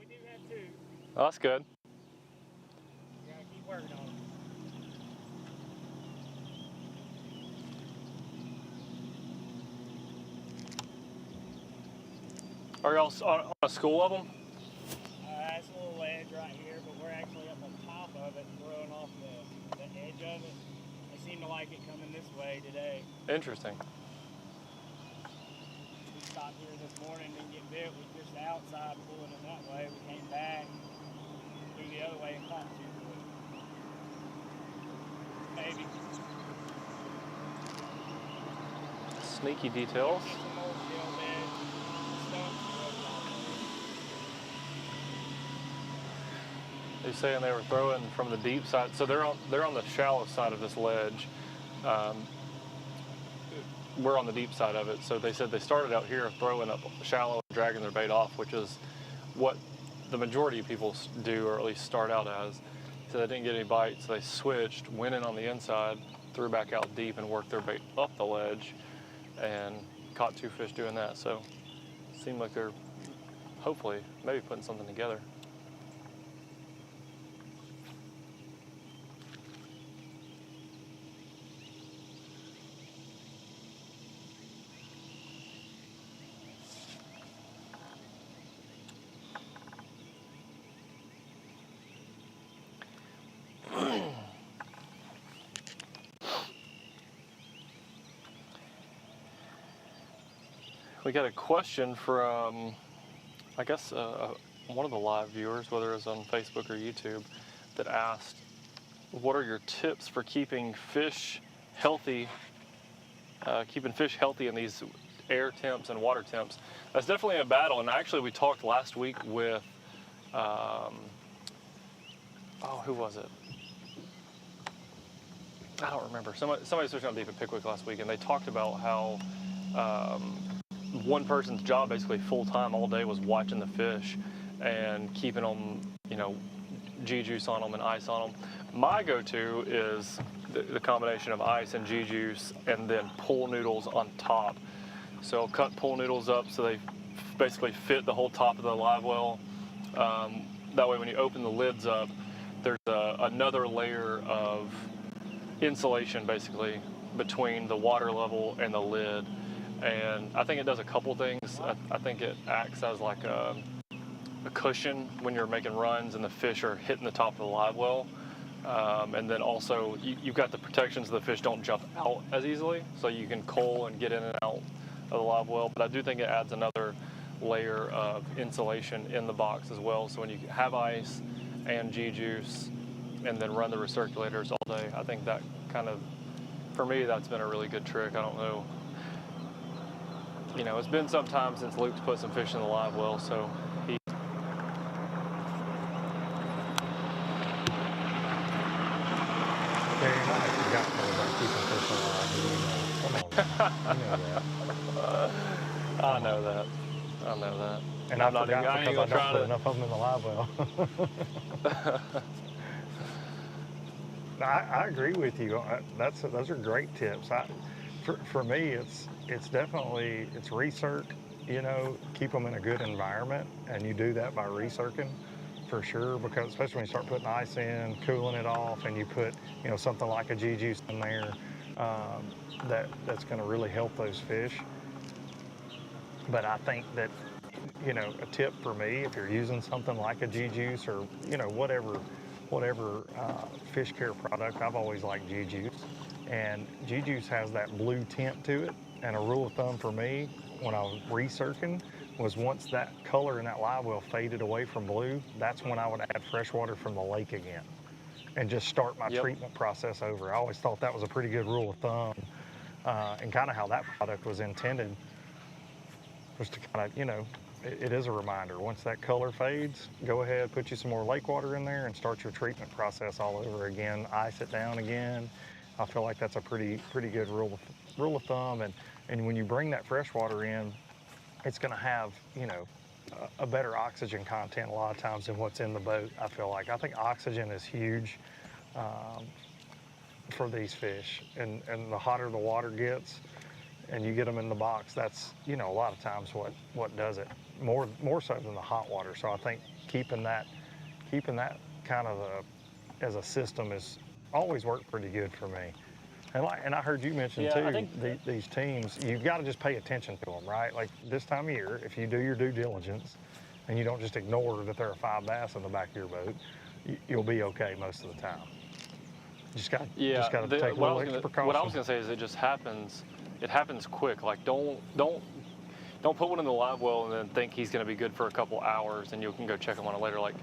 We do have 2. Oh, that's good. You gotta keep working on it. Are y'all on a school of them? That's a little ledge right here, but we're actually up on top of it, throwing off the edge of it. They seem to like it coming this way today. Interesting. We stopped here this morning, didn't get bit. We fished the outside, pulling it that way. We came back, threw the other way, and caught two. Maybe. Sneaky details. Get some old shell bed, stumps. They're saying they were throwing from the deep side, so they're on the shallow side of this ledge. We're on the deep side of it, so they said they started out here throwing up shallow, dragging their bait off, which is what the majority of people do, or at least start out as. So they didn't get any bites, so they switched, went in on the inside, threw back out deep, and worked their bait up the ledge, and caught two fish doing that. So it seemed like they're hopefully maybe putting something together. We got a question from, I guess, one of the live viewers, whether it was on Facebook or YouTube, that asked, what are your tips for keeping fish healthy, in these air temps and water temps? That's definitely a battle, and actually we talked last week with, who was it? I don't remember. Somebody was fishing on deep at Pickwick last week, and they talked about how one person's job, basically full-time all day, was watching the fish and keeping them, G-juice on them and ice on them. My go-to is the combination of ice and G-juice and then pool noodles on top. So I'll cut pool noodles up so they basically fit the whole top of the live well. That way when you open the lids up, there's another layer of insulation basically between the water level and the lid. And I think it does a couple things. I think it acts as like a cushion when you're making runs and the fish are hitting the top of the live well. And then also you've got the protections so the fish don't jump out as easily, so you can coal and get in and out of the live well. But I do think it adds another layer of insulation in the box as well. So when you have ice and G-juice and then run the recirculators all day, I think that kind of, for me, that's been a really good trick. I don't know. It's been some time since Luke's put some fish in the live well, so he... I know that. And I'm not forgot because I don't put enough of them in the live well. I agree with you. Those are great tips. For me, it's definitely recirc. Keep them in a good environment, and you do that by recircing for sure. Because especially when you start putting ice in, cooling it off, and you put something like a G-juice in there, that's going to really help those fish. But I think that a tip for me, if you're using something like a G-juice or whatever fish care product, I've always liked G-juice. And G-juice has that blue tint to it. And a rule of thumb for me, when I was recircing, was once that color in that live well faded away from blue, that's when I would add fresh water from the lake again and just start my treatment process over. I always thought that was a pretty good rule of thumb, and kind of how that product was intended was to kind of, it is a reminder. Once that color fades, go ahead, put you some more lake water in there and start your treatment process all over again, ice it down again. I feel like that's a pretty good rule of thumb. And when you bring that fresh water in, it's going to have, a better oxygen content a lot of times than what's in the boat, I feel like. I think oxygen is huge for these fish. And the hotter the water gets and you get them in the box, that's, a lot of times what does it, more so than the hot water. So I think keeping that keeping that kind of as a system has always worked pretty good for me. And I heard you mention Yeah, too, I think these teams, you've got to just pay attention to them, right? Like this time of year, if you do your due diligence and you don't just ignore that there are 5 bass in the back of your boat, you'll be okay most of the time. You just got to take a little extra precaution. What I was gonna say is it just happens. It happens quick. Like don't put one in the live well and then think he's gonna be good for a couple hours and you can go check him on it later. Like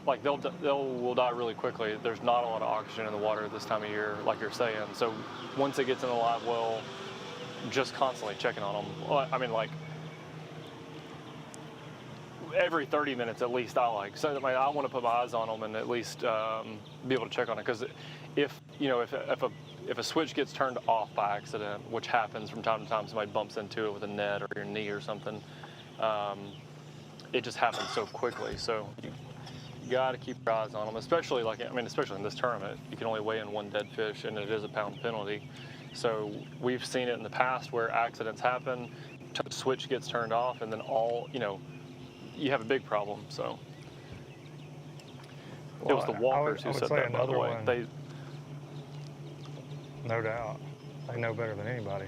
like will die really quickly. There's not a lot of oxygen in the water this time of year, like you're saying. So once it gets in the live well, just constantly checking on them. I mean, like every 30 minutes at least. I want to put my eyes on them and at least be able to check on it, because if a switch gets turned off by accident, which happens from time to time, somebody bumps into it with a net or your knee or something. It just happens so quickly. So you got to keep your eyes on them, especially especially in this tournament. You can only weigh in 1 dead fish, and it is a pound penalty. So we've seen it in the past where accidents happen, switch gets turned off, and then you have a big problem. So it was the walkers who said that, by the way. No doubt, they know better than anybody.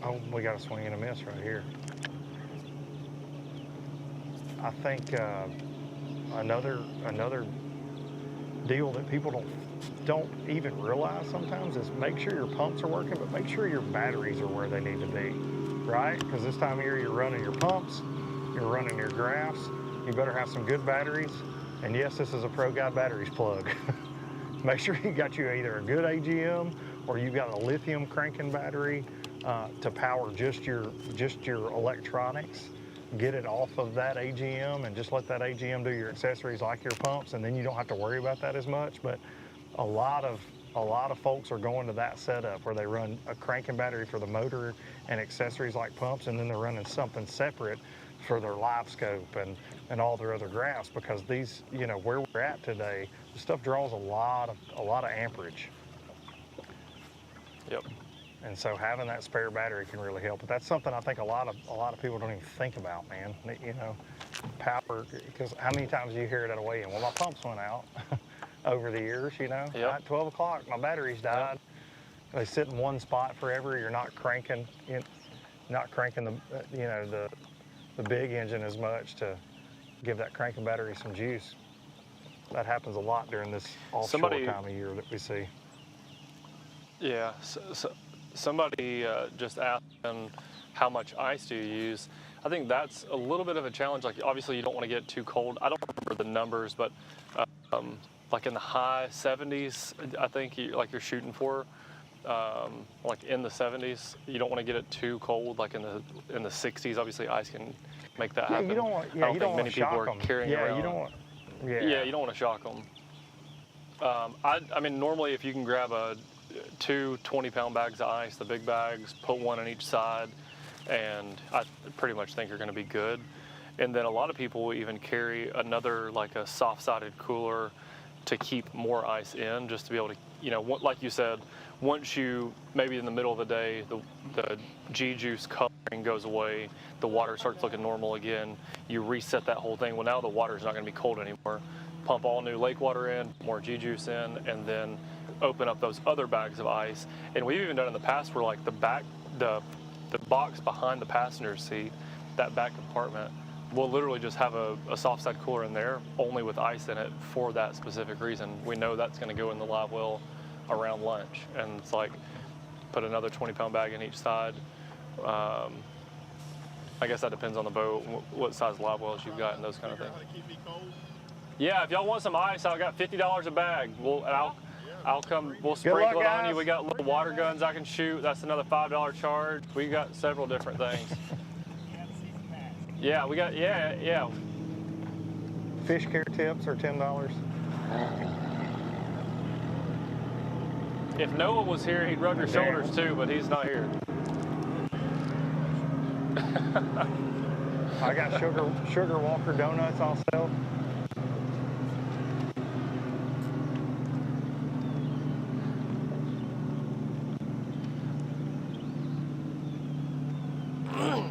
Oh, we got a swing and a miss right here. I think another deal that people don't even realize sometimes is make sure your pumps are working, but make sure your batteries are where they need to be, right? Because this time of year you're running your pumps, you're running your graphs, you better have some good batteries. And yes, this is a Pro Guy Batteries plug. Make sure you got either a good AGM or you've got a lithium cranking battery to power just your electronics. Get it off of that AGM and just let that AGM do your accessories like your pumps, and then you don't have to worry about that as much. But a lot of folks are going to that setup where they run a cranking battery for the motor and accessories like pumps, and then they're running something separate for their live scope and all their other graphs, because these, where we're at today, the stuff draws a lot of amperage. Yep. And so having that spare battery can really help. But that's something I think a lot of people don't even think about, man. Power, because how many times do you hear it at a weigh-in? Well, my pumps went out over the years, Yep. At 12 o'clock, my batteries died. Yep. They sit in one spot forever. You're not cranking the big engine as much to give that cranking battery some juice. That happens a lot during this offshore time of year that we see. Yeah, somebody just asked them, how much ice do you use? I think that's a little bit of a challenge. Like, obviously you don't want to get too cold. I don't remember the numbers, but like in the high 70s, I think you're shooting for. Like in the 70s, you don't want to get it too cold. Like in the 60s, obviously ice can make that happen. You don't want, I don't think many people are carrying around. You don't want. Yeah, you don't want to shock them. I mean, normally if you can grab two 20-pound bags of ice, the big bags, put one on each side, and I pretty much think you're going to be good. And then a lot of people will even carry another, like a soft-sided cooler to keep more ice in, just to be able to, like you said, once you, maybe in the middle of the day, the G-juice coloring goes away, the water starts looking normal again, you reset that whole thing. Well, now the water's not going to be cold anymore. Pump all new lake water in, more G-juice in, and then open up those other bags of ice. And we've even done in the past where, like, the box behind the passenger seat, that back compartment, we'll literally just have a soft side cooler in there, only with ice in it for that specific reason. We know that's going to go in the live well around lunch, and it's like put another 20-pound bag in each side. I guess that depends on the boat, what size live wells you've got, and those kind of things. Yeah, if y'all want some ice, I got $50 a bag. I'll come. We'll sprinkle it on you. We got little water guns I can shoot. That's another $5 charge. We got several different things. Yeah, we got, yeah. Fish care tips are $10. If Noah was here, he'd rub your shoulders too, but he's not here. I got sugar Walker donuts also.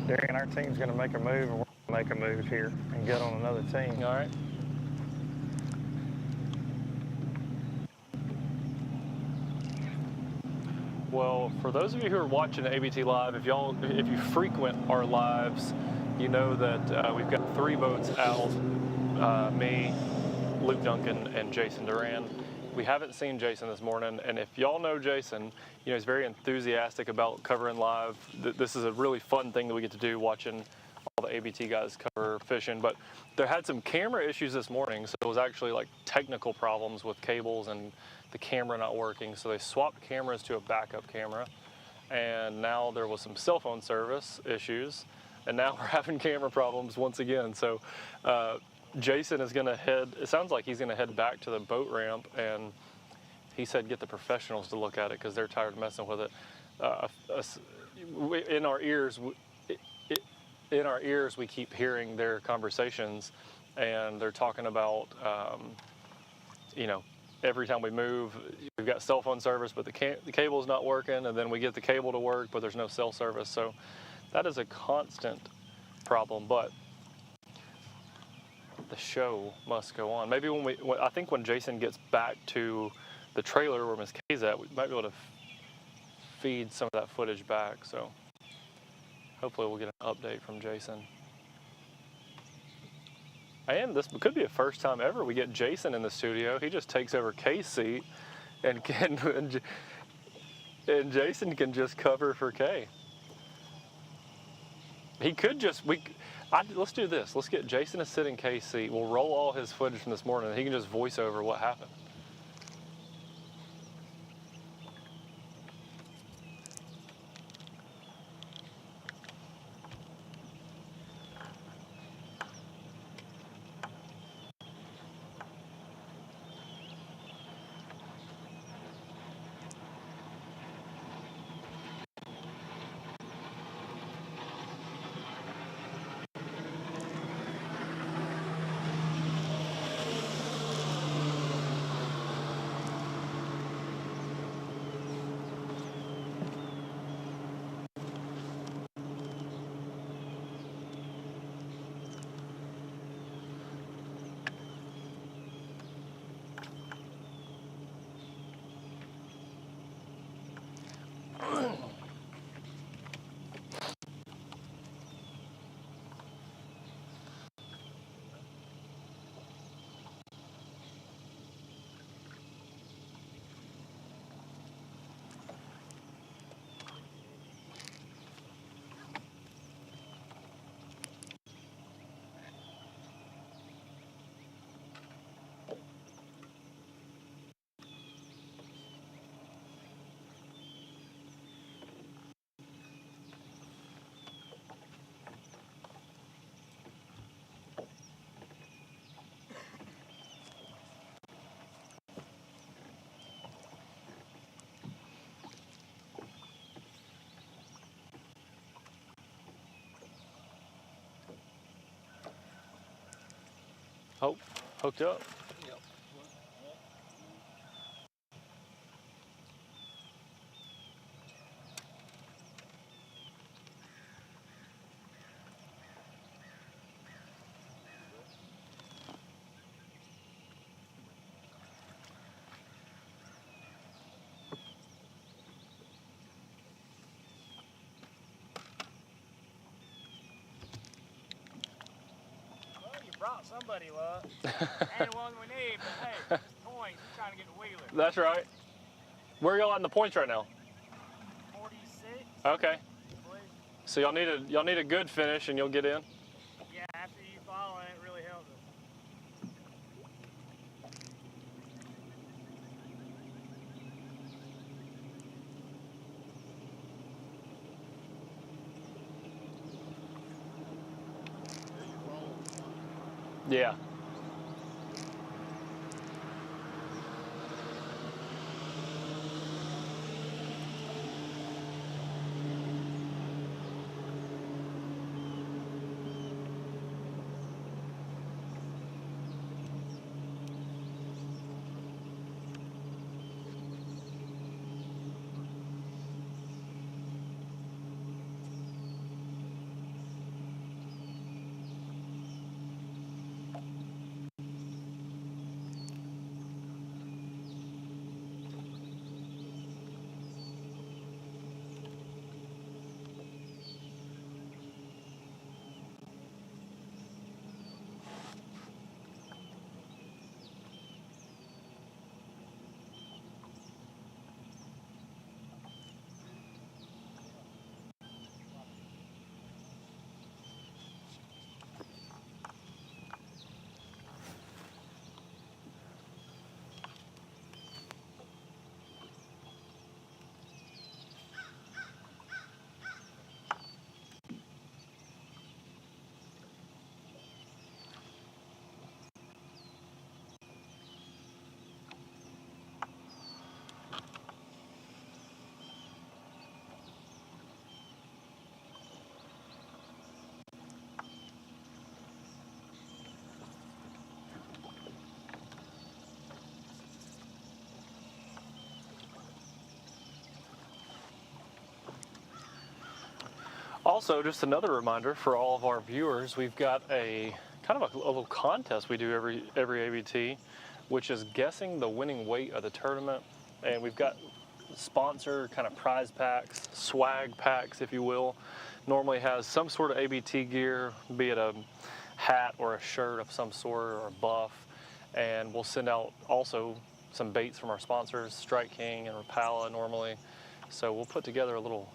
Darian, our team's going to make a move, and we're going to make a move here and get on another team. All right. Well, for those of you who are watching ABT Live, if you frequent our lives, you know that we've got 3 boats out, me, Luke Duncan, and Jason Duran. We haven't seen Jason this morning, and if y'all know Jason, you know, he's very enthusiastic about covering live. This is a really fun thing that we get to do, watching all the ABT guys cover fishing. But there had some camera issues this morning, so it was actually like technical problems with cables and the camera not working. So they swapped cameras to a backup camera, and now there was some cell phone service issues, and now we're having camera problems once again. So Jason is gonna head, it sounds like he's gonna head back to the boat ramp, and he said get the professionals to look at it because they're tired of messing with it. In our ears, we keep hearing their conversations, and they're talking about, you know, every time we move, we've got cell phone service, but the cable's not working, and then we get the cable to work, but there's no cell service. So that is a constant problem, but the show must go on. Maybe I think when Jason gets back to the trailer where Miss Kay's at, we might be able to feed some of that footage back. So hopefully we'll get an update from Jason. And this could be a first time ever we get Jason in the studio. He just takes over Kay's seat, and Jason can just cover for Kay. He could just, let's do this. Let's get Jason to sit in Kay's seat. We'll roll all his footage from this morning, and he can just voice over what happened. Oh, hooked up. Yep. Brought somebody luck. Ain't the one we need, but hey, this point, we're trying to get the wheeler. That's right. Where are y'all in the points right now? 46. Okay. So y'all need a good finish, and you'll get in. Yeah, after you follow it, it really helps us. Yeah. Also, just another reminder for all of our viewers, we've got a kind of a little contest we do every ABT, which is guessing the winning weight of the tournament. And we've got sponsor kind of prize packs, swag packs, if you will. Normally has some sort of ABT gear, be it a hat or a shirt of some sort or a buff. And we'll send out also some baits from our sponsors, Strike King and Rapala normally. So we'll put together a little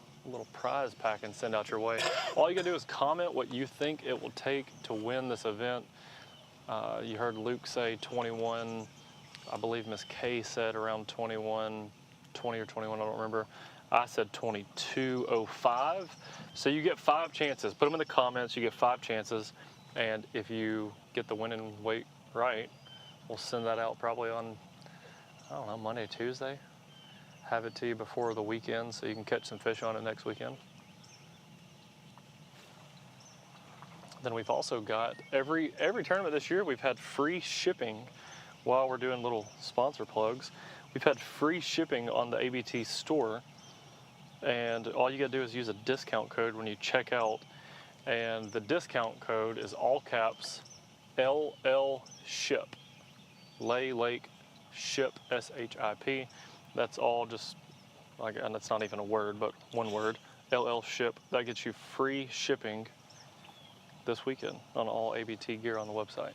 prize pack and send out your way. All you gotta do is comment what you think it will take to win this event. You heard Luke say 21, I believe Miss Kay said around 21, 20 or 21, I don't remember. I said 22.05. So you get 5 chances. Put them in the comments, you get 5 chances. And if you get the winning weight right, we'll send that out probably on, I don't know, Monday, Tuesday. Have it to you before the weekend so you can catch some fish on it next weekend. Then we've also got, every tournament this year, we've had free shipping while we're doing little sponsor plugs. We've had free shipping on the ABT store, and all you gotta do is use a discount code when you check out, and the discount code is all caps LL SHIP, Lay Lake SHIP, SHIP. That's all just, and that's not even a word, but one word, LL SHIP. That gets you free shipping this weekend on all ABT gear on the website.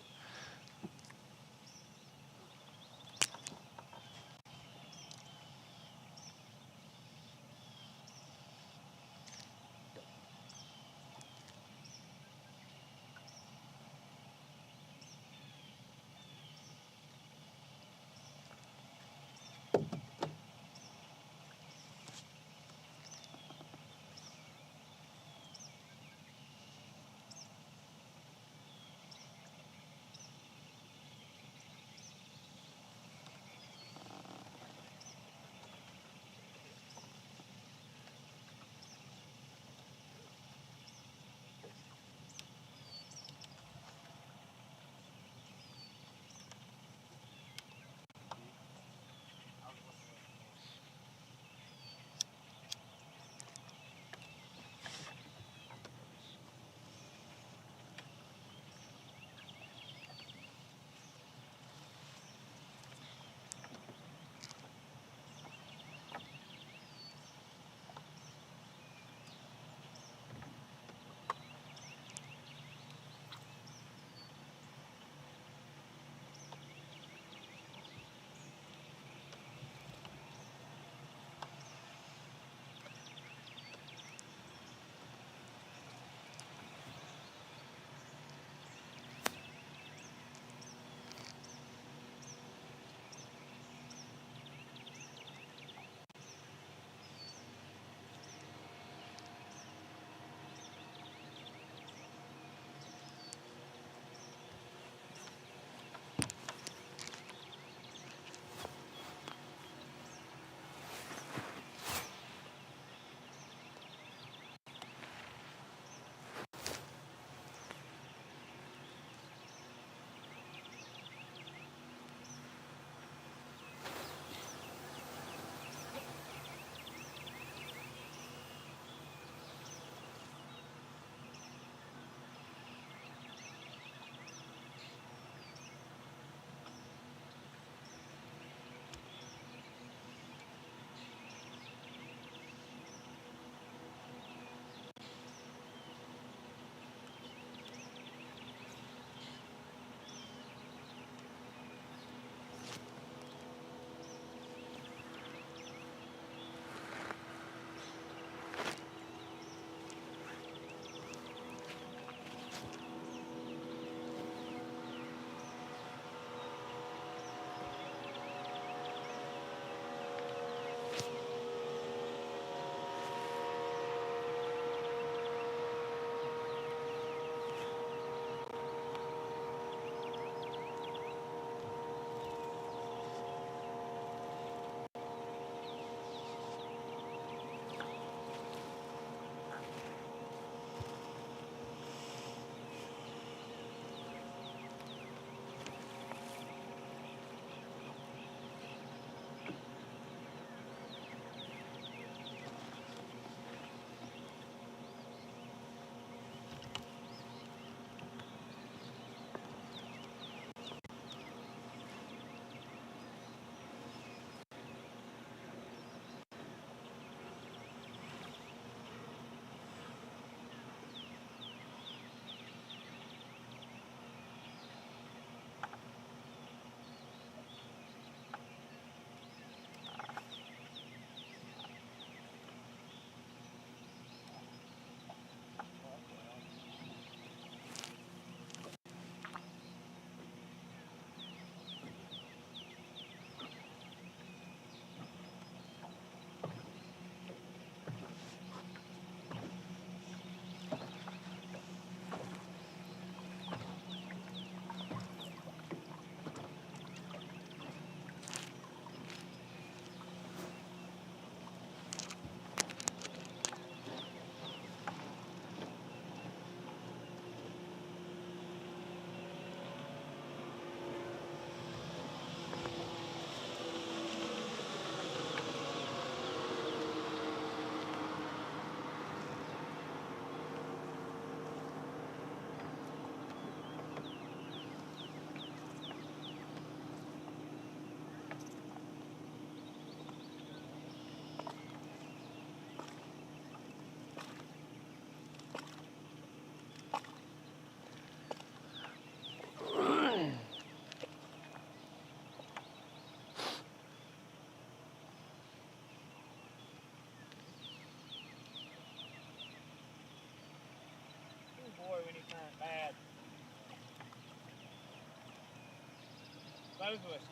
both of us.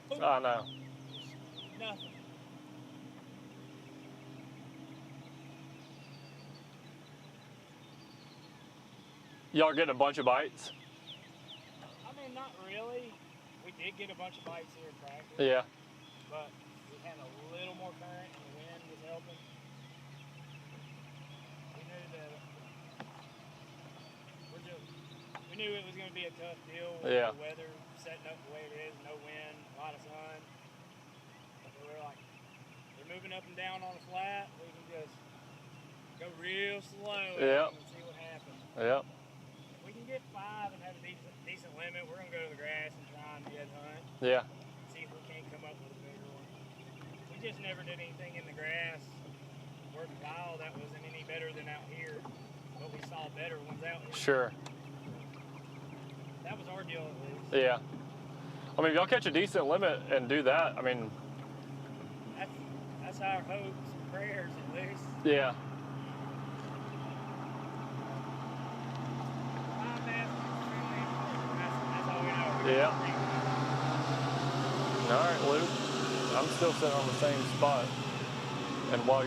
Just, I know. nothing. Y'all getting a bunch of bites? I mean, not really. We did get a bunch of bites here in practice. Yeah. But we had a little more current and the wind was helping. We knew it was going to be a tough deal with the weather setting up the way it is, no wind, a lot of sun. So we're like, we're moving up and down on a flat. We can just go real slow and see what happens. Yep. If we can get 5 and have a decent limit, we're going to go to the grass and try and dead hunt. Yeah. See if we can't come up with a bigger one. We just never did anything in the grass worthwhile that wasn't any better than out here. But we saw better ones out here. Sure. That was our deal at least. Yeah. I mean, if y'all catch a decent limit and do that, I mean... That's our hopes, prayers at least. Yeah. That's all we know. Yeah. All right, Luke. I'm still sitting on the same spot. And while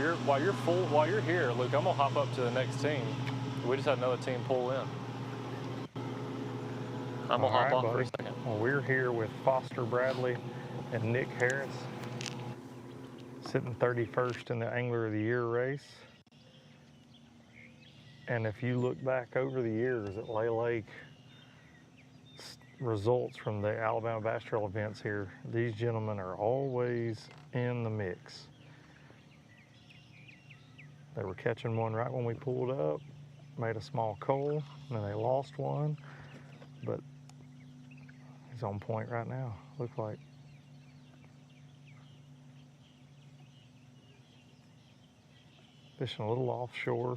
you're here, Luke, I'm gonna hop up to the next team. We just had another team pull in. I'm gonna hop off for a second. Well, we're here with Foster Bradley and Nick Harris, sitting 31st in the Angler of the Year race. And if you look back over the years at Lay Lake, results from the Alabama Bass Trail events here, these gentlemen are always in the mix. They were catching one right when we pulled up, made a small coal, and then they lost one, but he's on point right now, looks like. Fishing a little offshore.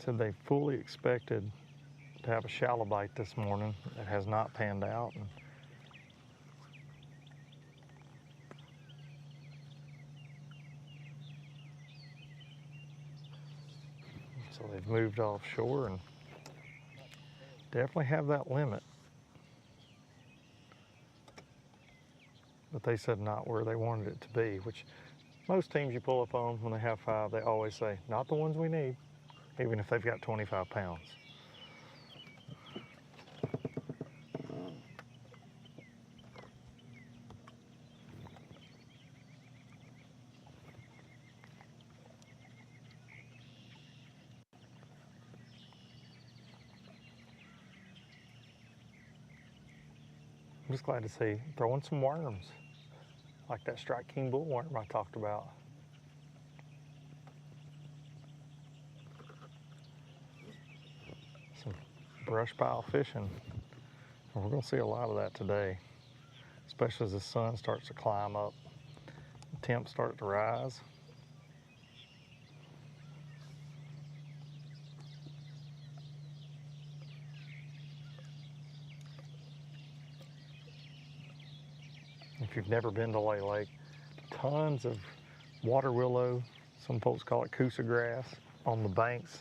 Said they fully expected to have a shallow bite this morning. It has not panned out. And so they've moved offshore and definitely have that limit. But they said not where they wanted it to be, which most teams you pull up on when they have 5, they always say, not the ones we need, even if they've got 25 pounds. I'm just glad to see throwing some worms, like that Strike King bull worm I talked about. Some brush pile fishing. And we're gonna see a lot of that today, especially as the sun starts to climb up, the temps start to rise. If you've never been to Lay Lake, tons of water willow, some folks call it coosa grass, on the banks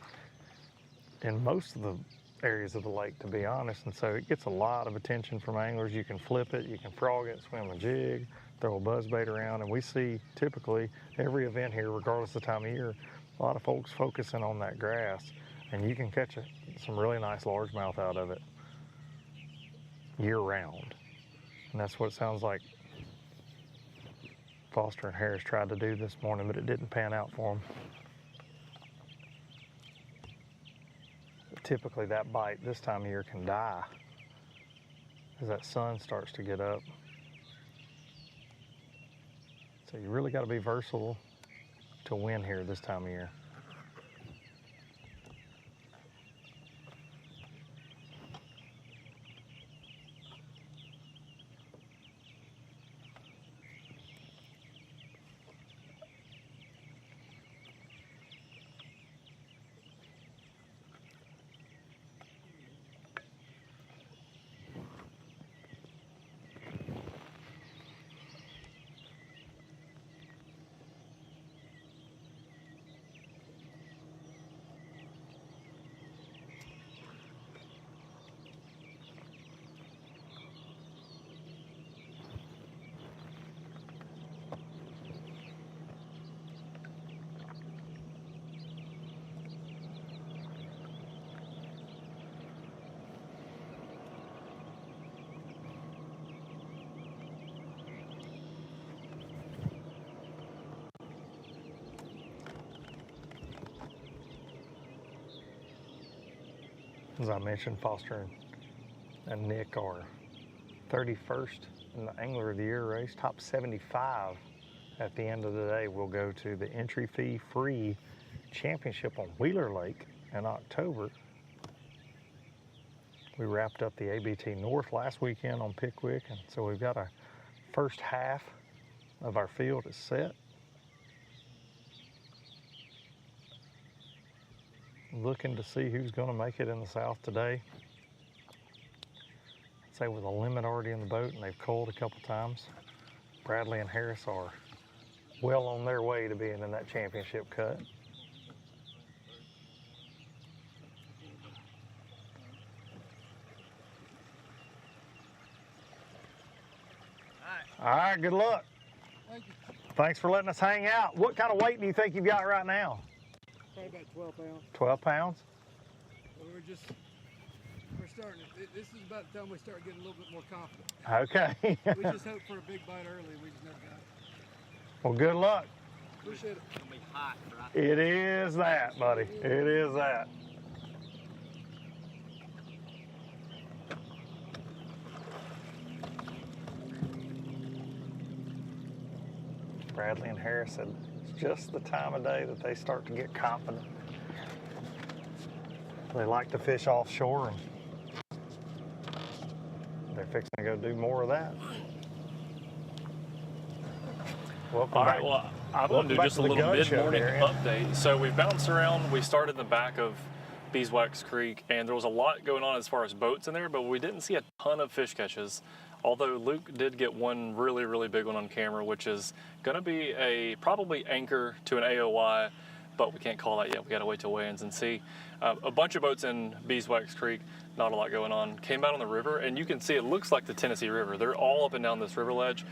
in most of the areas of the lake, to be honest. And so it gets a lot of attention from anglers. You can flip it, you can frog it, swim a jig, throw a buzzbait around. And we see typically every event here, regardless of the time of year, a lot of folks focusing on that grass. And you can catch some really nice largemouth out of it year round. And that's what it sounds like Foster and Harris tried to do this morning, but it didn't pan out for them. Typically that bite this time of year can die as that sun starts to get up. So you really got to be versatile to win here this time of year. As I mentioned, Foster and Nick are 31st in the Angler of the Year race. Top 75 at the end of the day will go to the entry fee free championship on Wheeler Lake in October. We wrapped up the ABT North last weekend on Pickwick, and so we've got our first half of our field is set. Looking to see who's going to make it in the South today. I'd say with a limit already in the boat, and they've coiled a couple times, Bradley and Harris are well on their way to being in that championship cut. All right, good luck. Thank you. Thanks for letting us hang out. What kind of weight do you think you've got right now? Probably about 12 pounds. 12 pounds? Well, we're starting. This is about the time we start getting a little bit more confident. Okay. We just hope for a big bite early. We just never got it. Well, good luck. Appreciate it. It's gonna be hot, right? It is that, buddy. It is that. Bradley and Harris said it's just the time of day that they start to get confident. They like to fish offshore, and they're fixing to go do more of that. Welcome All back. right, well, I'm going to do just a little mid-morning update. So we bounced around. We started in the back of Beeswax Creek, and there was a lot going on as far as boats in there, but we didn't see a ton of fish catches. Although Luke did get one really, really big one on camera, which is going to be a probably anchor to an AOY, but we can't call that yet. We got to wait till weigh-ins and see. A bunch of boats in Beeswax Creek, not a lot going on. Came out on the river, and you can see it looks like the Tennessee River. They're all up and down this river ledge.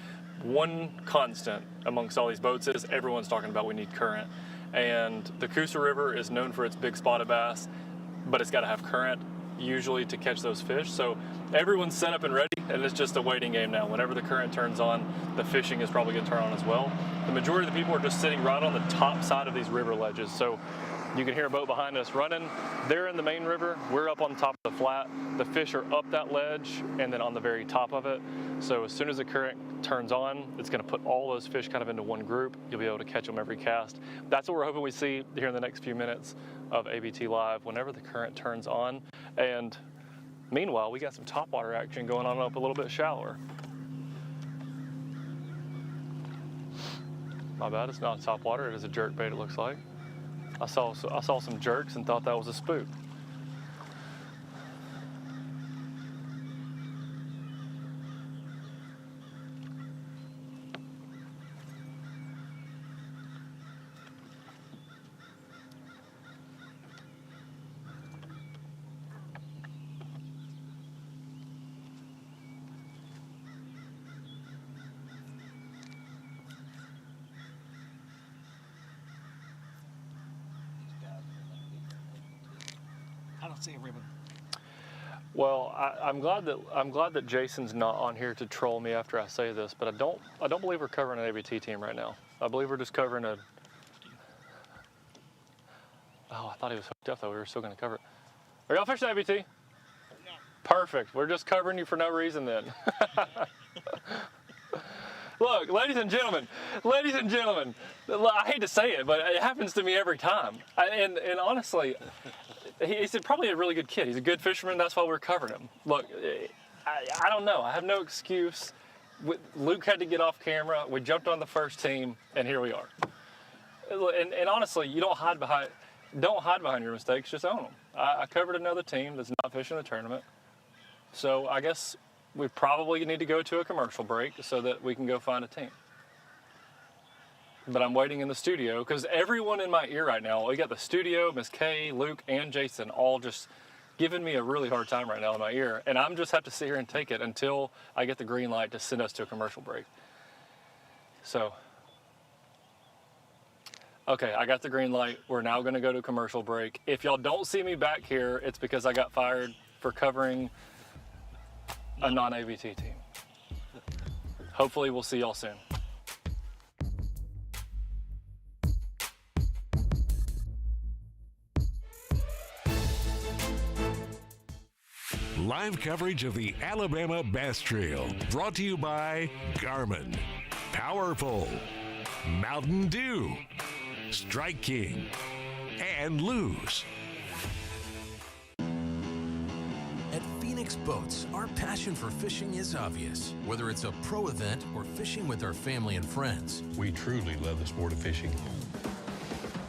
One constant amongst all these boats is everyone's talking about we need current. And the Coosa River is known for its big spotted bass, but it's got to have current usually to catch those fish. So everyone's set up and ready, and it's just a waiting game now. Whenever the current turns on, the fishing is probably going to turn on as well. The majority of the people are just sitting right on the top side of these river ledges. So you can hear a boat behind us running. They're in the main river. We're up on top of the flat. The fish are up that ledge and then on the very top of it. So as soon as the current turns on, it's going to put all those fish kind of into one group. You'll be able to catch them every cast. That's what we're hoping we see here in the next few minutes of ABT Live whenever the current turns on. And meanwhile, we got some topwater action going on up a little bit shallower. My bad, it's not topwater, it is a jerk bait, it looks like. I saw some jerks and thought that was a spook. I don't see a ribbon. Well, I'm glad that Jason's not on here to troll me after I say this, but I don't believe we're covering an ABT team right now. I believe we're just covering a. Oh, I thought he was hooked up though. We were still going to cover it. Are y'all fishing ABT? No. Perfect. We're just covering you for no reason then. Look, ladies and gentlemen, I hate to say it, but it happens to me every time. And honestly, he's probably a really good kid. He's a good fisherman. That's why we're covering him. Look, I don't know. I have no excuse. Luke had to get off camera. We jumped on the first team, and here we are. And honestly, you don't hide behind your mistakes. Just own them. I covered another team that's not fishing the tournament. So I guess we probably need to go to a commercial break so that we can go find a team. But I'm waiting in the studio because everyone in my ear right now, we got the studio, Miss Kay, Luke, and Jason all just giving me a really hard time right now in my ear. And I'm just have to sit here and take it until I get the green light to send us to a commercial break. So, okay, I got the green light. We're now gonna go to a commercial break. If y'all don't see me back here, it's because I got fired for covering a non-ABT team. Hopefully we'll see y'all soon. Live coverage of the Alabama Bass Trail, brought to you by Garmin, Powerful, Mountain Dew, Strike King, and Lose. At Phoenix Boats, our passion for fishing is obvious. Whether it's a pro event or fishing with our family and friends, We truly love the sport of fishing.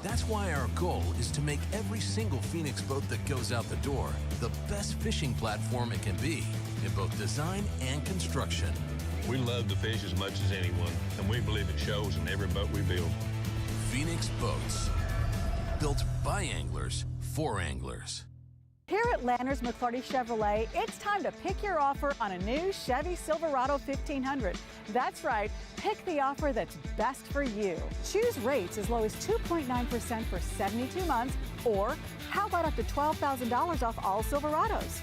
that's why our goal is to make every single Phoenix boat that goes out the door the best fishing platform it can be in both design and construction. We love to fish as much as anyone, and we believe it shows in every boat we build. Phoenix Boats, built by anglers for anglers. Here at Landers McClarty Chevrolet, it's time to pick your offer on a new Chevy Silverado 1500. That's right, pick the offer that's best for you. Choose rates as low as 2.9% for 72 months, or how about up to $12,000 off all Silverados?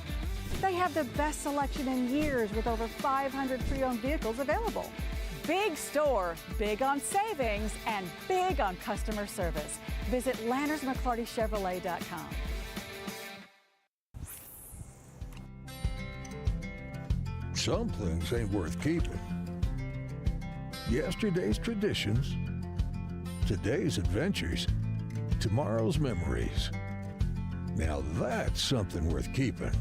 They have the best selection in years with over 500 pre-owned vehicles available. Big store, big on savings, and big on customer service. Visit LandersMcClartyChevrolet.com. Some things ain't worth keeping. Yesterday's traditions, today's adventures, tomorrow's memories. Now that's something worth keeping.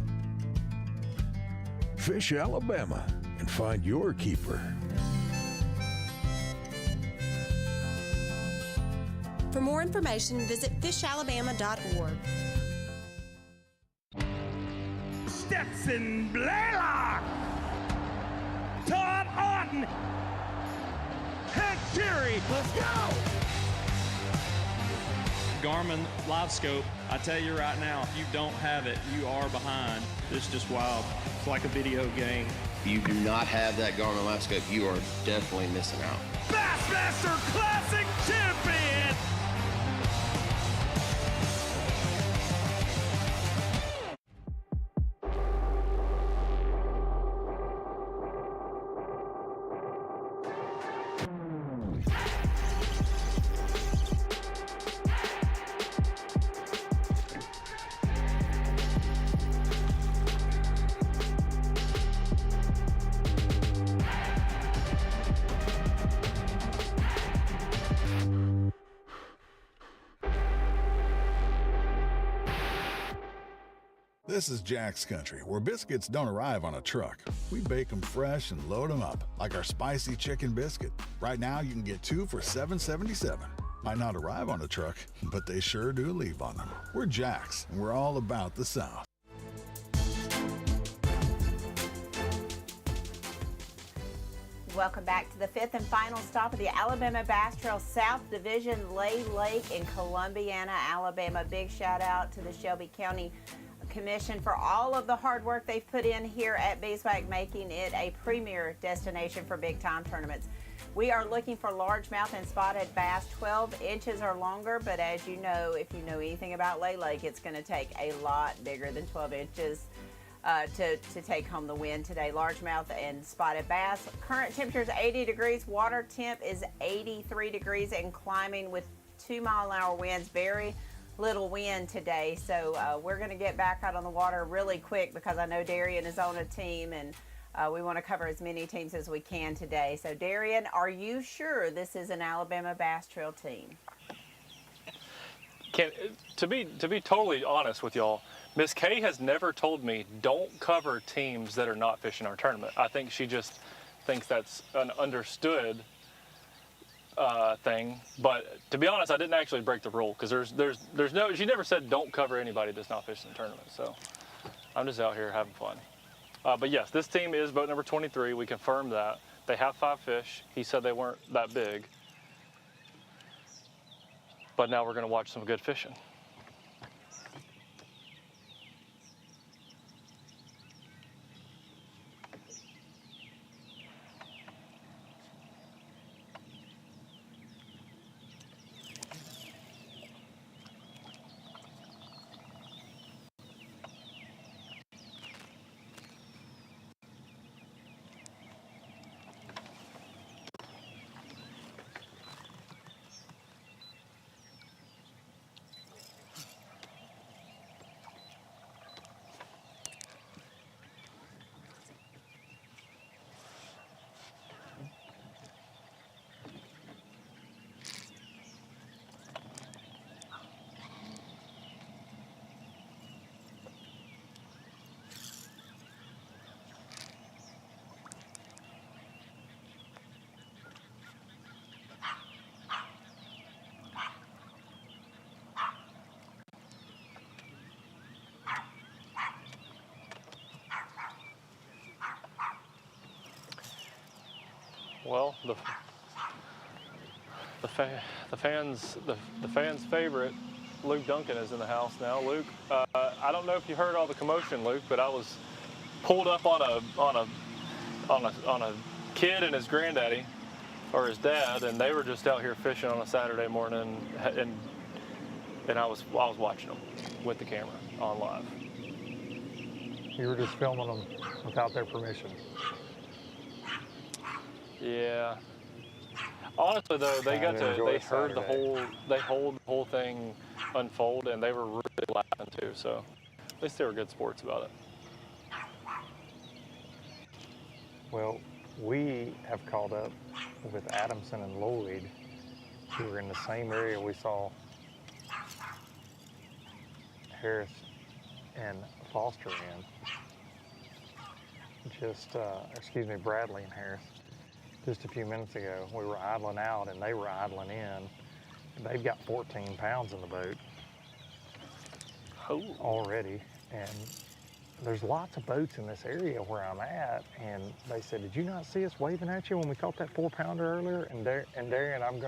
Fish Alabama and find your keeper. For more information, visit fishalabama.org. Stetson Blaylock, Todd Auten, Hank Terry, let's go! Garmin Live Scope, I tell you right now, if you don't have it, you are behind. It's just wild. It's like a video game. If you do not have that Garmin Live Scope, you are definitely missing out. Bassmaster Classic Champion! This is Jack's Country, where biscuits don't arrive on a truck. We bake them fresh and load them up, like our spicy chicken biscuit. Right now, you can get 2 for $7.77. Might not arrive on a truck, but they sure do leave on them. We're Jack's, and we're all about the South. Welcome back to the fifth and final stop of the Alabama Bass Trail South Division, Lay Lake in Columbiana, Alabama. Big shout out to the Shelby County Commission for all of the hard work they've put in here at Beeswax, making it a premier destination for big time tournaments. We are looking for largemouth and spotted bass 12 inches or longer, but as you know, if you know anything about Lay Lake, it's going to take a lot bigger than 12 inches to take home the win today. Largemouth and spotted bass. Current temperature is 80 degrees. Water temp is 83 degrees and climbing with 2-mile-an-hour winds. Very little wind today, so we're going to get back out on the water really quick because I know Darian is on a team, and we want to cover as many teams as we can today. So Darian, are you sure this is an Alabama Bass Trail team? To be totally honest with y'all, Miss Kay has never told me don't cover teams that are not fishing our tournament. I think she just thinks that's an understood thing. But to be honest, I didn't actually break the rule because there's no, she never said don't cover anybody that's not fishing the tournament. So I'm just out here having fun. But yes, this team is boat number 23. We confirmed that. They have 5 fish. He said they weren't that big. But now we're going to watch some good fishing. Well, the fans' favorite, Luke Duncan, is in the house now. Luke, I don't know if you heard all the commotion, Luke, but I was pulled up on a kid and his granddaddy, or his dad, and they were just out here fishing on a Saturday morning, and I was watching them with the camera on live. You were just filming them without their permission. Yeah. Honestly, though, they heard the whole thing unfold, and they were really laughing too. So at least they were good sports about it. Well, we have caught up with Adamson and Lloyd, who were in the same area we saw Harris and Foster in. Bradley and Harris. Just a few minutes ago, we were idling out and they were idling in. They've got 14 pounds in the boat already, and there's lots of boats in this area where I'm at, and they said, "Did you not see us waving at you when we caught that 4-pounder earlier?" And Darian, I'm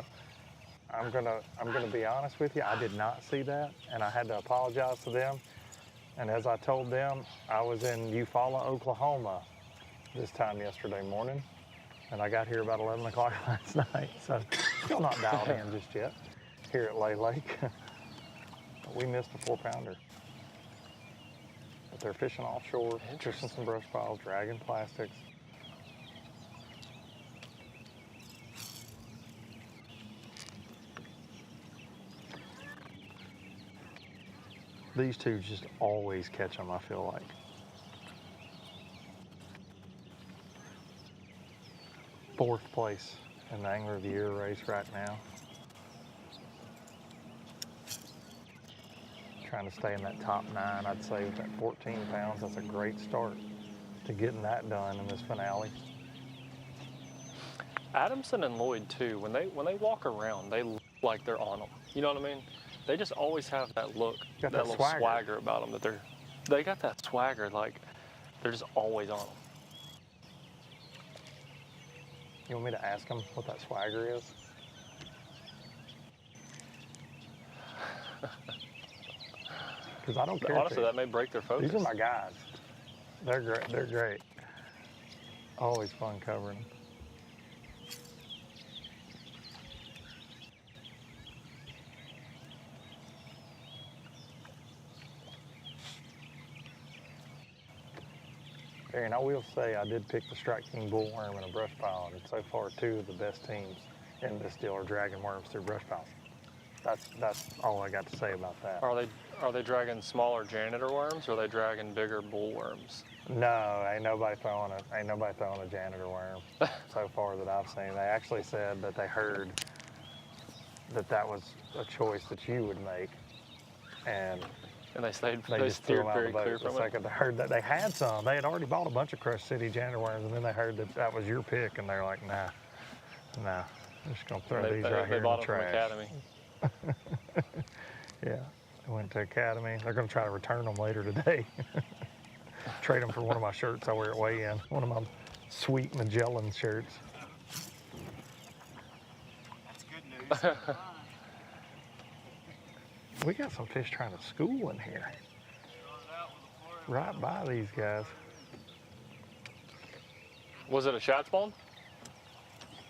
gonna be honest with you, I did not see that, and I had to apologize to them. And as I told them, I was in Eufaula, Oklahoma this time yesterday morning, and I got here about 11 o'clock last night, so still not dialed in just yet here at Lay Lake. But we missed a 4-pounder. But they're fishing offshore, fishing some brush piles, dragging plastics. These two just always catch them, I feel like. Fourth place in the Angler of the Year race right now. Trying to stay in that top 9, I'd say with that 14 pounds, that's a great start to getting that done in this finale. Adamson and Lloyd too, when they walk around, they look like they're on them. You know what I mean? They just always have that look, that little swagger about them, that they got that swagger, like they're just always on them. You want me to ask them what that swagger is? Because I don't care. Honestly, that may break their focus. These are my guys. They're great. They're great. Always fun covering. And I will say I did pick the Strike King bullworm in a brush pile, and so far 2 of the best teams in this deal are dragging worms through brush piles. That's all I got to say about that. Are they dragging smaller janitor worms, or are they dragging bigger bullworms? No, ain't nobody throwing a janitor worm so far that I've seen. They actually said that they heard that was a choice that you would make, and they steered very clear from it. They heard that they had some. They had already bought a bunch of Crush City janitor worms, and then they heard that was your pick, and they're like, nah, I'm just gonna throw these right here in the trash. They bought them from Academy. Yeah, they went to Academy. They're gonna try to return them later today. Trade them for one of my shirts I wear at weigh-in, one of my sweet Magellan shirts. That's good news. We got some fish trying to school in here. Right by these guys. Was it a shad spawn?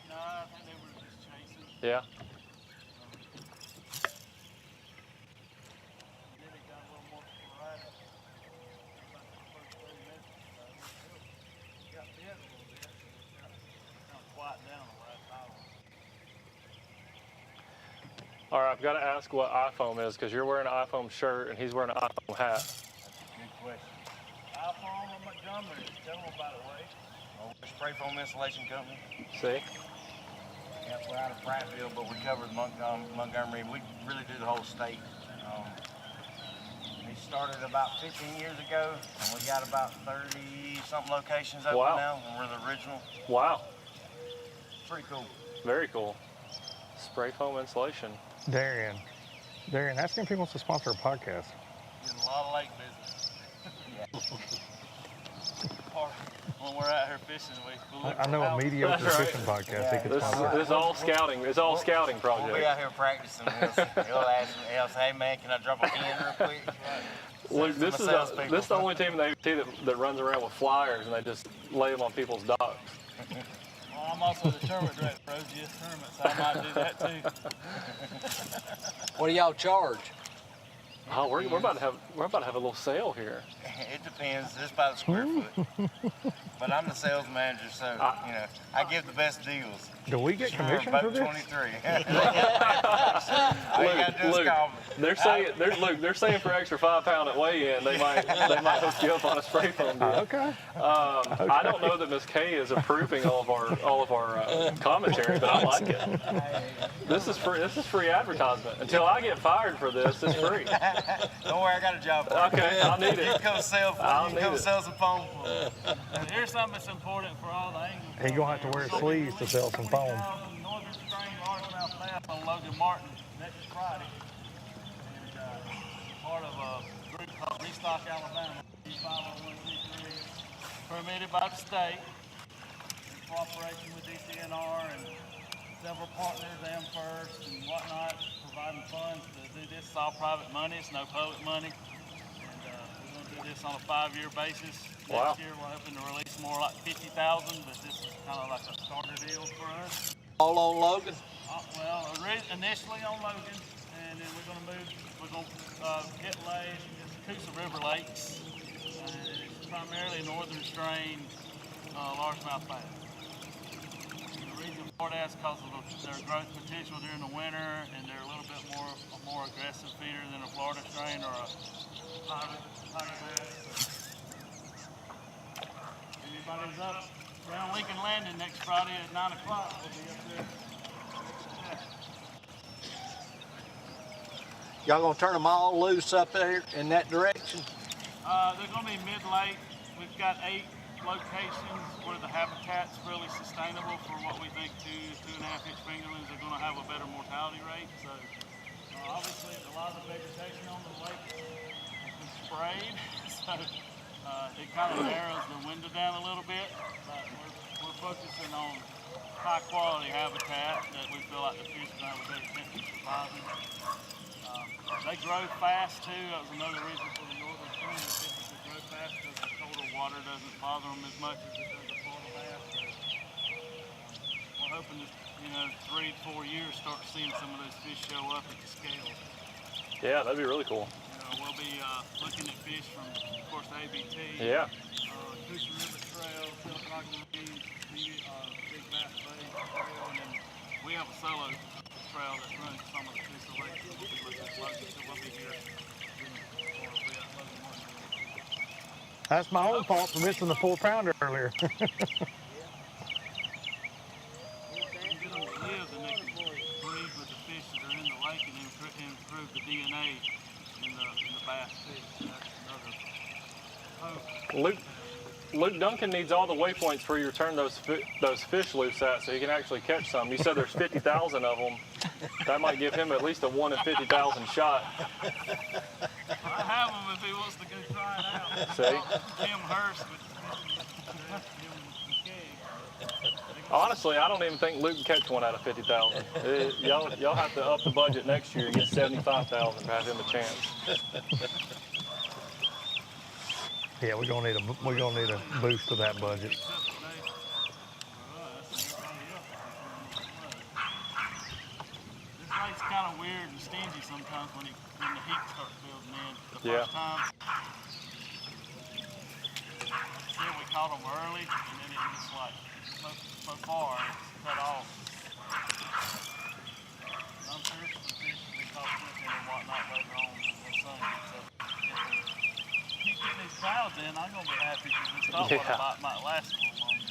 No, I think they were just chasing. Yeah. All right, I've got to ask what iPhone is, because you're wearing an iPhone shirt and he's wearing an iPhone hat. Good question. iPhone or Montgomery? Tell them about it, Ray. Well, we're Spray Foam Installation Company. See? Yeah, we're out of Prattville, but we cover Montgomery. We really do the whole state. We started about 15 years ago, and we got about 30-something locations open now, and we're the original. Wow. Pretty cool. Very cool. Spray foam insulation. Darian, ask him if he wants to sponsor a podcast. Getting a lot of lake business. Yeah. when we're out here fishing, we look I know a mediocre That's right. fishing podcast. He could This sponsor. is all scouting. It's all scouting project. We'll be out here practicing. He'll ask me, hey man, can I drop a pin real quick? Look, this is the only team in the ABT that runs around with flyers and they just lay them on people's docks. Well, I'm also the tournament director for OGS tournament, so I might do that too. What do y'all charge? Oh, we're about to have a little sale here. It depends. It's by the square foot. But I'm the sales manager, so you know I give the best deals. Do we get commission for this? 23. All you gotta do is call me. They're saying for extra £5 at weigh-in, they might hook you up on a spray foam deal. Okay. I don't know that Miss Kay is approving all of our commentary, but I like it. This is free advertisement. Until I get fired for this, it's free. Don't worry, I got a job for you. Okay, I'll need it. You can come sell some foam. And here's something that's important for all the anglers. He's gonna have to wear sleeves to sell some foam. Northern Strain largemouth bass on Logan Martin next Friday. And part of a group called Restock Alabama, 501c3, permitted by the state in cooperation with DCNR and several partners, AmFirst and whatnot, providing funds to do this. It's all private money, it's no public money. And we're going to do this on a 5-year basis. Wow. Next year we're hoping to release more like 50,000, but this is kind of like a starter deal for us. All on Logan? Well, initially on Logan, and then we're going to get lays in Coosa River Lakes. It's primarily northern strain largemouth bass. The reason for that is because of their growth potential during the winter, and they're a little bit more aggressive feeder than a Florida strain or a pirate bass. Anybody's up around Lincoln Landing next Friday at 9 o'clock, we'll be up there. Y'all gonna turn them all loose up there in that direction? They're gonna be mid-lake. We've got 8 locations where the habitat's really sustainable for what we think 2.5 inch fingerlings are gonna have a better mortality rate. So obviously a lot of the vegetation on the lake has been sprayed. So it kind of narrows the window down a little bit, but we're focusing on high quality habitat that we feel like the fish are gonna have a better chance of surviving. They grow fast too. That was another reason for the northern strain. The fishes that grow fast because the colder water doesn't bother them as much as it does the Florida bass. So, we're hoping to, 3 to 4 years, start seeing some of those fish show up at the scales. Yeah, that'd be really cool. We'll be looking at fish from, of course, the ABT. Yeah. Coosa River Trail, Silicon Marine, Big Bass Bay Trail, and then we have a solo trail that runs some of the Coosa Lakes. So we'll be looking at Logan, so we'll be here. That's my own fault for missing the 4-pounder earlier. Get them to live, and they can breed with the fish that are in the lake and improve the DNA in the bass fish. That's another hope. Luke Duncan needs all the waypoints for you to turn those fish loose at so he can actually catch some. You said there's 50,000 of them. That might give him at least a 1 in 50,000 shot. I have him if he wants to go try it out. See? Tim Hurst. Honestly, I don't even think Luke can catch one out of 50,000. Y'all have to up the budget next year and get 75,000 to have him a chance. Yeah, we're gonna need a boost to that budget. This lake's kind of weird and stingy sometimes when the heat starts building in. The first time, we caught them early, and then it was like so far it's cut off. I'm sure some fish will be caught fishing and whatnot later on in the summer. So keep getting these clouds in, I'm gonna be happy because this saltwater bite might last a little longer.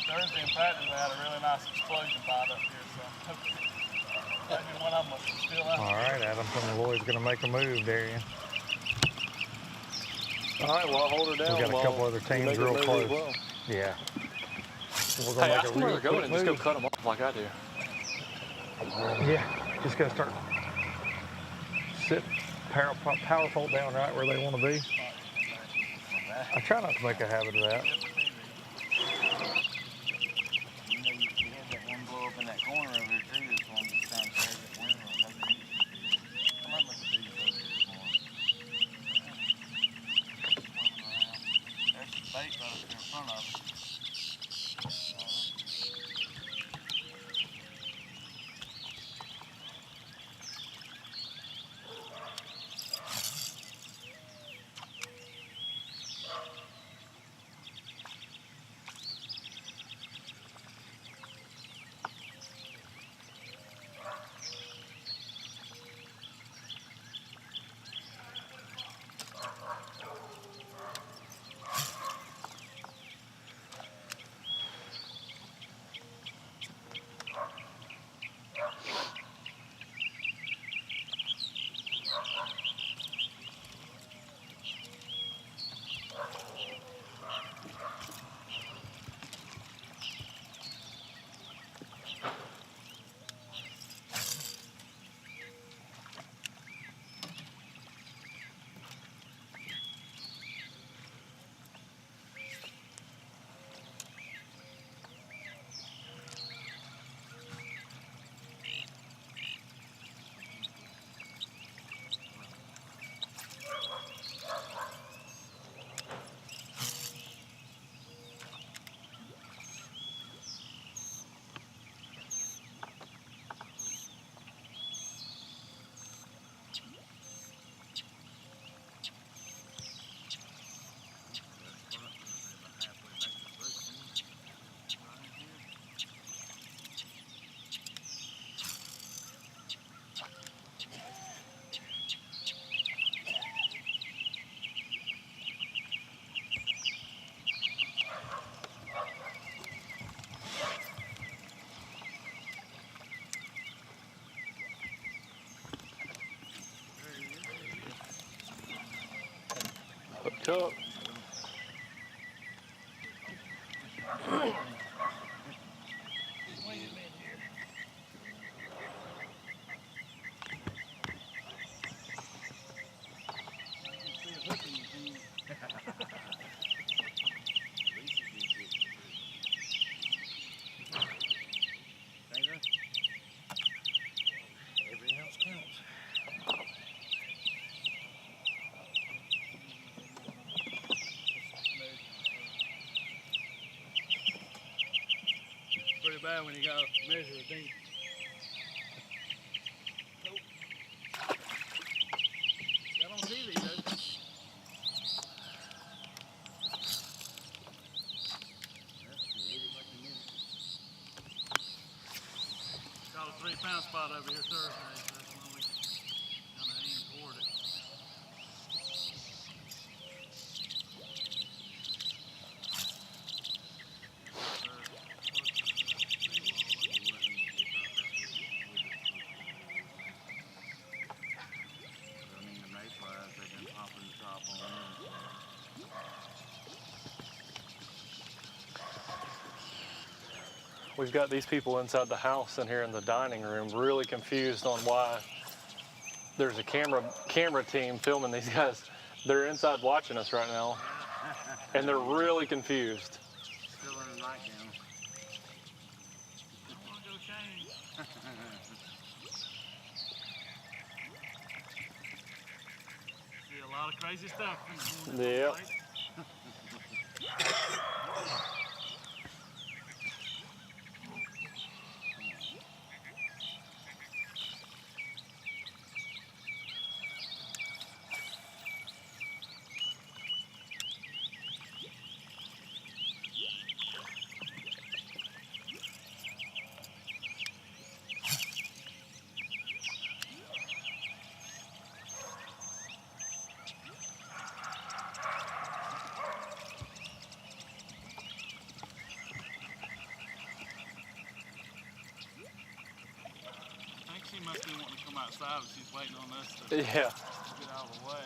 Thursday in practice, I had a really nice explosion bite up here, so maybe one of them was still out. All right, Adam from the Lloyd's going to make a move, Darian. All right, well, I'll hold her down. We got a couple other teams real close. Well. Yeah. Hey, ask them where they're going and just go cut them off. like I do. Yeah, just gotta start sit powerful down right where they want to be. I try not to make a habit of that. You know, you had that one blow up in that corner over here too. This one just trying to save it. I might must do this over here for him. There's some bait right up there in front of us. Hooked up. Pretty bad when you got to measure it deep. Nope. Got on TV though. Got a 3-pound spot over here Thursday, so that's when we kind of aim toward it. We've got these people inside the house in here in the dining room really confused on why there's a camera team filming these guys. They're inside watching us right now, and they're really confused. Still in the nightgown. I'm gonna go change. See a lot of crazy stuff. Yep. She must be wanting to come outside, but she's waiting on us to Yeah. get out of the way.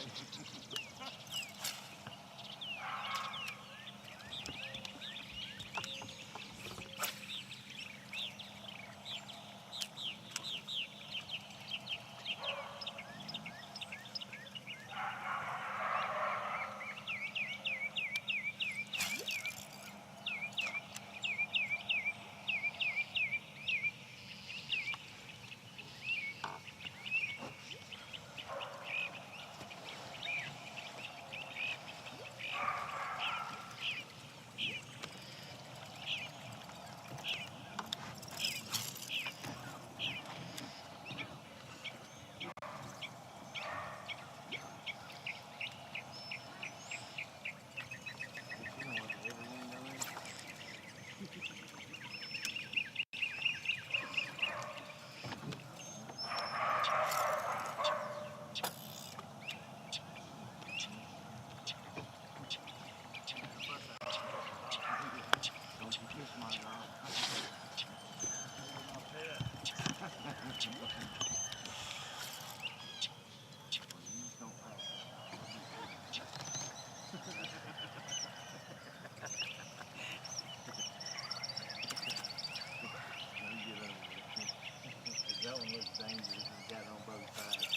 That one looks dangerous. It's got it on both sides.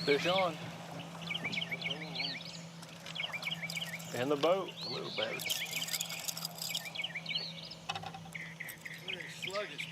Fish on. In the boat a little better. Very sluggish,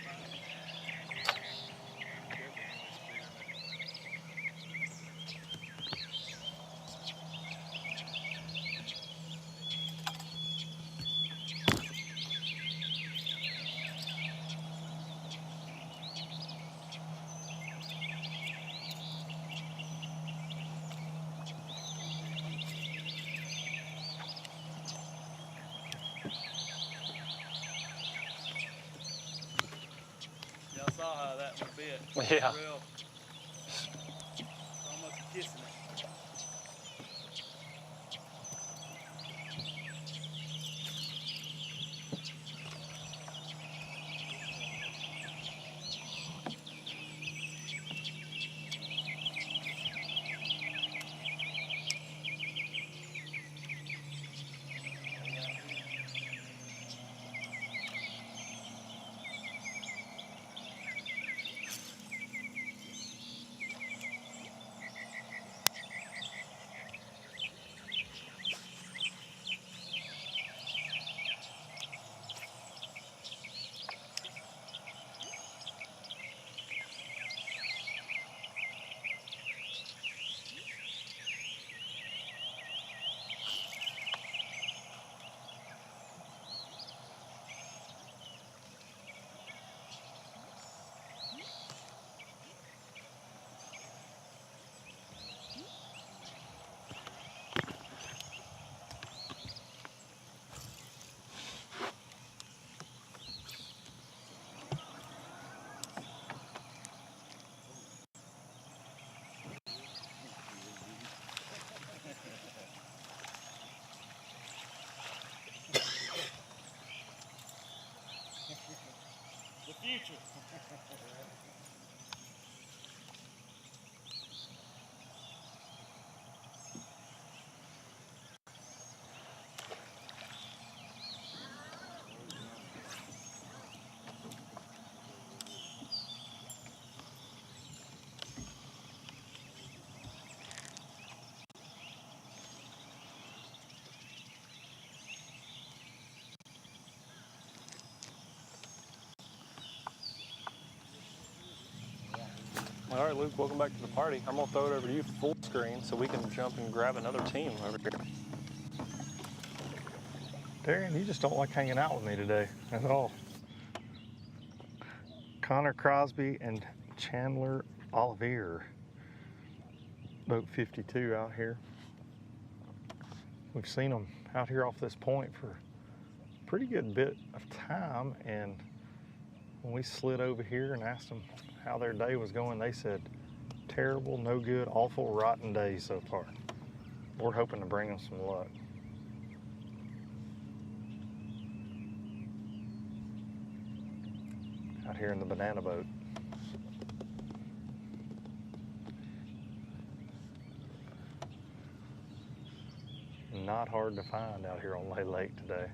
Y'all saw how that one bit. Yeah. Real, almost kissing it. The future. All right, Luke, welcome back to the party. I'm gonna throw it over to you full screen so we can jump and grab another team over here. Darian, you just don't like hanging out with me today at all. Connor Crosby and Chandler Olivier, boat 52 out here. We've seen them out here off this point for a pretty good bit of time, and when we slid over here and asked them how their day was going, they said, terrible, no good, awful, rotten day so far. We're hoping to bring them some luck. Out here in the banana boat. Not hard to find out here on Lay Lake today.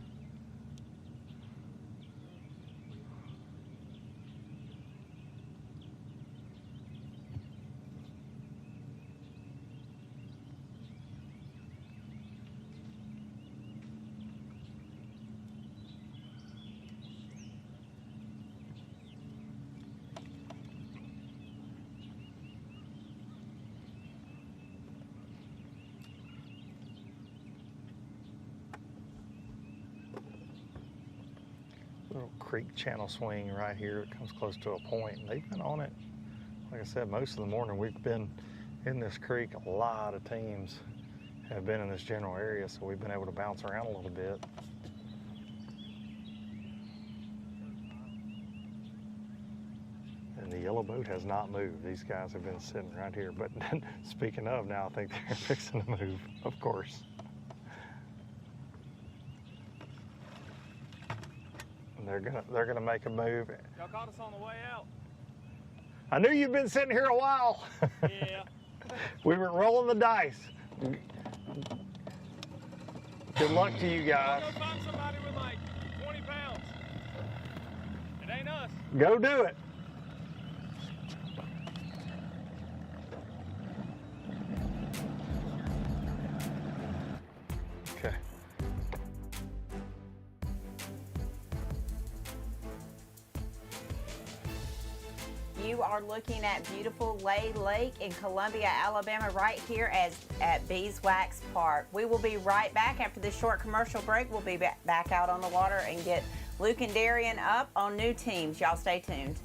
Little creek channel swing right here. It comes close to a point, and they've been on it. Like I said, most of the morning we've been in this creek. A lot of teams have been in this general area, so we've been able to bounce around a little bit. And the yellow boat has not moved. These guys have been sitting right here. But speaking of, now I think they're fixing to move, of course. They're gonna make a move. Y'all caught us on the way out. I knew you've been sitting here a while. Yeah. We were rolling the dice. Good luck to you guys. Go find somebody with like 20 pounds. It ain't us. Go do it. Okay. You are looking at beautiful Lay Lake in Columbia, Alabama, right here at Beeswax Park. We will be right back after this short commercial break. We'll be back out on the water and get Luke and Darian up on new teams. Y'all stay tuned.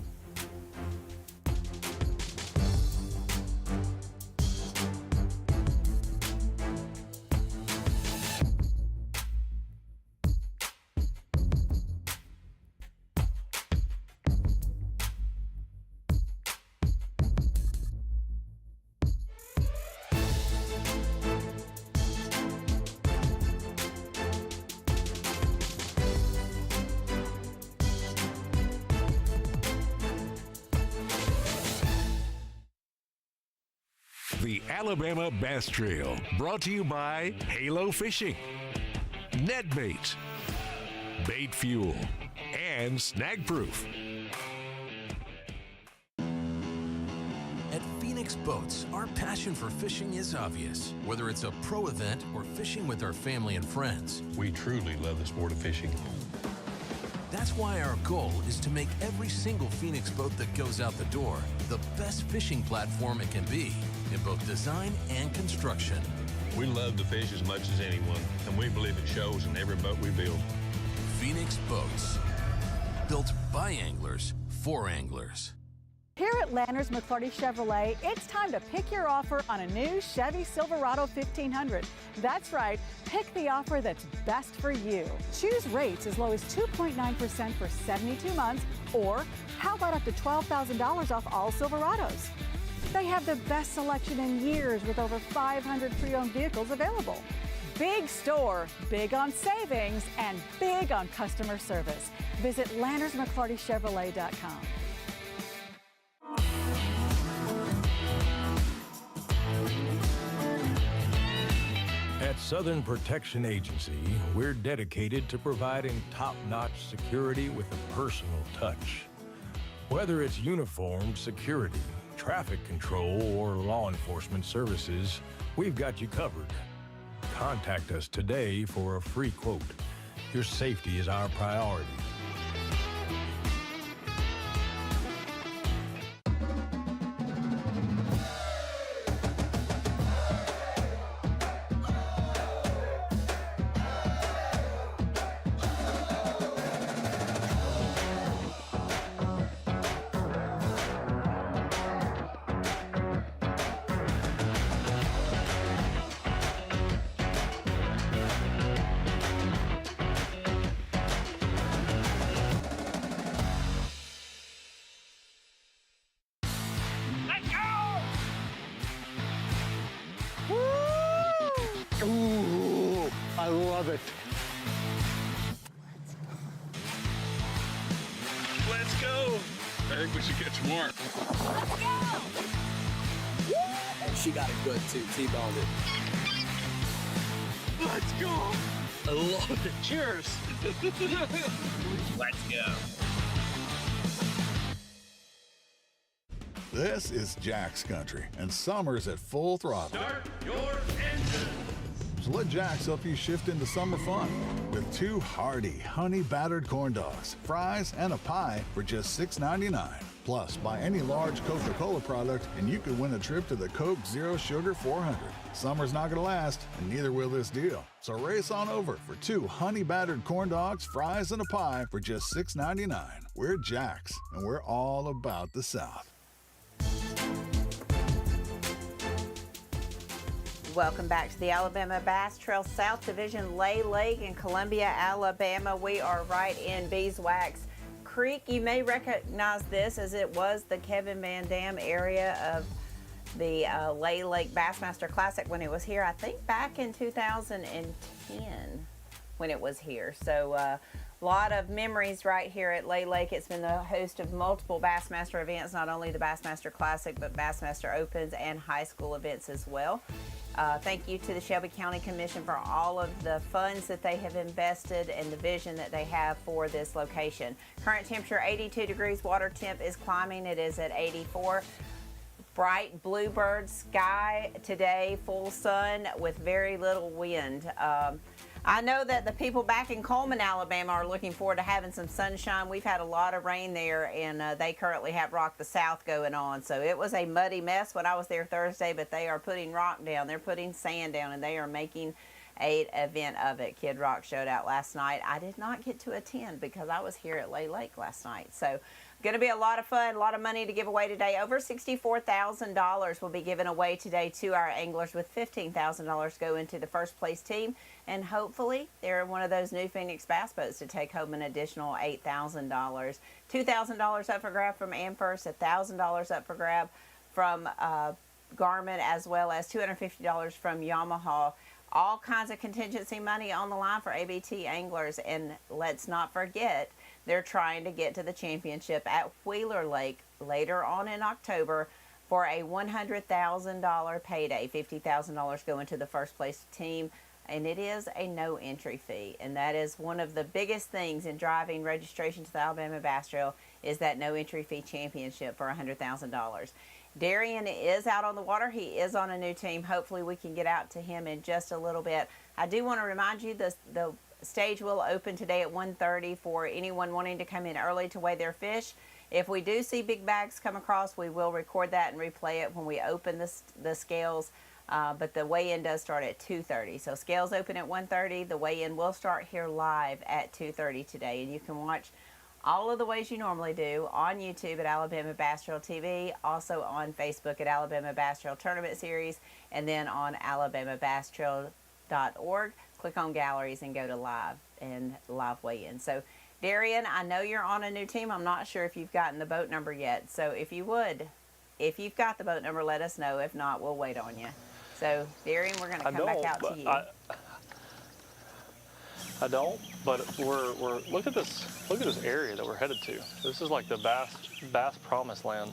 The Alabama Bass Trail, brought to you by Halo Fishing, NetBait, Bait Fuel, and Snagproof. At Phoenix Boats, our passion for fishing is obvious. Whether it's a pro event or fishing with our family and friends, We truly love the sport of fishing. that's why our goal is to make every single Phoenix boat that goes out the door the best fishing platform it can be in both design and construction. We love to fish as much as anyone, and we believe it shows in every boat we build. Phoenix Boats, built by anglers for anglers. Here at Lanners McClarty Chevrolet, it's time to pick your offer on a new Chevy Silverado 1500. That's right, pick the offer that's best for you. Choose rates as low as 2.9% for 72 months, or how about up to $12,000 off all Silverados? They have the best selection in years with over 500 pre-owned vehicles available. Big store, big on savings, and big on customer service. Visit LannersMcClartyChevrolet.com. At Southern Protection Agency, we're dedicated to providing top-notch security with a personal touch. Whether it's uniformed security, traffic control, or law enforcement services, we've got you covered. Contact us today for a free quote. Your safety is our priority. it. Let's go. I think we should get some more. She got it good too. T-boned it. Let's go. I love it. Cheers. Let's go. This is Jack's country, and summer's at full throttle. Start your engine. So let Jack's help you shift into summer fun with 2 hearty, honey-battered corn dogs, fries, and a pie for just $6.99. Plus, buy any large Coca-Cola product, and you could win a trip to the Coke Zero Sugar 400. Summer's not going to last, and neither will this deal. So race on over for 2 honey-battered corn dogs, fries, and a pie for just $6.99. We're Jack's, and we're all about the South. Welcome back to the Alabama Bass Trail South Division, Lay Lake in Columbia, Alabama. We are right in Beeswax Creek. You may recognize this as it was the Kevin Van Dam area of the Lay Lake Bassmaster Classic when it was here, I think back in 2010 when it was here. So a lot of memories right here at Lay Lake. It's been the host of multiple Bassmaster events, not only the Bassmaster Classic, but Bassmaster Opens and high school events as well. Thank you to the Shelby County Commission for all of the funds that they have invested and the vision that they have for this location. Current temperature 82 degrees, water temp is climbing. It is at 84. Bright bluebird sky today, full sun with very little wind. I know that the people back in Coleman, Alabama are looking forward to having some sunshine. We've had a lot of rain there, and they currently have Rock the South going on. So it was a muddy mess when I was there Thursday, but they are putting rock down. They're putting sand down, and they are making an event of it. Kid Rock showed out last night. I did not get to attend because I was here at Lay Lake last night. So going to be a lot of fun, a lot of money to give away today. Over $64,000 will be given away today to our anglers, with $15,000 go into the first place team. And hopefully they're one of those new Phoenix bass boats to take home an additional $8,000. $2,000 up for grab from Amherst, $1,000 up for grab from Garmin, as well as $250 from Yamaha. All kinds of contingency money on the line for ABT anglers. And let's not forget, they're trying to get to the championship at Wheeler Lake later on in October for a $100,000 payday. $50,000 going to the first place team, and it is a no entry fee. And that is one of the biggest things in driving registration to the Alabama Bass Trail, is that no entry fee championship for $100,000. Darian is out on the water. He is on a new team. Hopefully we can get out to him in just a little bit. I do want to remind you the stage will open today at 1:30 for anyone wanting to come in early to weigh their fish. If we do see big bags come across, we will record that and replay it when we open the scales. But the weigh-in does start at 2:30. So scales open at 1:30. The weigh-in will start here live at 2:30 today. And you can watch all of the ways you normally do on YouTube at Alabama Bass Trail TV, also on Facebook at Alabama Bass Trail Tournament Series, and then on alabamabastrail.org. Click on galleries and go to live and live weigh-in. So Darian, I know you're on a new team. I'm not sure if you've gotten the boat number yet. So if you've got the boat number, let us know. If not, we'll wait on you. So Darian, we're going to come back out to you. I don't, but we're look at this area that we're headed to. This is like the bass promised land.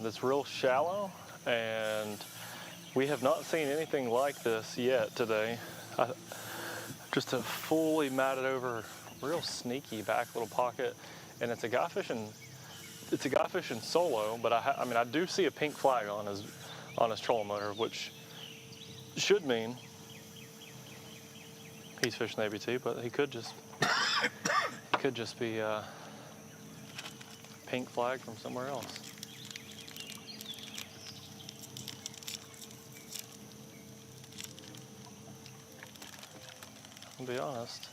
It's real shallow, and we have not seen anything like this yet today. Just a fully matted over, real sneaky back little pocket, and it's a guy fishing solo. But I mean I do see a pink flag on his trolling motor, which should mean he's fishing the ABT, but he could just be a pink flag from somewhere else. I'll be honest,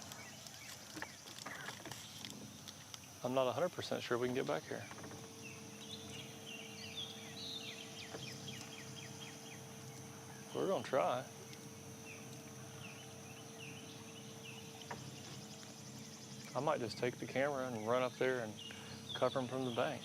I'm not 100% sure we can get back here. We're gonna try. I might just take the camera and run up there and cover him from the bank.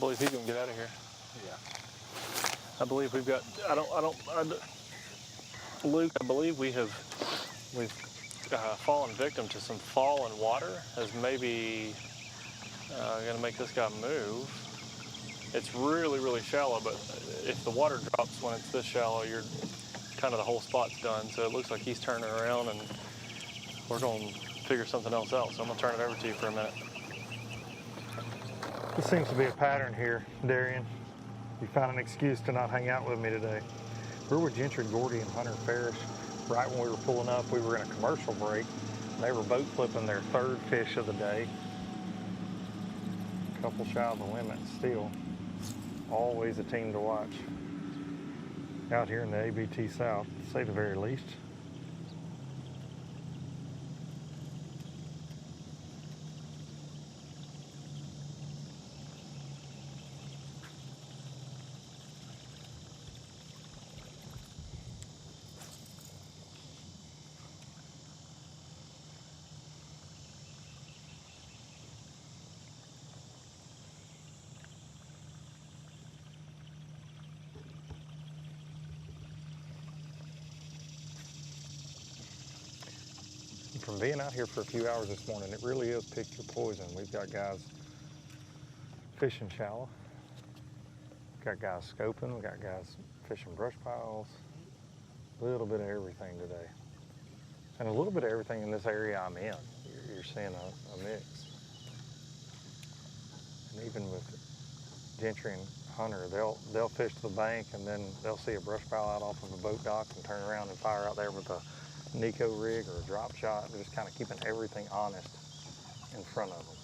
believe he's gonna get out of here. Yeah. I believe we've got. Luke, I believe we've fallen victim to some fall in water. As maybe gonna make this guy move. It's really, really shallow, but if the water drops when it's this shallow, you're kind of the whole spot's done. So it looks like he's turning around, and we're gonna figure something else out. So I'm gonna turn it over to you for a minute. There seems to be a pattern here, Darian. You found an excuse to not hang out with me today. We were with Gentry, Gordy, and Hunter Farish. Right when we were pulling up, we were in a commercial break. They were boat flipping their third fish of the day. A couple shy of the limit still. Always a team to watch. Out here in the ABT South, to say the very least. From being out here for a few hours this morning, it really is pick your poison. We've got guys fishing shallow. We've got guys scoping. We've got guys fishing brush piles. A little bit of everything today. And a little bit of everything in this area I'm in. You're seeing a mix. And even with Gentry and Hunter, they'll fish to the bank and then they'll see a brush pile out off of a boat dock and turn around and fire out there with a Nico rig or a drop shot. We're just kind of keeping everything honest in front of them.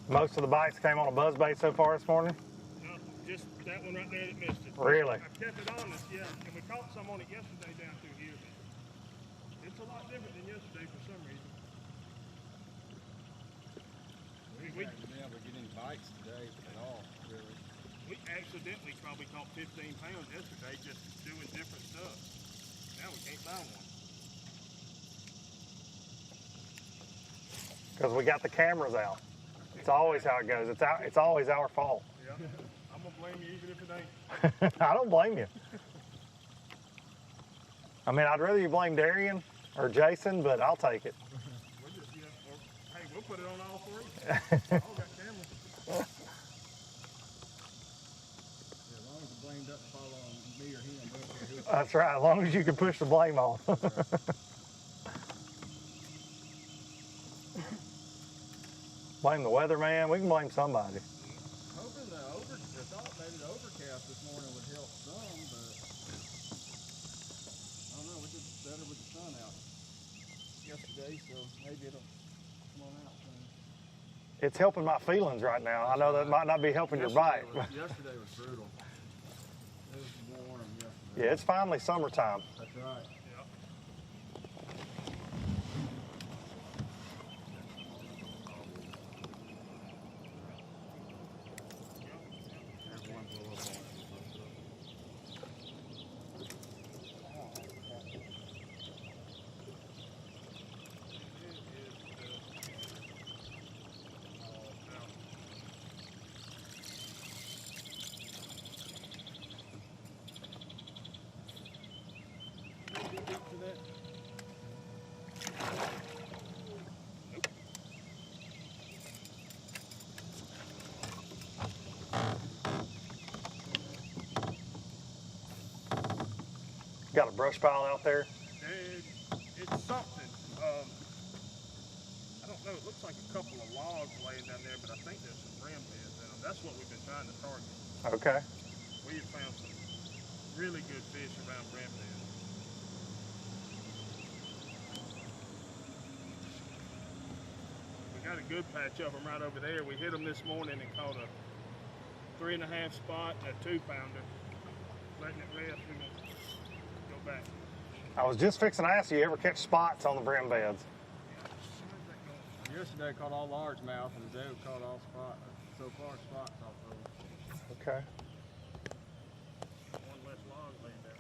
Most of the bites came on a buzzbait so far this morning? No, just that one right there that missed it. Really? I kept it honest, yeah, and we caught some on it yesterday down through here, but it's a lot different than yesterday for some reason. We haven't been able to get any bites today at all, really. We accidentally probably caught 15 pounds yesterday just doing different stuff. Now we can't find one. Because we got the cameras out. It's always how it goes. It's always our fault. Yeah, I'm gonna blame you even if it ain't. I don't blame you. I mean, I'd rather you blame Darian or Jason, but I'll take it. We'll just, hey, we'll put it on all three. All got cameras. Yeah, as long as the blame doesn't fall on me or him, we don't care who it is. That's right, as long as you can push the blame on. Blame the weatherman. We can blame somebody. Hoping I thought maybe the overcast this morning would help some, but I don't know. We did better with the sun out yesterday, so maybe it'll come on out soon. It's helping my feelings right now. I know that might not be helping your bite. Yesterday was brutal. It was warm yesterday. Yeah, it's finally summertime. That's right. Got a brush pile out there? It's something. I don't know. It looks like a couple of logs laying down there, but I think there's some brim beds in them. That's what we've been trying to target. Okay. We have found some really good fish around brim beds. We got a good patch of them right over there. We hit them this morning and caught a 3.5 spot and a 2-pounder. Letting it rest, we're gonna go back. I was just fixing to ask you ever catch spots on the brim beds? Yesterday caught all largemouth, and today we caught all spots off of them. Okay. One less log laying down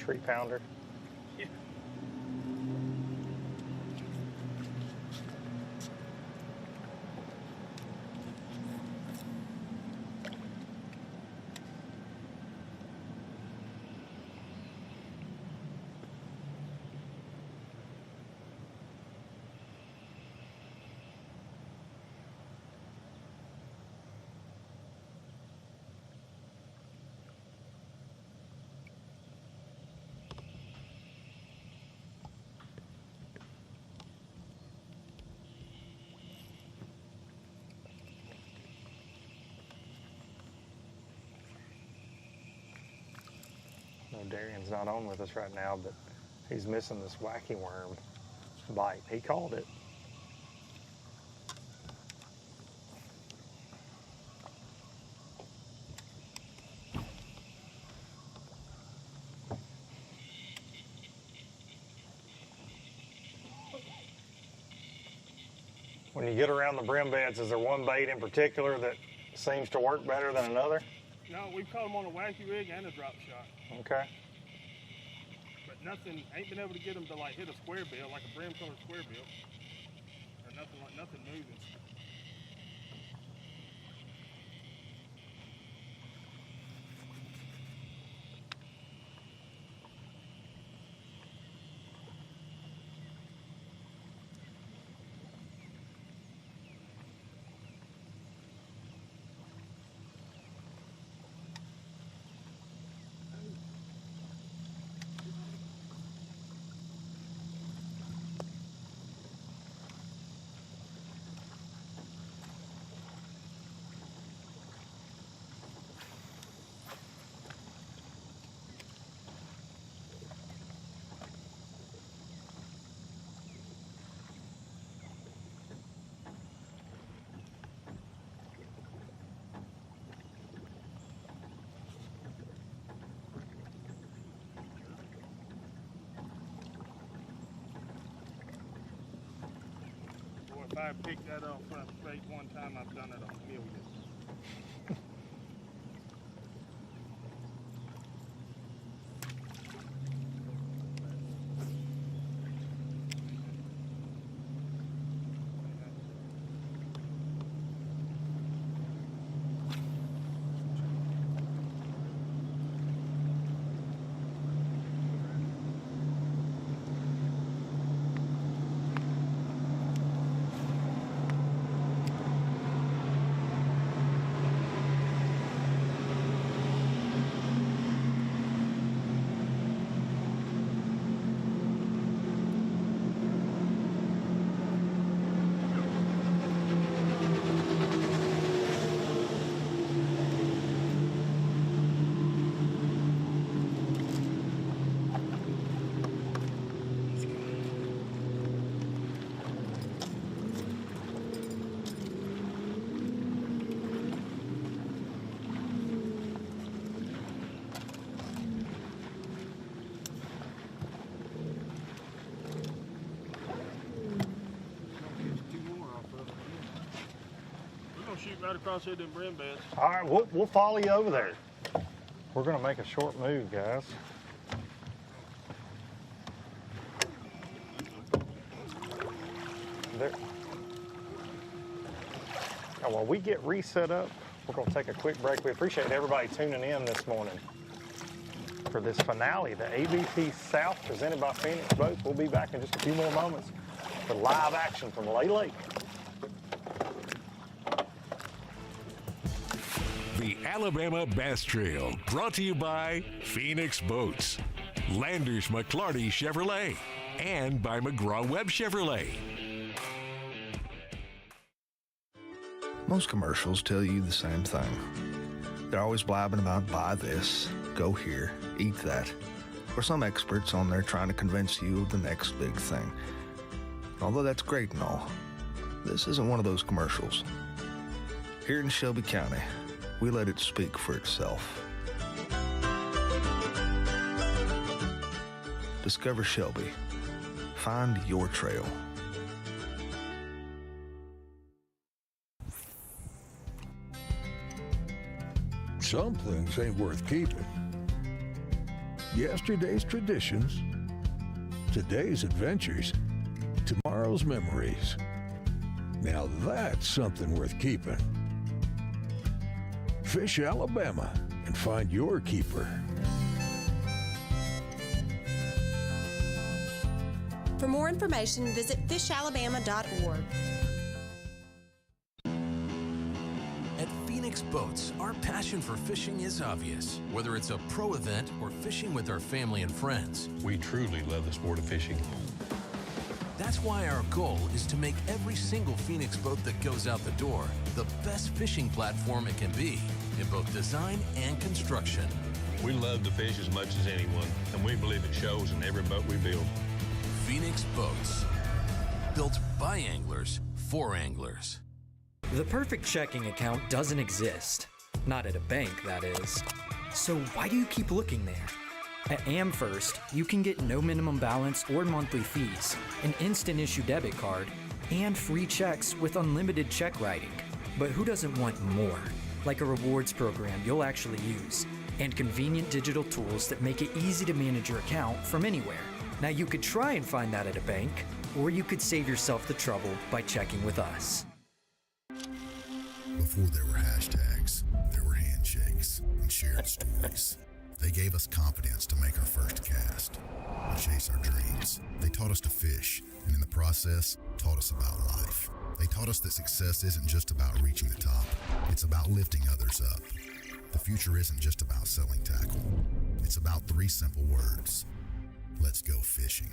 there. 3-pounder. Yeah. No, Darian's not on with us right now, but he's missing this wacky worm bite. He called it. When you get around the brim beds, is there one bait in particular that seems to work better than another? No, we've caught them on a wacky rig and a drop shot. Okay. But nothing, ain't been able to get them to like hit a square bill, like a brim colored square bill. Or nothing moving. If I picked that up front bait one time, I've done it on millions. Shoot right across here to the brim beds. All right, we'll follow you over there. We're going to make a short move, guys. There. Now, while we get reset up, we're going to take a quick break. We appreciate everybody tuning in this morning for this finale, the ABT South presented by Phoenix Boats. We'll be back in just a few more moments for live action from Lay Lake. The Alabama Bass Trail, brought to you by Phoenix Boats, Landers McClarty Chevrolet, and by McGraw-Webb Chevrolet. Most commercials tell you the same thing. They're always blabbing about buy this, go here, eat that, or some experts on there trying to convince you of the next big thing. Although that's great and all, this isn't one of those commercials. Here in Shelby County, we let it speak for itself. Discover Shelby. Find your trail. Some things ain't worth keeping. Yesterday's traditions, today's adventures, tomorrow's memories. Now that's something worth keeping. Fish Alabama and find your keeper. For more information, visit fishalabama.org. At Phoenix Boats, our passion for fishing is obvious. Whether it's a pro event or fishing with our family and friends, We truly love the sport of fishing. that's why our goal is to make every single Phoenix boat that goes out the door the best fishing platform it can be in both design and construction. We love to fish as much as anyone, and we believe it shows in every boat we build. Phoenix Boats, built by anglers for anglers. The perfect checking account doesn't exist. Not at a bank, that is. So why do you keep looking there? At AmFirst, you can get no minimum balance or monthly fees, an instant issue debit card, and free checks with unlimited check writing. But who doesn't want more? Like a rewards program you'll actually use, and convenient digital tools that make it easy to manage your account from anywhere. Now you could try and find that at a bank, or you could save yourself the trouble by checking with us. Before there were hashtags, there were handshakes and shared stories. They gave us confidence to make our first cast, to chase our dreams. They taught us to fish, and in the process, taught us about life. They taught us that success isn't just about reaching the top. It's about lifting others up. The future isn't just about selling tackle. It's about 3 simple words. Let's go fishing.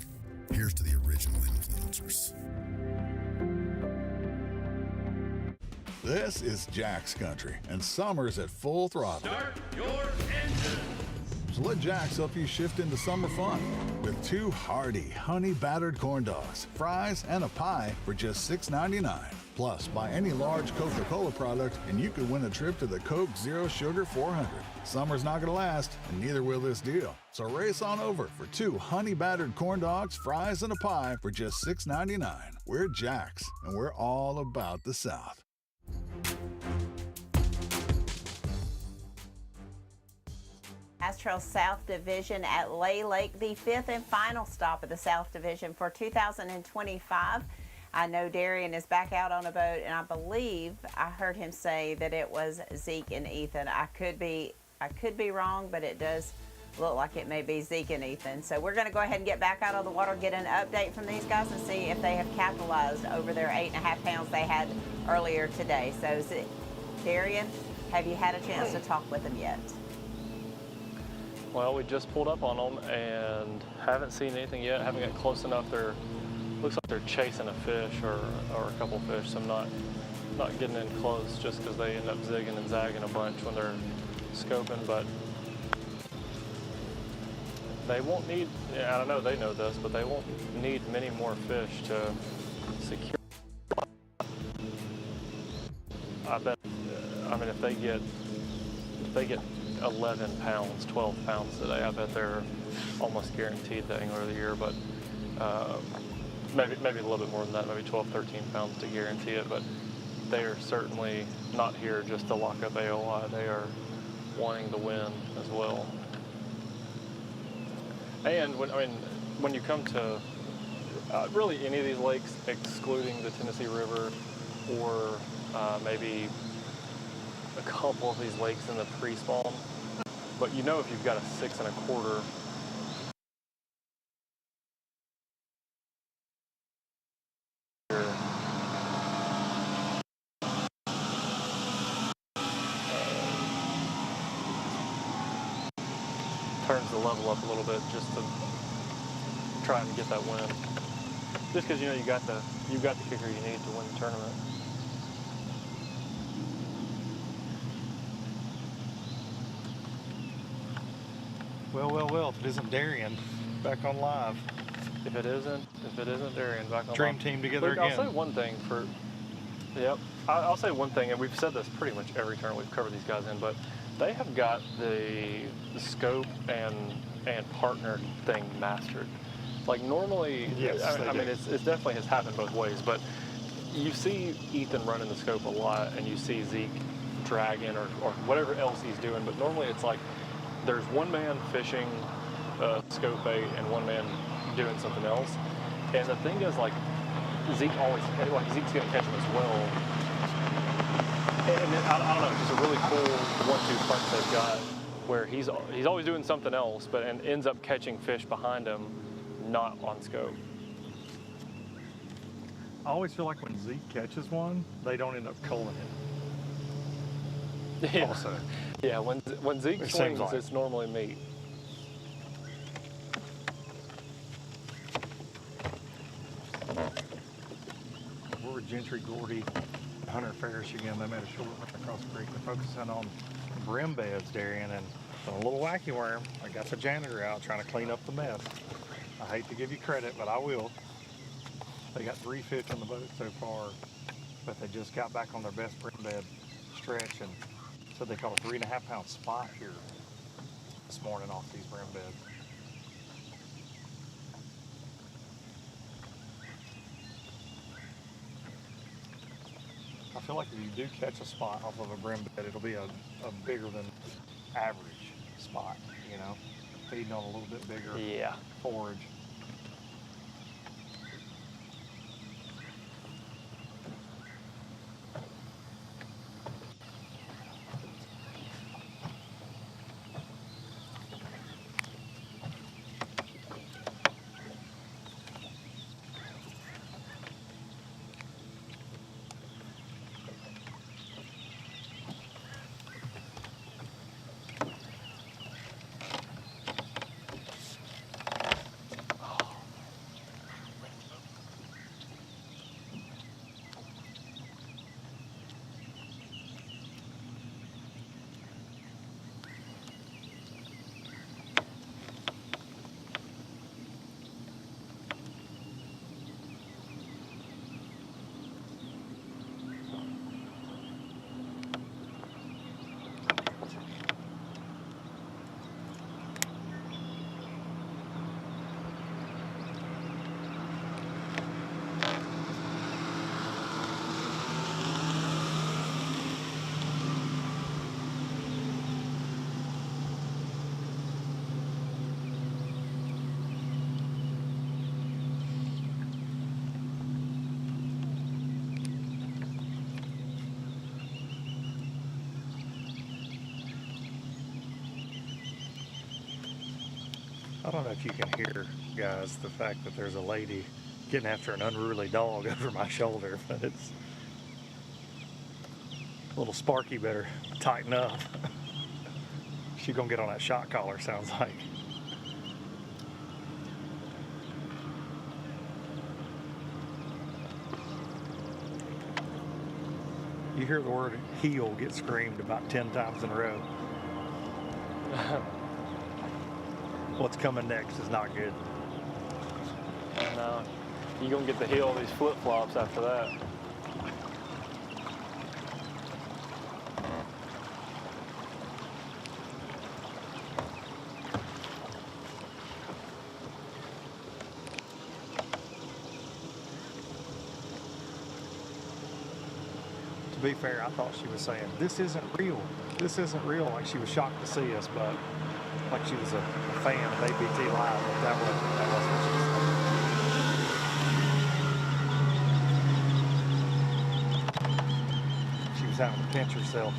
Here's to the original influencers. This is Jack's country, and summer's at full throttle. Start your engine. So let Jack's help you shift into summer fun with 2 hearty, honey-battered corn dogs, fries, and a pie for just $6.99. Plus, buy any large Coca-Cola product, and you could win a trip to the Coke Zero Sugar 400. Summer's not going to last, and neither will this deal. So race on over for 2 honey-battered corn dogs, fries, and a pie for just $6.99. We're Jack's, and we're all about the South. Bass Trail South Division at Lay Lake, the 5th and final stop of the South Division for 2025. I know Darian is back out on a boat, and I believe I heard him say that it was Zeke and Ethan. I could be wrong, but it does look like it may be Zeke and Ethan. So we're going to go ahead and get back out on the water, get an update from these guys, and see if they have capitalized over their 8.5 pounds they had earlier today. So Darian, have you had a chance to talk with them yet? Well, we just pulled up on them and haven't seen anything yet. Haven't got close enough. Looks like they're chasing a fish or a couple fish. So I'm not getting in close just because they end up zigging and zagging a bunch when they're scoping. But they won't need. I don't know they know this, but they won't need many more fish to secure. I bet. I mean, if they get 11 pounds, 12 pounds today, I bet they're almost guaranteed the Angler of the Year, but maybe a little bit more than that, maybe 12, 13 pounds to guarantee it, but they are certainly not here just to lock up AOI. They are wanting to win as well. And when you come to really any of these lakes, excluding the Tennessee River or maybe a couple of these lakes in the pre-spawn, but you know if you've got a 6 1/4 turns the level up a little bit just to try and get that win. Just because you know you got the kicker you need to win the tournament. Well, if it isn't Darian, back on live. If it isn't Darian, back on Dream live. team together Luke, again. I'll say one thing I'll say one thing, and we've said this pretty much every turn we've covered these guys in, but they have got the scope and partner thing mastered. Like normally, yes, I mean, it definitely has happened both ways, but you see Ethan running the scope a lot, and you see Zeke dragging or whatever else he's doing, but normally it's like there's one man fishing scope bait and one man doing something else. And the thing is, like, Zeke's going to catch him as well. And I don't know, just a really cool 1-2 punch they've got where he's always doing something else, but ends up catching fish behind him, not on scope. I always feel like when Zeke catches one, they don't end up culling it. Yeah. Also. Yeah, when Zeke swings, like it's normally meat. We're with Gentry, Gordy, Hunter Ferris again. They made a short run across the creek. They're focusing on brim beds, Darian, and a little wacky worm. I got the janitor out trying to clean up the mess. I hate to give you credit, but I will. They got 3 fish on the boat so far, but they just got back on their best brim bed stretch and said they caught a 3.5 pound spot here this morning off these brim beds. I feel like if you do catch a spot off of a brim bed, it'll be a bigger than average spot, you know, feeding on a little bit bigger forage. I don't know if you can hear, guys, the fact that there's a lady getting after an unruly dog over my shoulder, but it's a little Sparky better tighten up. She's gonna get on that shot collar, sounds like. You hear the word heel get screamed about 10 times in a row. What's coming next is not good. No, you're gonna get the heel of these flip-flops after that. To be fair, I thought she was saying, this isn't real. This isn't real, like she was shocked to see us, but like she was a fan of ABT Live, but that wasn't what she was saying. She was having to pinch herself.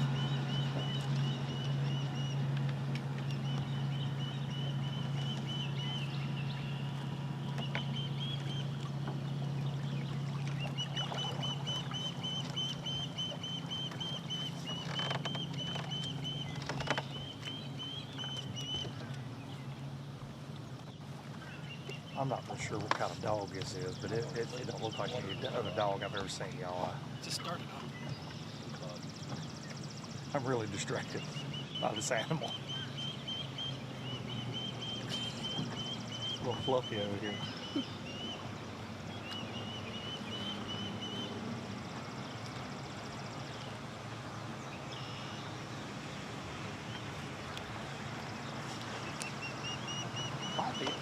I'm not for sure what kind of dog this is, but it don't look like any other dog I've ever seen, y'all. Just started up. I'm really distracted by this animal. A little fluffy over here.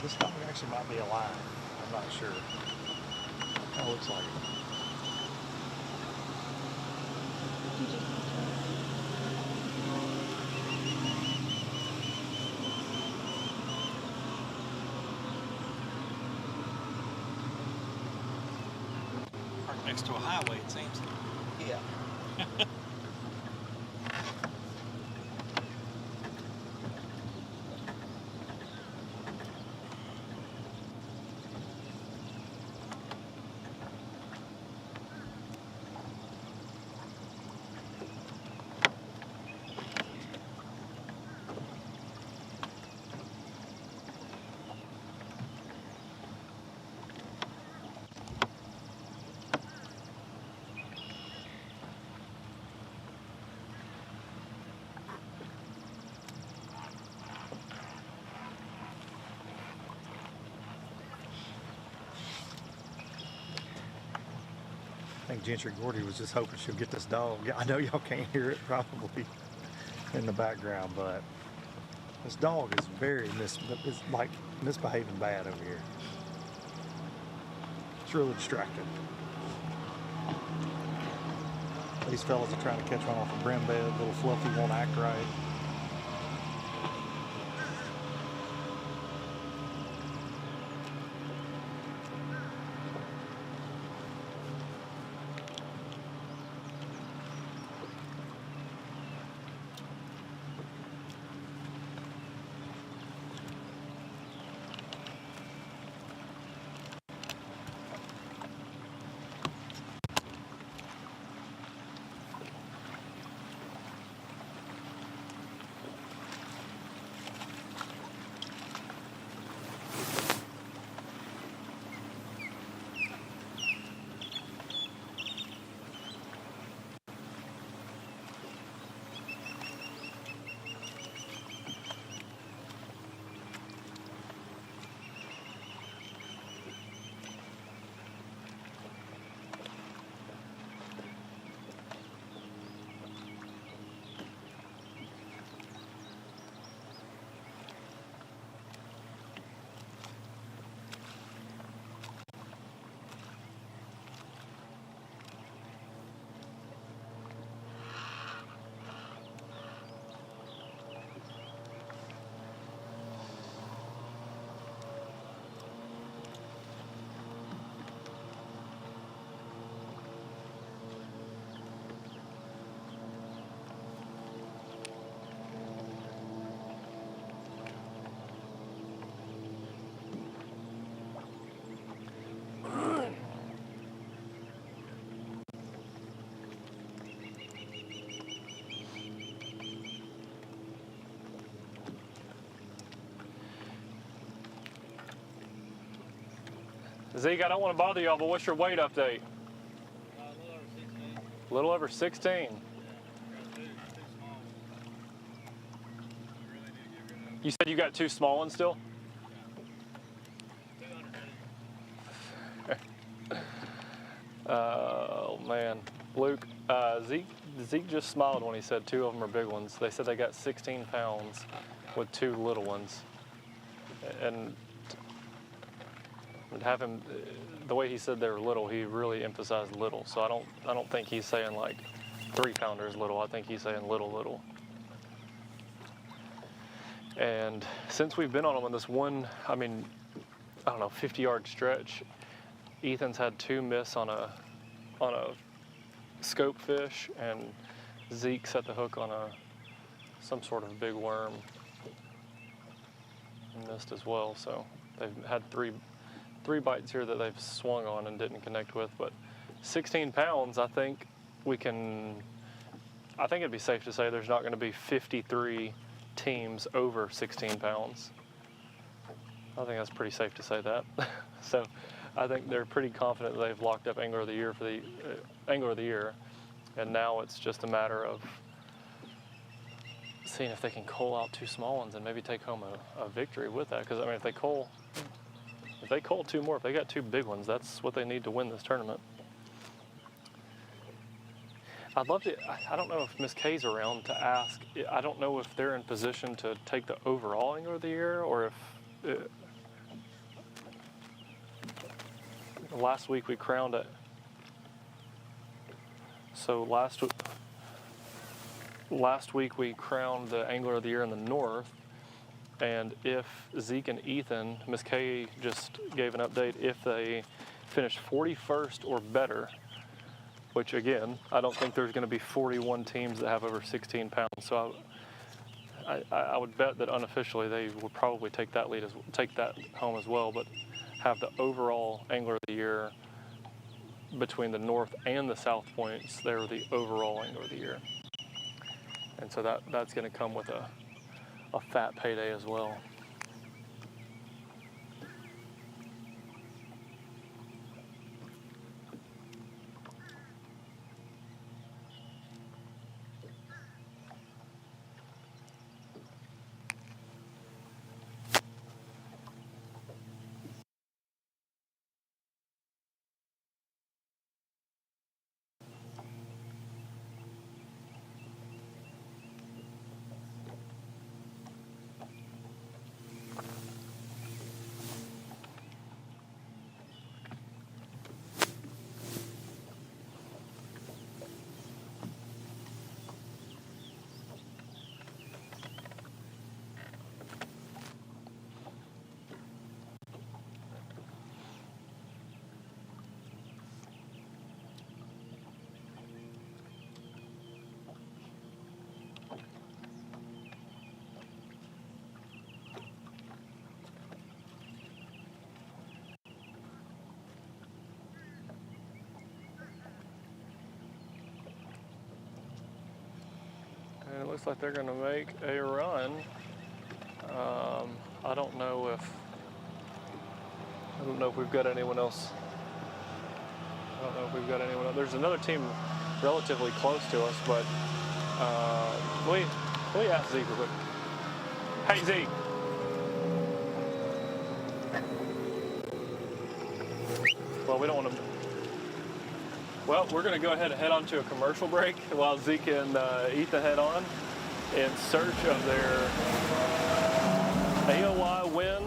This dog actually might be alive. I'm not sure. Kind of looks like it. Parked next to a highway, it seems. Yeah. I think Gentry Gordy was just hoping she'll get this dog. I know y'all can't hear it probably in the background, but this dog is it's like misbehaving bad over here. It's really distracted. These fellas are trying to catch one off a brim bed, little fluffy, won't act right. Zeke, I don't want to bother y'all, but what's your weight update? A little over 16. You said you got two small ones still? Oh man, Luke, Zeke just smiled when he said two of them are big ones. They said they got 16 pounds with two little ones, and have him, the way he said they were little, he really emphasized little. So I don't think he's saying like 3 pounders little. I think he's saying little. And since we've been on them in this one, I mean, I don't know, 50-yard stretch, Ethan's had 2 miss on a scope fish, and Zeke set the hook on some sort of big worm and missed as well. So they've had three bites here that they've swung on and didn't connect with. But 16 pounds, I think it'd be safe to say there's not going to be 53 teams over 16 pounds. I think that's pretty safe to say that. So I think they're pretty confident that they've locked up Angler of the Year for the Angler of the Year. And now it's just a matter of seeing if they can cull out 2 small ones and maybe take home a victory with that. Because I mean, if they cull 2 more, if they got 2 big ones, that's what they need to win this tournament. I'd love to, I don't know if Miss Kay's around to ask. I don't know if they're in position to take the overall Angler of the Year, or if last week we crowned it. So last week we crowned the Angler of the Year in the North, and if Zeke and Ethan, Miss Kay just gave an update, if they finish 41st or better, which again, I don't think there's going to be 41 teams that have over 16 pounds. So I would bet that unofficially they would probably take that home as well, but have the overall Angler of the Year between the North and the South points. They're the overall Angler of the Year. And so that's going to come with a fat payday as well. And it looks like they're going to make a run. I don't know if we've got anyone else. There's another team relatively close to us, but we ask Zeke real quick. Hey Zeke. Well, we don't want to. Well, we're going to go ahead and head on to a commercial break while Zeke and Ethan head on in search of their AOY win,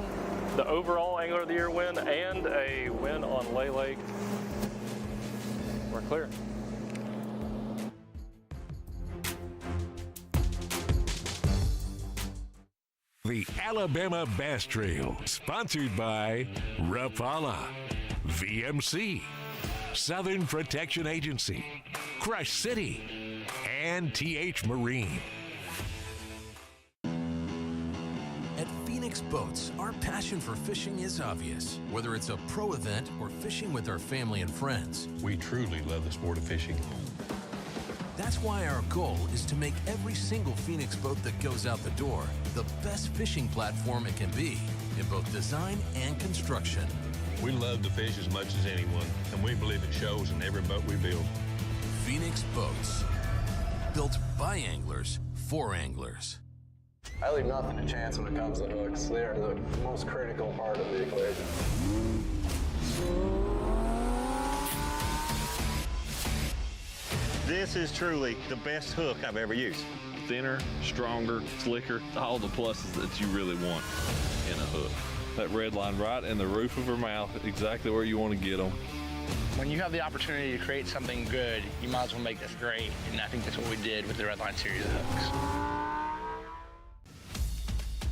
the overall Angler of the Year win, and a win on Lay Lake. We're clear. The Alabama Bass Trail, sponsored by Rapala, VMC, Southern Protection Agency, Crush City, and TH Marine. At Phoenix Boats, our passion for fishing is obvious. Whether it's a pro event or fishing with our family and friends, We truly love the sport of fishing. that's why our goal is to make every single Phoenix boat that goes out the door the best fishing platform it can be in both design and construction. We love to fish as much as anyone, and we believe it shows in every boat we build. Phoenix Boats, built by anglers for anglers. I leave nothing to chance when it comes to hooks. They are the most critical part of the equation. This is truly the best hook I've ever used. Thinner, stronger, slicker, all the pluses that you really want in a hook. That red line right in the roof of her mouth, exactly where you want to get them. When you have the opportunity to create something good, you might as well make this great, and I think that's what we did with the Red Line series of hooks.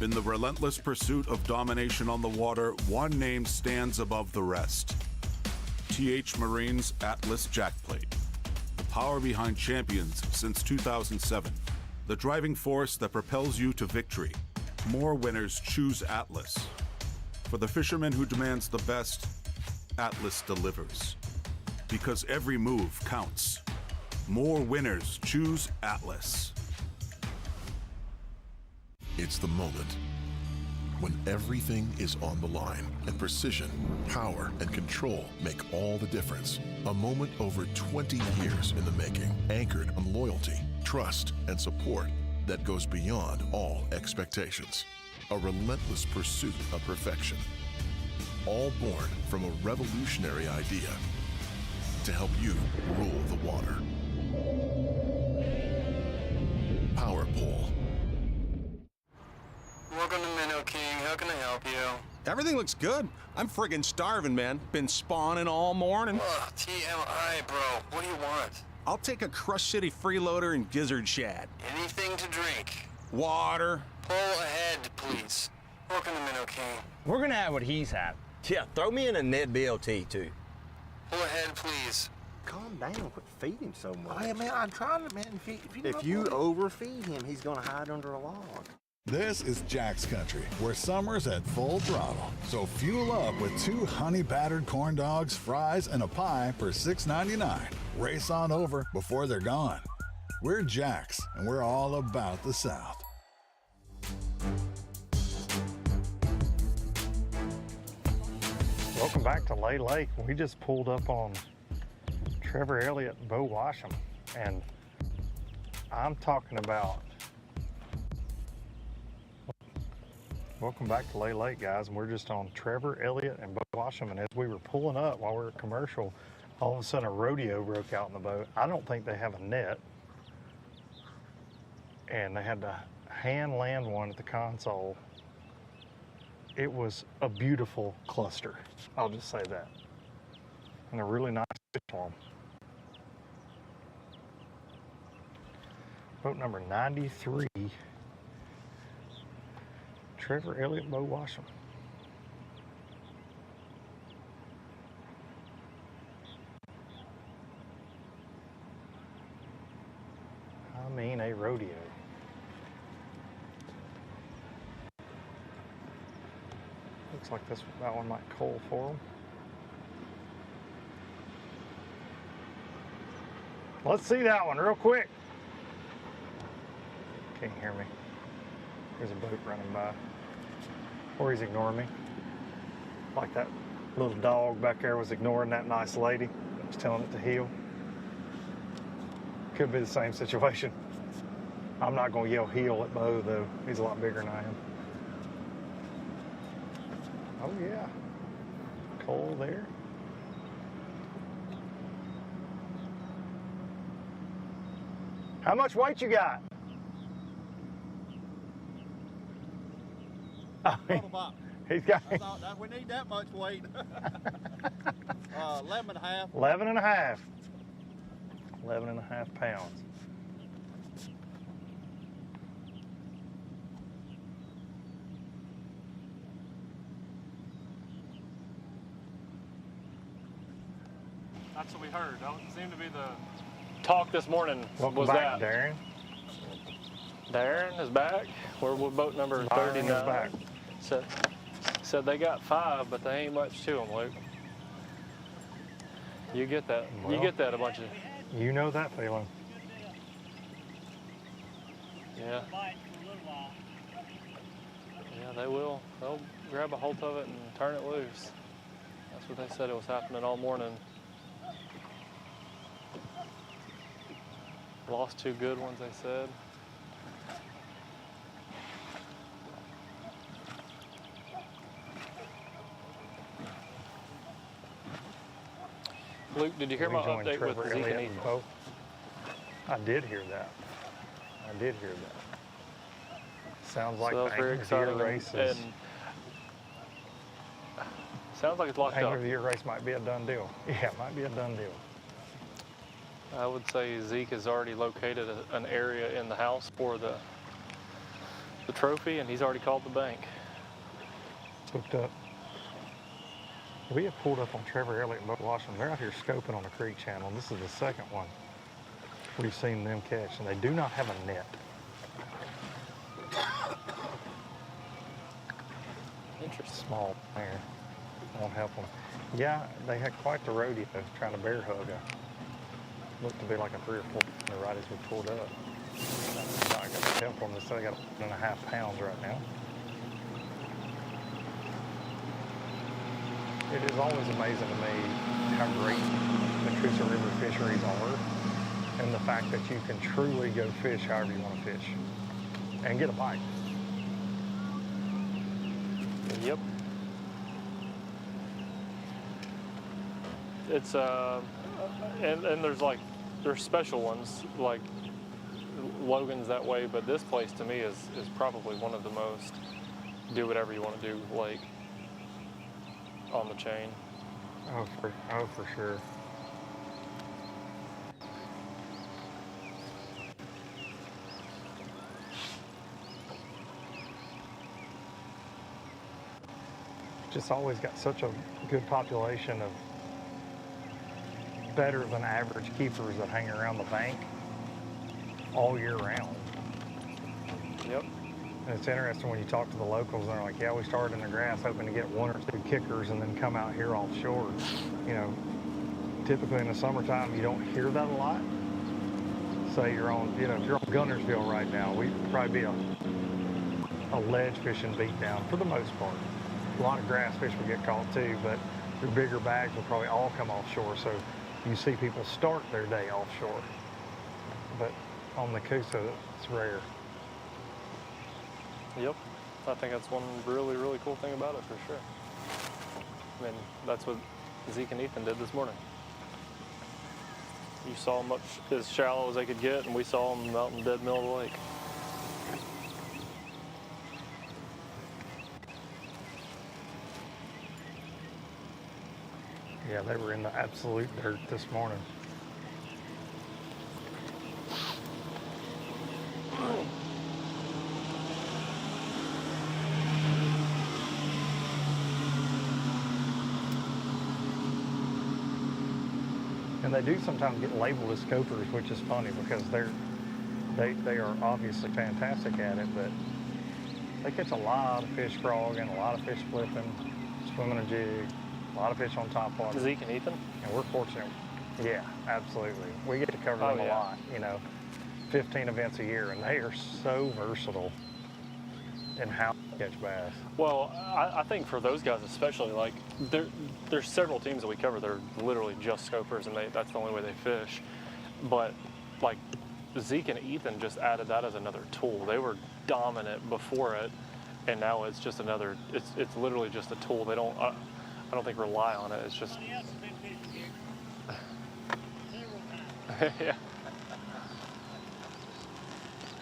In the relentless pursuit of domination on the water, one name stands above the rest. TH Marine's Atlas Jackplate. The power behind champions since 2007. The driving force that propels you to victory. More winners choose Atlas. For the fisherman who demands the best, Atlas delivers. Because every move counts. More winners choose Atlas. It's the moment when everything is on the line and precision, power, and control make all the difference. A moment over 20 years in the making, anchored on loyalty, trust, and support that goes beyond all expectations. A relentless pursuit of perfection. All born from a revolutionary idea to help you rule the water. Power Pole. Welcome to Minnow King. How can I help you? Everything looks good. I'm friggin' starving, man. Been spawning all morning. Ugh, TMI, bro. What do you want? I'll take a Crush City freeloader and gizzard shad. Anything to drink. Water. Pull ahead, please. Welcome to Minnow King. We're gonna have what he's having. Yeah, throw me in a Ned BLT, too. Pull ahead, please. Calm down. Quit feeding him so much. Hey, man, I'm trying to, man. If you overfeed him, he's gonna hide under a log. This is Jack's Country, where summer's at full throttle. So fuel up with 2 honey-battered corn dogs, fries, and a pie for $6.99. Race on over before they're gone. We're Jack's, and we're all about the South. Welcome back to Lay Lake. We just pulled up on Trevor Elliott and Bo Washam, and I'm talking about. Welcome back to Lay Lake, guys, and we're just on Trevor Elliott and Bo Washam, and as we were pulling up while we were at commercial, all of a sudden a rodeo broke out in the boat. I don't think they have a net, and they had to hand land one at the console. It was a beautiful cluster, I'll just say that, and a really nice fish for them. Boat number 93, Trevor Elliott, Bo Washam. I mean, a rodeo. Looks like that one might coal for them. Let's see that one real quick. Can't hear me. There's a boat running by. Or he's ignoring me. Like that little dog back there was ignoring that nice lady that was telling it to heel. Could be the same situation. I'm not going to yell heel at Bo, though. He's a lot bigger than I am. Oh, yeah. Coal there. How much weight you got? He's got. We need that much weight. 11 and a half. 11 and a half. 11 and a half pounds. That's what we heard. That seemed to be the talk this morning. Welcome was back, that Darren. Darren is back. We're with boat number 39. Back. Said they got 5, but they ain't much to them, Luke. You get that. Well, you get that a bunch of. You know that feeling. Yeah. Yeah, they will. They'll grab a hold of it and turn it loose. That's what they said it was happening all morning. Lost 2 good ones, they said. Luke, did you hear my update with Zeke and Ethan? I did hear that. I did hear that. Sounds like so the Angler of the Year race is... Sounds like it's locked Angler up. of the Year race might be a done deal. Yeah, it might be a done deal. I would say Zeke has already located an area in the house for the trophy, and he's already called the bank. Hooked up. We have pulled up on Trevor Elliott and Bo Washam. They're out here scoping on the creek channel, and this is the second one we've seen them catch, and they do not have a net. Interesting. Small there. Won't help them. Yeah, they had quite the rodeo trying to bear hug a, looked to be like a 3 or 4 pounder right as we pulled up. I got to help them. They still got 1.5 pounds right now. it is always amazing to me how great the Coosa River fisheries are, and the fact that you can truly go fish however you want to fish and get a bite. Yep. It's and there's special ones like Logan's that way, but this place to me is probably one of the most do whatever you want to do lake on the chain. Oh, for sure. Just always got such a good population of better than average keepers that hang around the bank all year round. Yep. And it's interesting when you talk to the locals, and they're like, yeah, we started in the grass hoping to get 1 or 2 kickers and then come out here offshore. You know, typically in the summertime, you don't hear that a lot. Say you're on, you know, if you're on Gunnersville right now, we'd probably be a ledge fishing beat down for the most part. A lot of grass fish will get caught too, but your bigger bags will probably all come offshore. So you see people start their day offshore. But on the Coosa, it's rare. Yep. I think that's one really, really cool thing about it for sure. I mean, that's what Zeke and Ethan did this morning. You saw them as shallow as they could get, and we saw them out in the dead middle of the lake. Yeah, they were in the absolute dirt this morning. And they do sometimes get labeled as scopers, which is funny because they are obviously fantastic at it, but they catch a lot of fish frogging, a lot of fish flipping, swimming a jig, a lot of fish on top water. Zeke and Ethan? And we're fortunate. Yeah, absolutely. We get to cover them a lot, you know, 15 events a year, and they are so versatile in how to catch bass. Well, I think for those guys especially, like, there's several teams that we cover that are literally just scopers, and that's the only way they fish. But, like, Zeke and Ethan just added that as another tool. They were dominant before it, and now it's just another, it's literally just a tool. They don't, I don't think rely on it. It's just, yeah.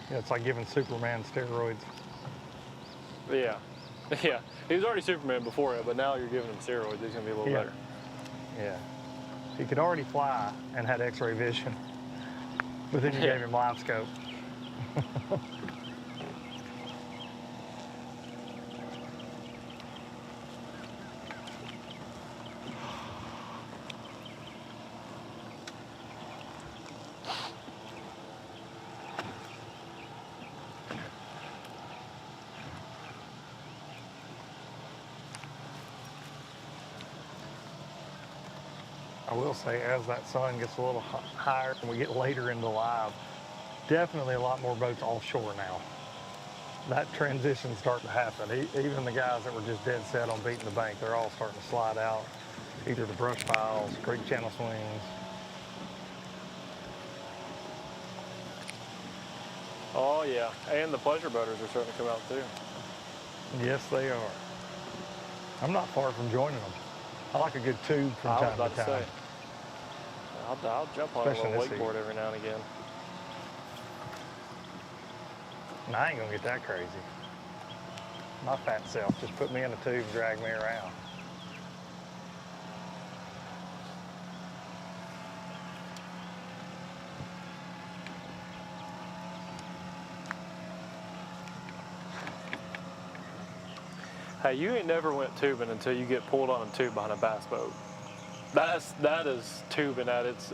Yeah, it's like giving Superman steroids. Yeah, yeah. He was already Superman before it, but now you're giving him steroids. He's gonna be a little better. Yeah. He could already fly and had X-ray vision, but then you gave him live scope. I will say, as that sun gets a little higher and we get later into live, definitely a lot more boats offshore now. That transition's starting to happen. Even the guys that were just dead set on beating the bank, they're all starting to slide out, either the brush piles, creek channel swings. Oh yeah, and the pleasure boaters are starting to come out too. Yes, they are. I'm not far from joining them. I like a good tube from time to time. I was about to say, I'll jump on a little wakeboard every now and again. And I ain't gonna get that crazy. My fat self just put me in a tube and drag me around. Hey, you ain't never went tubing until you get pulled on a tube behind a bass boat. That is tubing at its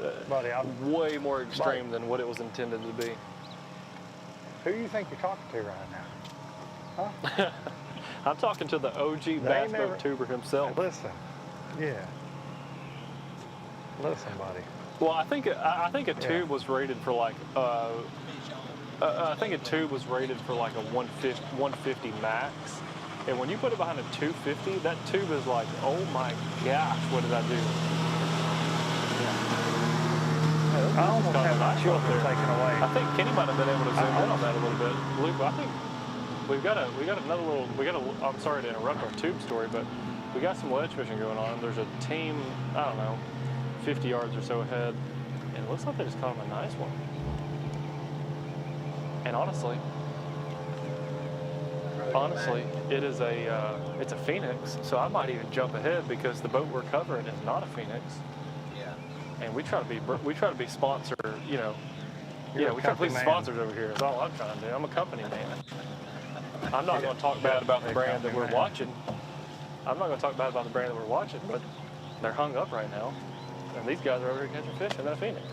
way more extreme than what it was intended to be. Who do you think you're talking to right now? Huh? I'm talking to the OG bass boat tuber himself. Listen, yeah. Listen, buddy. Well, I think a tube was rated for like I think a tube was rated for like a 150 max. And when you put it behind a 250, that tube is like, oh my gosh, what did I do? I almost had my children taken away. I think Kenny might have been able to zoom in on that a little bit. Luke, I think we got another little, I'm sorry to interrupt our tube story, but we got some ledge fishing going on. There's a team, I don't know, 50 yards or so ahead, and it looks like they just caught him a nice one. And honestly, it is it's a Phoenix, so I might even jump ahead because the boat we're covering is not a Phoenix. Yeah. And we try to be sponsor, we try to please sponsors over here. That's all I'm trying to do. I'm a company man. I'm not going to talk bad about the brand that we're watching. I'm not going to talk bad about the brand that we're watching, but they're hung up right now, and these guys are over here catching fish in that Phoenix.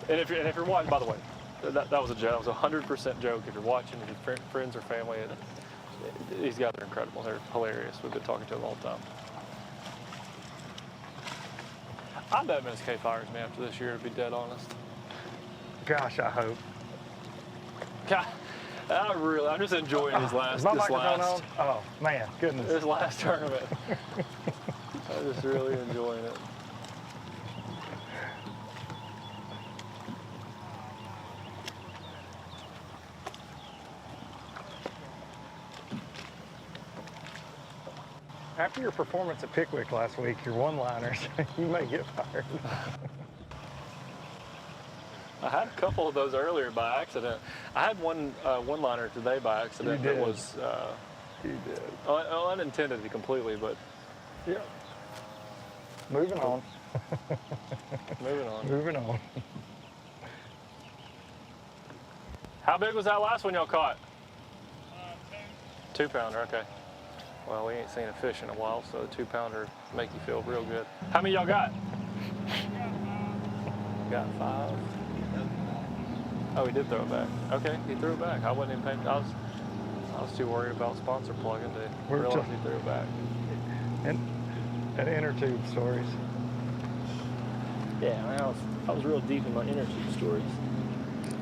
And if you're watching, by the way, that was a joke. That was 100% joke. If you're watching, if your friends or family, these guys are incredible. They're hilarious. We've been talking to them all the time. I bet Miss K fires me after this year, to be dead honest. Gosh, I hope. God, I'm just enjoying this last. Oh man, goodness. This last tournament. I'm just really enjoying it. After your performance at Pickwick last week, your one-liners, you may get fired. I had a couple of those earlier by accident. I had one-liner today by accident. You did. That was you did. Unintended completely, but yeah. Moving on. Moving on. How big was that last one y'all caught? 2-pounder, okay. Well, we ain't seen a fish in a while, so a 2-pounder make you feel real good. How many y'all got? Got 5. Oh, he did throw it back. Okay, he threw it back. I wasn't even paying. I was too worried about sponsor plugging to realize he threw it back. And inner tube stories. Yeah, I was real deep in my inner tube stories.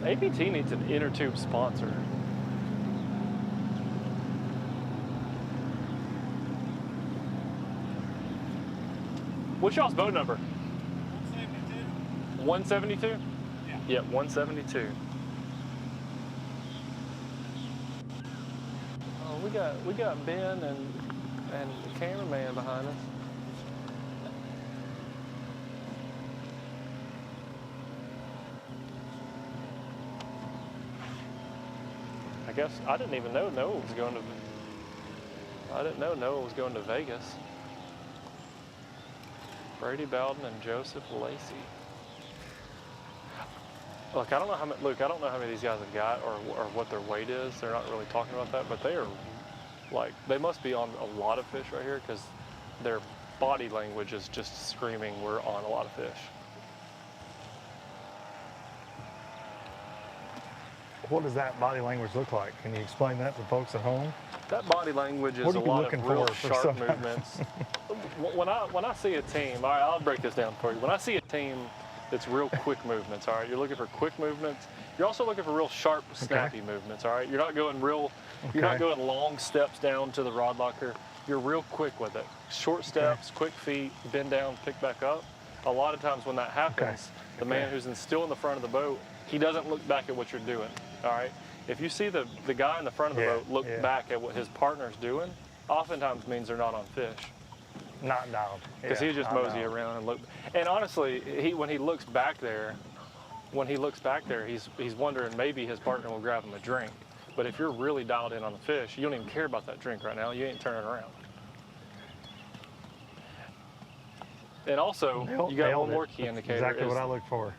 ABT needs an inner tube sponsor. What's y'all's boat number? 172. 172? Yeah, 172. Oh, we got Ben and the cameraman behind us. I guess I didn't even know Noah was going to. I didn't know Noah was going to Vegas. Brady Bowden and Joseph Lacey. Look, I don't know how many. Luke, I don't know how many of these guys have got or what their weight is. They're not really talking about that, but they are they must be on a lot of fish right here because their body language is just screaming we're on a lot of fish. What does that body language look like? Can you explain that to folks at home? That body language is a lot of real sharp movements. When I see a team, all right, I'll break this down for you. When I see a team that's real quick movements, all right, you're looking for quick movements. You're also looking for real sharp, snappy movements, all right? You're not going you're not going long steps down to the rod locker. You're real quick with it. Short steps, quick feet, bend down, pick back up. A lot of times when that happens, the man who's still in the front of the boat, he doesn't look back at what you're doing, all right? If you see the guy in the front of the boat look back at what his partner's doing, oftentimes means they're not on fish. Not down. Because he just mosey around and look. And honestly, when he looks back there, he's wondering maybe his partner will grab him a drink. But if you're really dialed in on the fish, you don't even care about that drink right now. You ain't turning around. And also, you got one more key indicator. Exactly what I look for.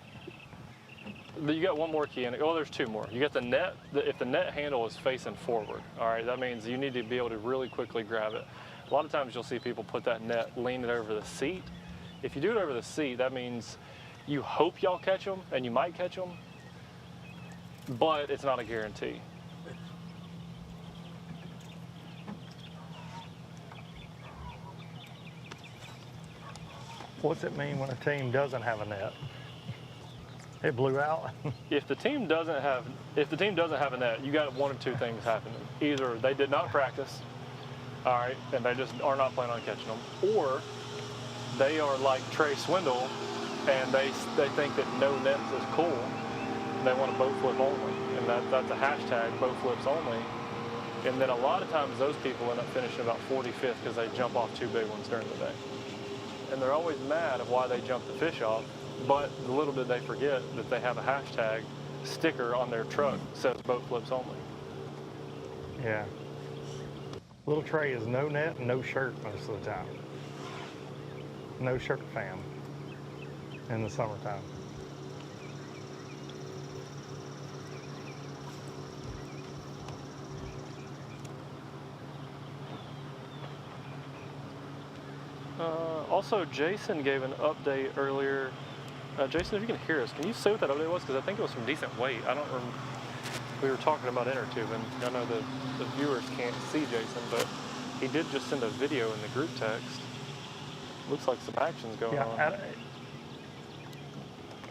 You got one more key indicator. Oh, there's 2 more. You got the net. If the net handle is facing forward, all right, that means you need to be able to really quickly grab it. A lot of times you'll see people put that net, lean it over the seat. If you do it over the seat, that means you hope y'all catch them, and you might catch them, but it's not a guarantee. What's it mean when a team doesn't have a net? It blew out. If the team doesn't have a net, you got one of two things happening. Either they did not practice, all right, and they just are not planning on catching them, or they are like Trey Swindle, and they think that no nets is cool. They want a boat flip only, and that's a hashtag, boat flips only. And then a lot of times those people end up finishing about 45th because they jump off two big ones during the day. And they're always mad of why they jump the fish off, but little did they forget that they have a hashtag sticker on their truck that says boat flips only. Yeah. Little Trey is no net and no shirt most of the time. No shirt fam in the summertime. Also, Jason gave an update earlier. Jason, if you can hear us, can you say what that update was? Because I think it was some decent weight. I don't remember. We were talking about inner tubing. I know the viewers can't see Jason, but he did just send a video in the group text. Looks like some action's going on. I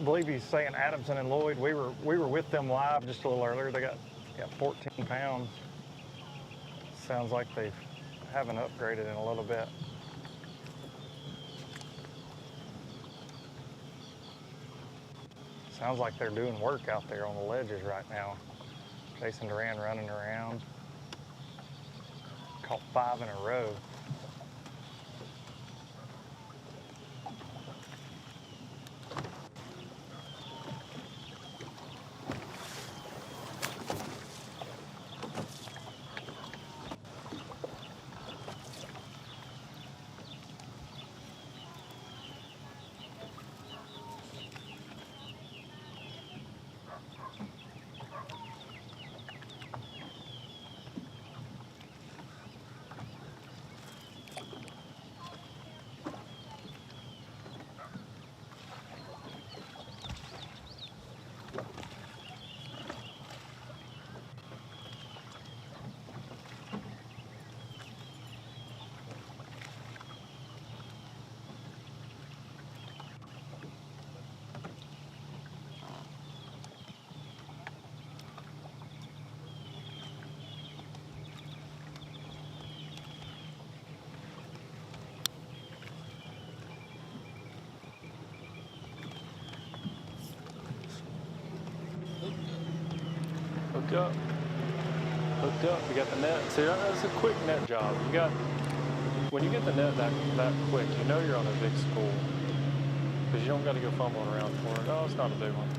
believe he's saying Adamson and Lloyd. We were with them live just a little earlier. They got 14 pounds. Sounds like they haven't upgraded in a little bit. Sounds like they're doing work out there on the ledges right now. Jason Duran running around. Caught 5 in a row. Hooked up, we got the net. See, that's a quick net job. When you get the net that quick, you know you're on a big spool. Because you don't got to go fumbling around for it. No, it's not a big one.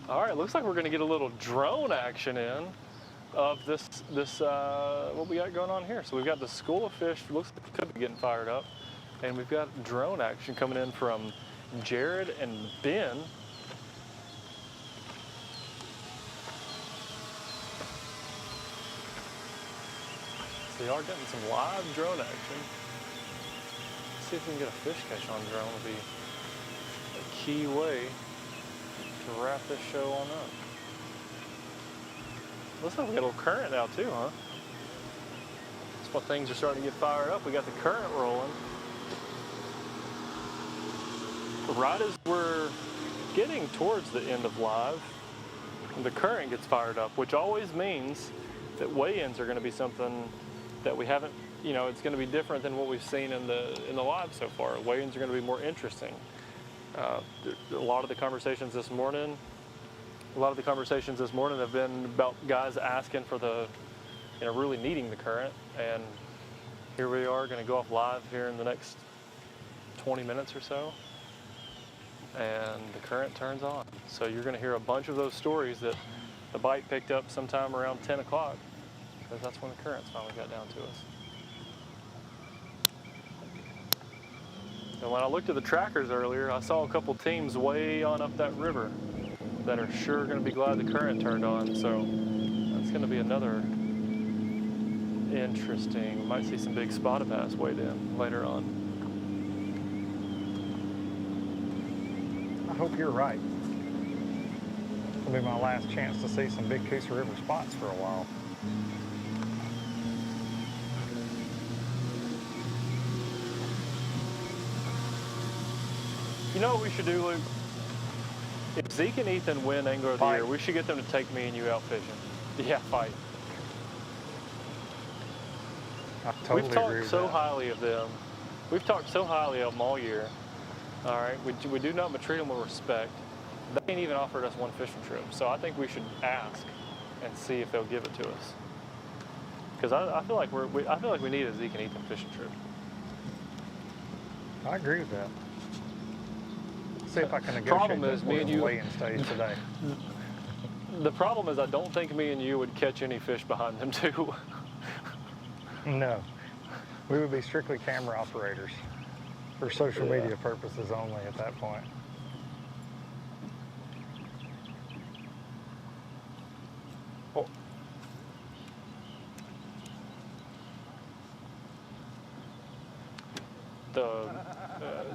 All right, looks like we're going to get a little drone action in of this what we got going on here. So we've got the school of fish, looks like it could be getting fired up, and we've got drone action coming in from Jared and Ben. So you are getting some live drone action. Let's see if we can get a fish catch on drone. Would be a key way to wrap this show on up. Looks like we got a little current now too, huh? That's when things are starting to get fired up. We got the current rolling. Right as we're getting towards the end of live, the current gets fired up, which always means that weigh-ins are going to be something that we haven't, you know, it's going to be different than what we've seen in the live so far. Weigh-ins are going to be more interesting. A lot of the conversations this morning have been about guys asking for the, you know, really needing the current. And here we are going to go off live here in the next 20 minutes or so. and the current turns on. So you're going to hear a bunch of those stories that the bite picked up sometime around 10 o'clock, because that's when the currents finally got down to us. And when I looked at the trackers earlier, I saw a couple teams way on up that river that are sure going to be glad the current turned on. So that's going to be another interesting. We might see some big spotted bass weighed in later on. I hope you're right. It'll be my last chance to see some big Coosa River spots for a while. You know what we should do, Luke? If Zeke and Ethan win Angler of the Year, we should get them to take me and you out fishing. Yeah, fight. I totally We've talked agree with so that. highly of them. We've talked so highly of them all year. All right, we do not treat them with respect. They ain't even offered us one fishing trip. So I think we should ask and see if they'll give it to us. Because I feel like I feel like we need a Zeke and Ethan fishing trip. I agree with that. See if I can negotiate Problem is, me and you weigh-in stage today. The problem is, I don't think me and you would catch any fish behind them too. No, we would be strictly camera operators for social media purposes only at that point. Oh.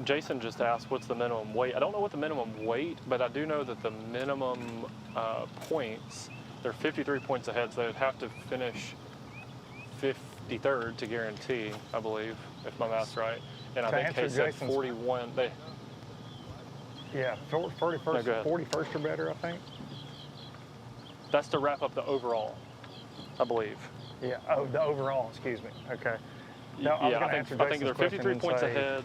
Jason just asked, what's the minimum weight? I don't know what the minimum weight, but I do know that the minimum points, they're 53 points ahead, so they'd have to finish 53rd to guarantee, I believe, if my math's right. And I think Kay said 41. Yeah, 41st or better, I think. That's to wrap up the overall, I believe. Yeah, oh, the overall, excuse me. Okay. No, Yeah, I think they're 53 points ahead.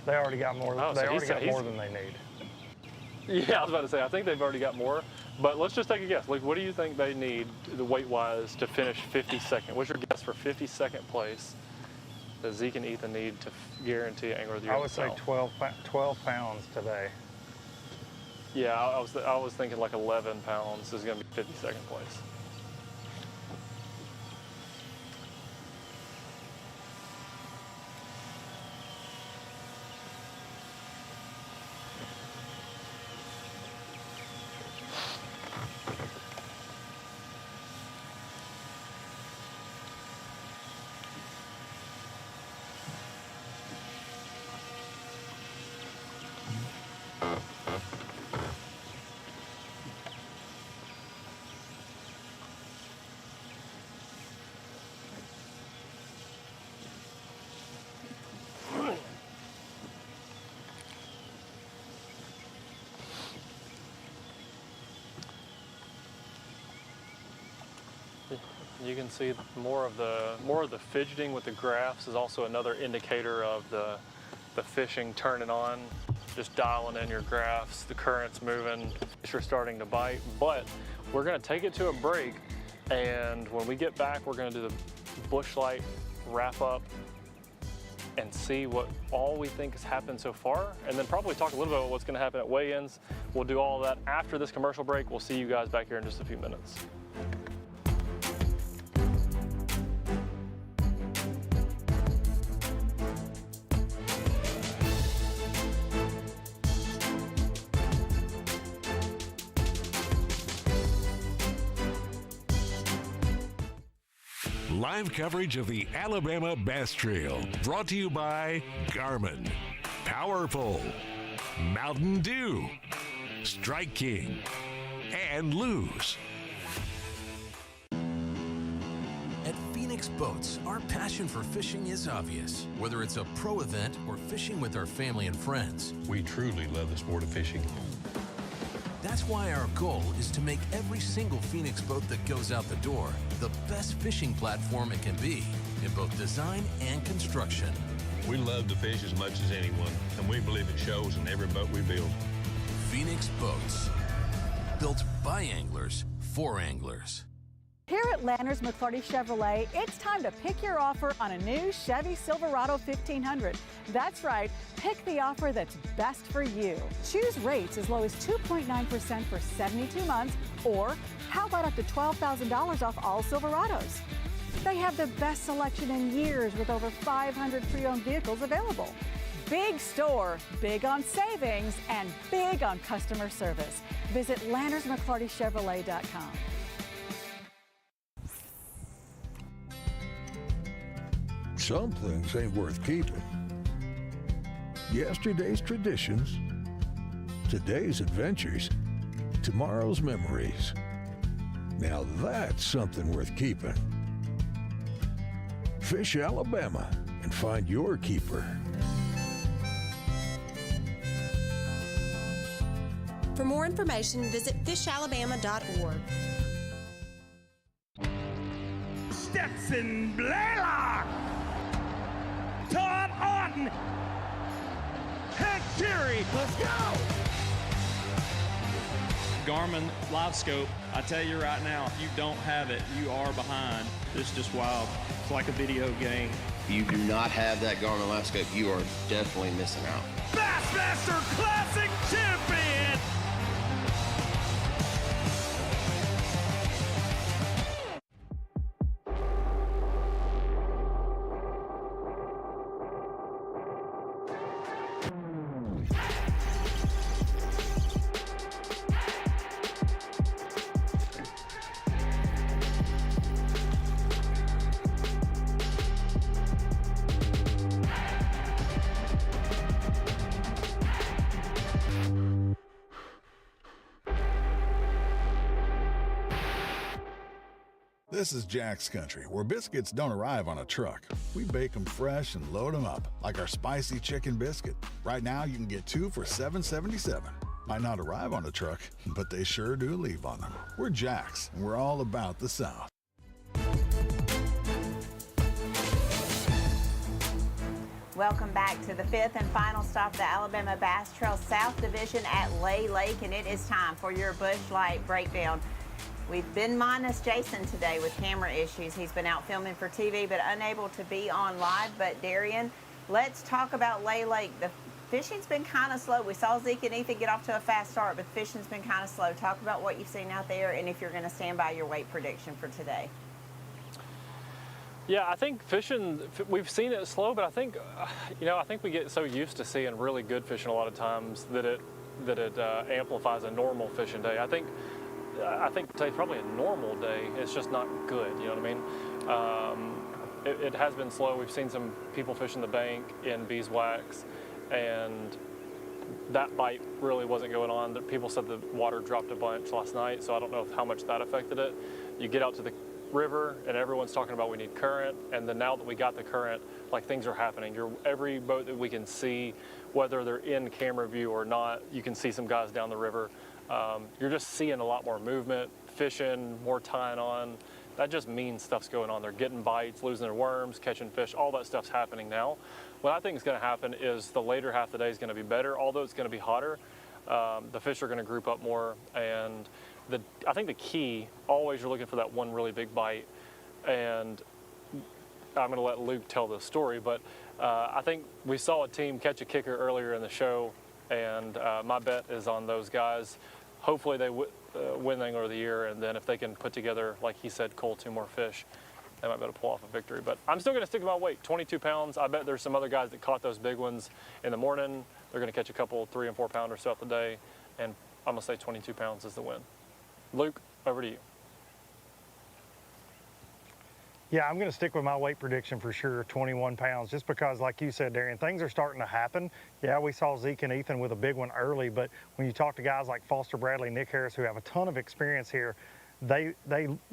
They already got more. Oh, they so already got more than they need. Yeah, I was about to say, I think they've already got more. But let's just take a guess. Like, what do you think they need, the weight-wise, to finish 52nd? What's your guess for 52nd place that Zeke and Ethan need to guarantee Angler of the Year? I would say 12 pounds today. Yeah, I was thinking like 11 pounds is going to be 52nd place. You can see more of the fidgeting with the graphs is also another indicator of the fishing turning on. Just dialing in your graphs, the current's moving, fish are starting to bite. But we're going to take it to a break, and when we get back, we're going to do the bush light wrap up and see what all we think has happened so far, and then probably talk a little bit about what's going to happen at weigh-ins. We'll do all of that after this commercial break. We'll see you guys back here in just a few minutes. Live coverage of the Alabama Bass Trail, brought to you by Garmin, Powerful, Mountain Dew, Strike King, and Lose. At Phoenix Boats, our passion for fishing is obvious. Whether it's a pro event or fishing with our family and friends, we truly love the sport of fishing. That's why our goal is to make every single Phoenix boat that goes out the door the best fishing platform it can be in both design and construction. We love to fish as much as anyone, and we believe it shows in every boat we build. Phoenix Boats, built by anglers for anglers. Here at Lanners McClarty Chevrolet, it's time to pick your offer on a new Chevy Silverado 1500. That's right, pick the offer that's best for you. Choose rates as low as 2.9% for 72 months, or how about up to $12,000 off all Silverados? They have the best selection in years with over 500 pre-owned vehicles available. Big store, big on savings, and big on customer service. Visit LannersMcClartyChevrolet.com. Some things ain't worth keeping. Yesterday's traditions, today's adventures, tomorrow's memories. Now that's something worth keeping. Fish Alabama and find your keeper. For more information, visit fishalabama.org. Stetson Blaylock, Todd Auten, Hank Terry, let's go! Garmin Live Scope, I tell you right now, if you don't have it, you are behind. It's just wild. It's like a video game. If you do not have that Garmin Live Scope, you are definitely missing out. Bassmaster Classic Champion! This is Jack's Country, where biscuits don't arrive on a truck. We bake them fresh and load them up, like our spicy chicken biscuit. Right now, you can get 2 for $7.77. Might not arrive on a truck, but they sure do leave on them. We're Jack's, and we're all about the South. Welcome back to the 5th and final stop of the Alabama Bass Trail South Division at Lay Lake, and it is time for your Bush Light Breakdown. We've been minus Jason today with camera issues. He's been out filming for TV but unable to be on live. But Darian, let's talk about Lay Lake. The fishing's been kind of slow. We saw Zeke and Ethan get off to a fast start, but the fishing's been kind of slow. Talk about what you've seen out there and if you're going to stand by your weight prediction for today. Yeah, I think fishing, we've seen it slow, but I think, I think we get so used to seeing really good fishing a lot of times that it amplifies a normal fishing day. I think today's probably a normal day. It's just not good, you know what I mean? It has been slow. We've seen some people fishing the bank in beeswax, and that bite really wasn't going on. People said the water dropped a bunch last night, so I don't know how much that affected it. You get out to the river, and everyone's talking about we need current, and then now that we got the current, like, things are happening. Every boat that we can see, whether they're in camera view or not, you can see some guys down the river. You're just seeing a lot more movement, fishing, more tying on. That just means stuff's going on. They're getting bites, losing their worms, catching fish. All that stuff's happening now. What I think is going to happen is the later half of the day is going to be better. Although it's going to be hotter, the fish are going to group up more. And I think the key, always you're looking for that one really big bite. And I'm going to let Luke tell the story, but I think we saw a team catch a kicker earlier in the show, and my bet is on those guys. Hopefully they win the Angler of the Year, and then if they can put together, like he said, Cole, 2 more fish, they might be able to pull off a victory. But I'm still going to stick to my weight, 22 pounds. I bet there's some other guys that caught those big ones in the morning. They're going to catch a couple 3 and 4 pounders throughout the day, and I'm going to say 22 pounds is the win. Luke, over to you. Yeah, I'm going to stick with my weight prediction for sure, 21 pounds, just because, like you said, Darian, things are starting to happen. Yeah, we saw Zeke and Ethan with a big one early, but when you talk to guys like Foster Bradley, Nick Harris, who have a ton of experience here, they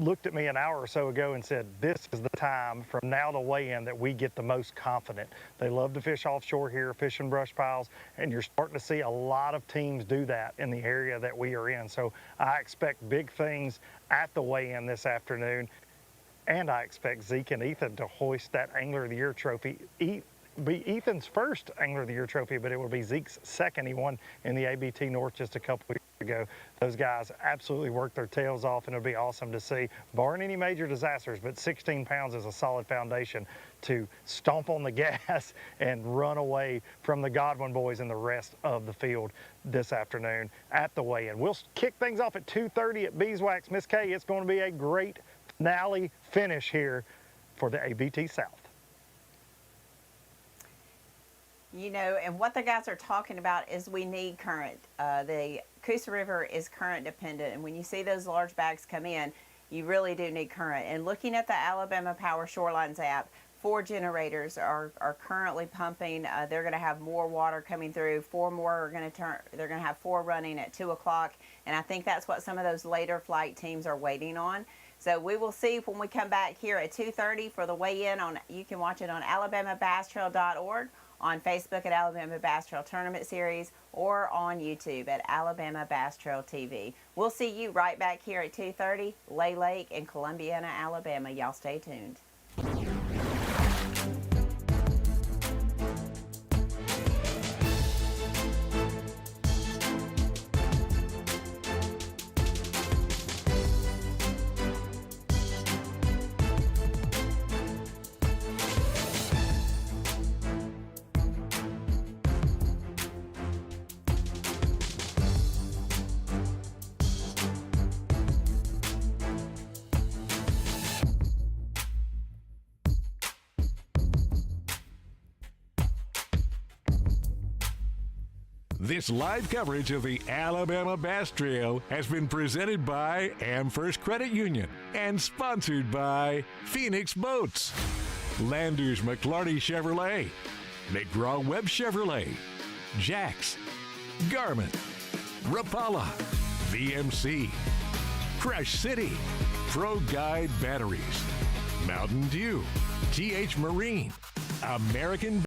looked at me an hour or so ago and said, this is the time from now to weigh-in that we get the most confident. They love to fish offshore here, fishing brush piles, and you're starting to see a lot of teams do that in the area that we are in. So I expect big things at the weigh-in this afternoon. And I expect Zeke and Ethan to hoist that Angler of the Year trophy. Be Ethan's first Angler of the Year trophy, but it will be Zeke's second. He won in the ABT North just a couple of ago. Those guys absolutely worked their tails off, and it'll be awesome to see, barring any major disasters, but 16 pounds is a solid foundation to stomp on the gas and run away from the Godwin boys and the rest of the field this afternoon at the weigh-in. We'll kick things off at 2:30 at Beeswax. Miss Kay, it's going to be a great finale finish here for the ABT South. You know, and what the guys are talking about is we need current. The Coosa River is current dependent, and when you see those large bags come in, you really do need current. And looking at the Alabama Power Shorelines app, 4 generators are currently pumping. They're going to have more water coming through. 4 more are going to turn. They're going to have 4 running at 2 o'clock, and I think that's what some of those later flight teams are waiting on. So we will see when we come back here at 2:30 for the weigh-in. You can watch it on alabamabasstrail.org, on Facebook at Alabama Bass Trail Tournament Series, or on YouTube at Alabama Bass Trail TV. We'll see you right back here at 2:30, Lay Lake in Columbiana, Alabama. Y'all stay tuned. This live coverage of the Alabama Bass Trail has been presented by AmFirst Credit Union and sponsored by Phoenix Boats, Landers McLarty Chevrolet, McGraw-Webb Chevrolet, Jax, Garmin, Rapala, VMC, Crush City, Pro Guide Batteries, Mountain Dew, TH Marine, American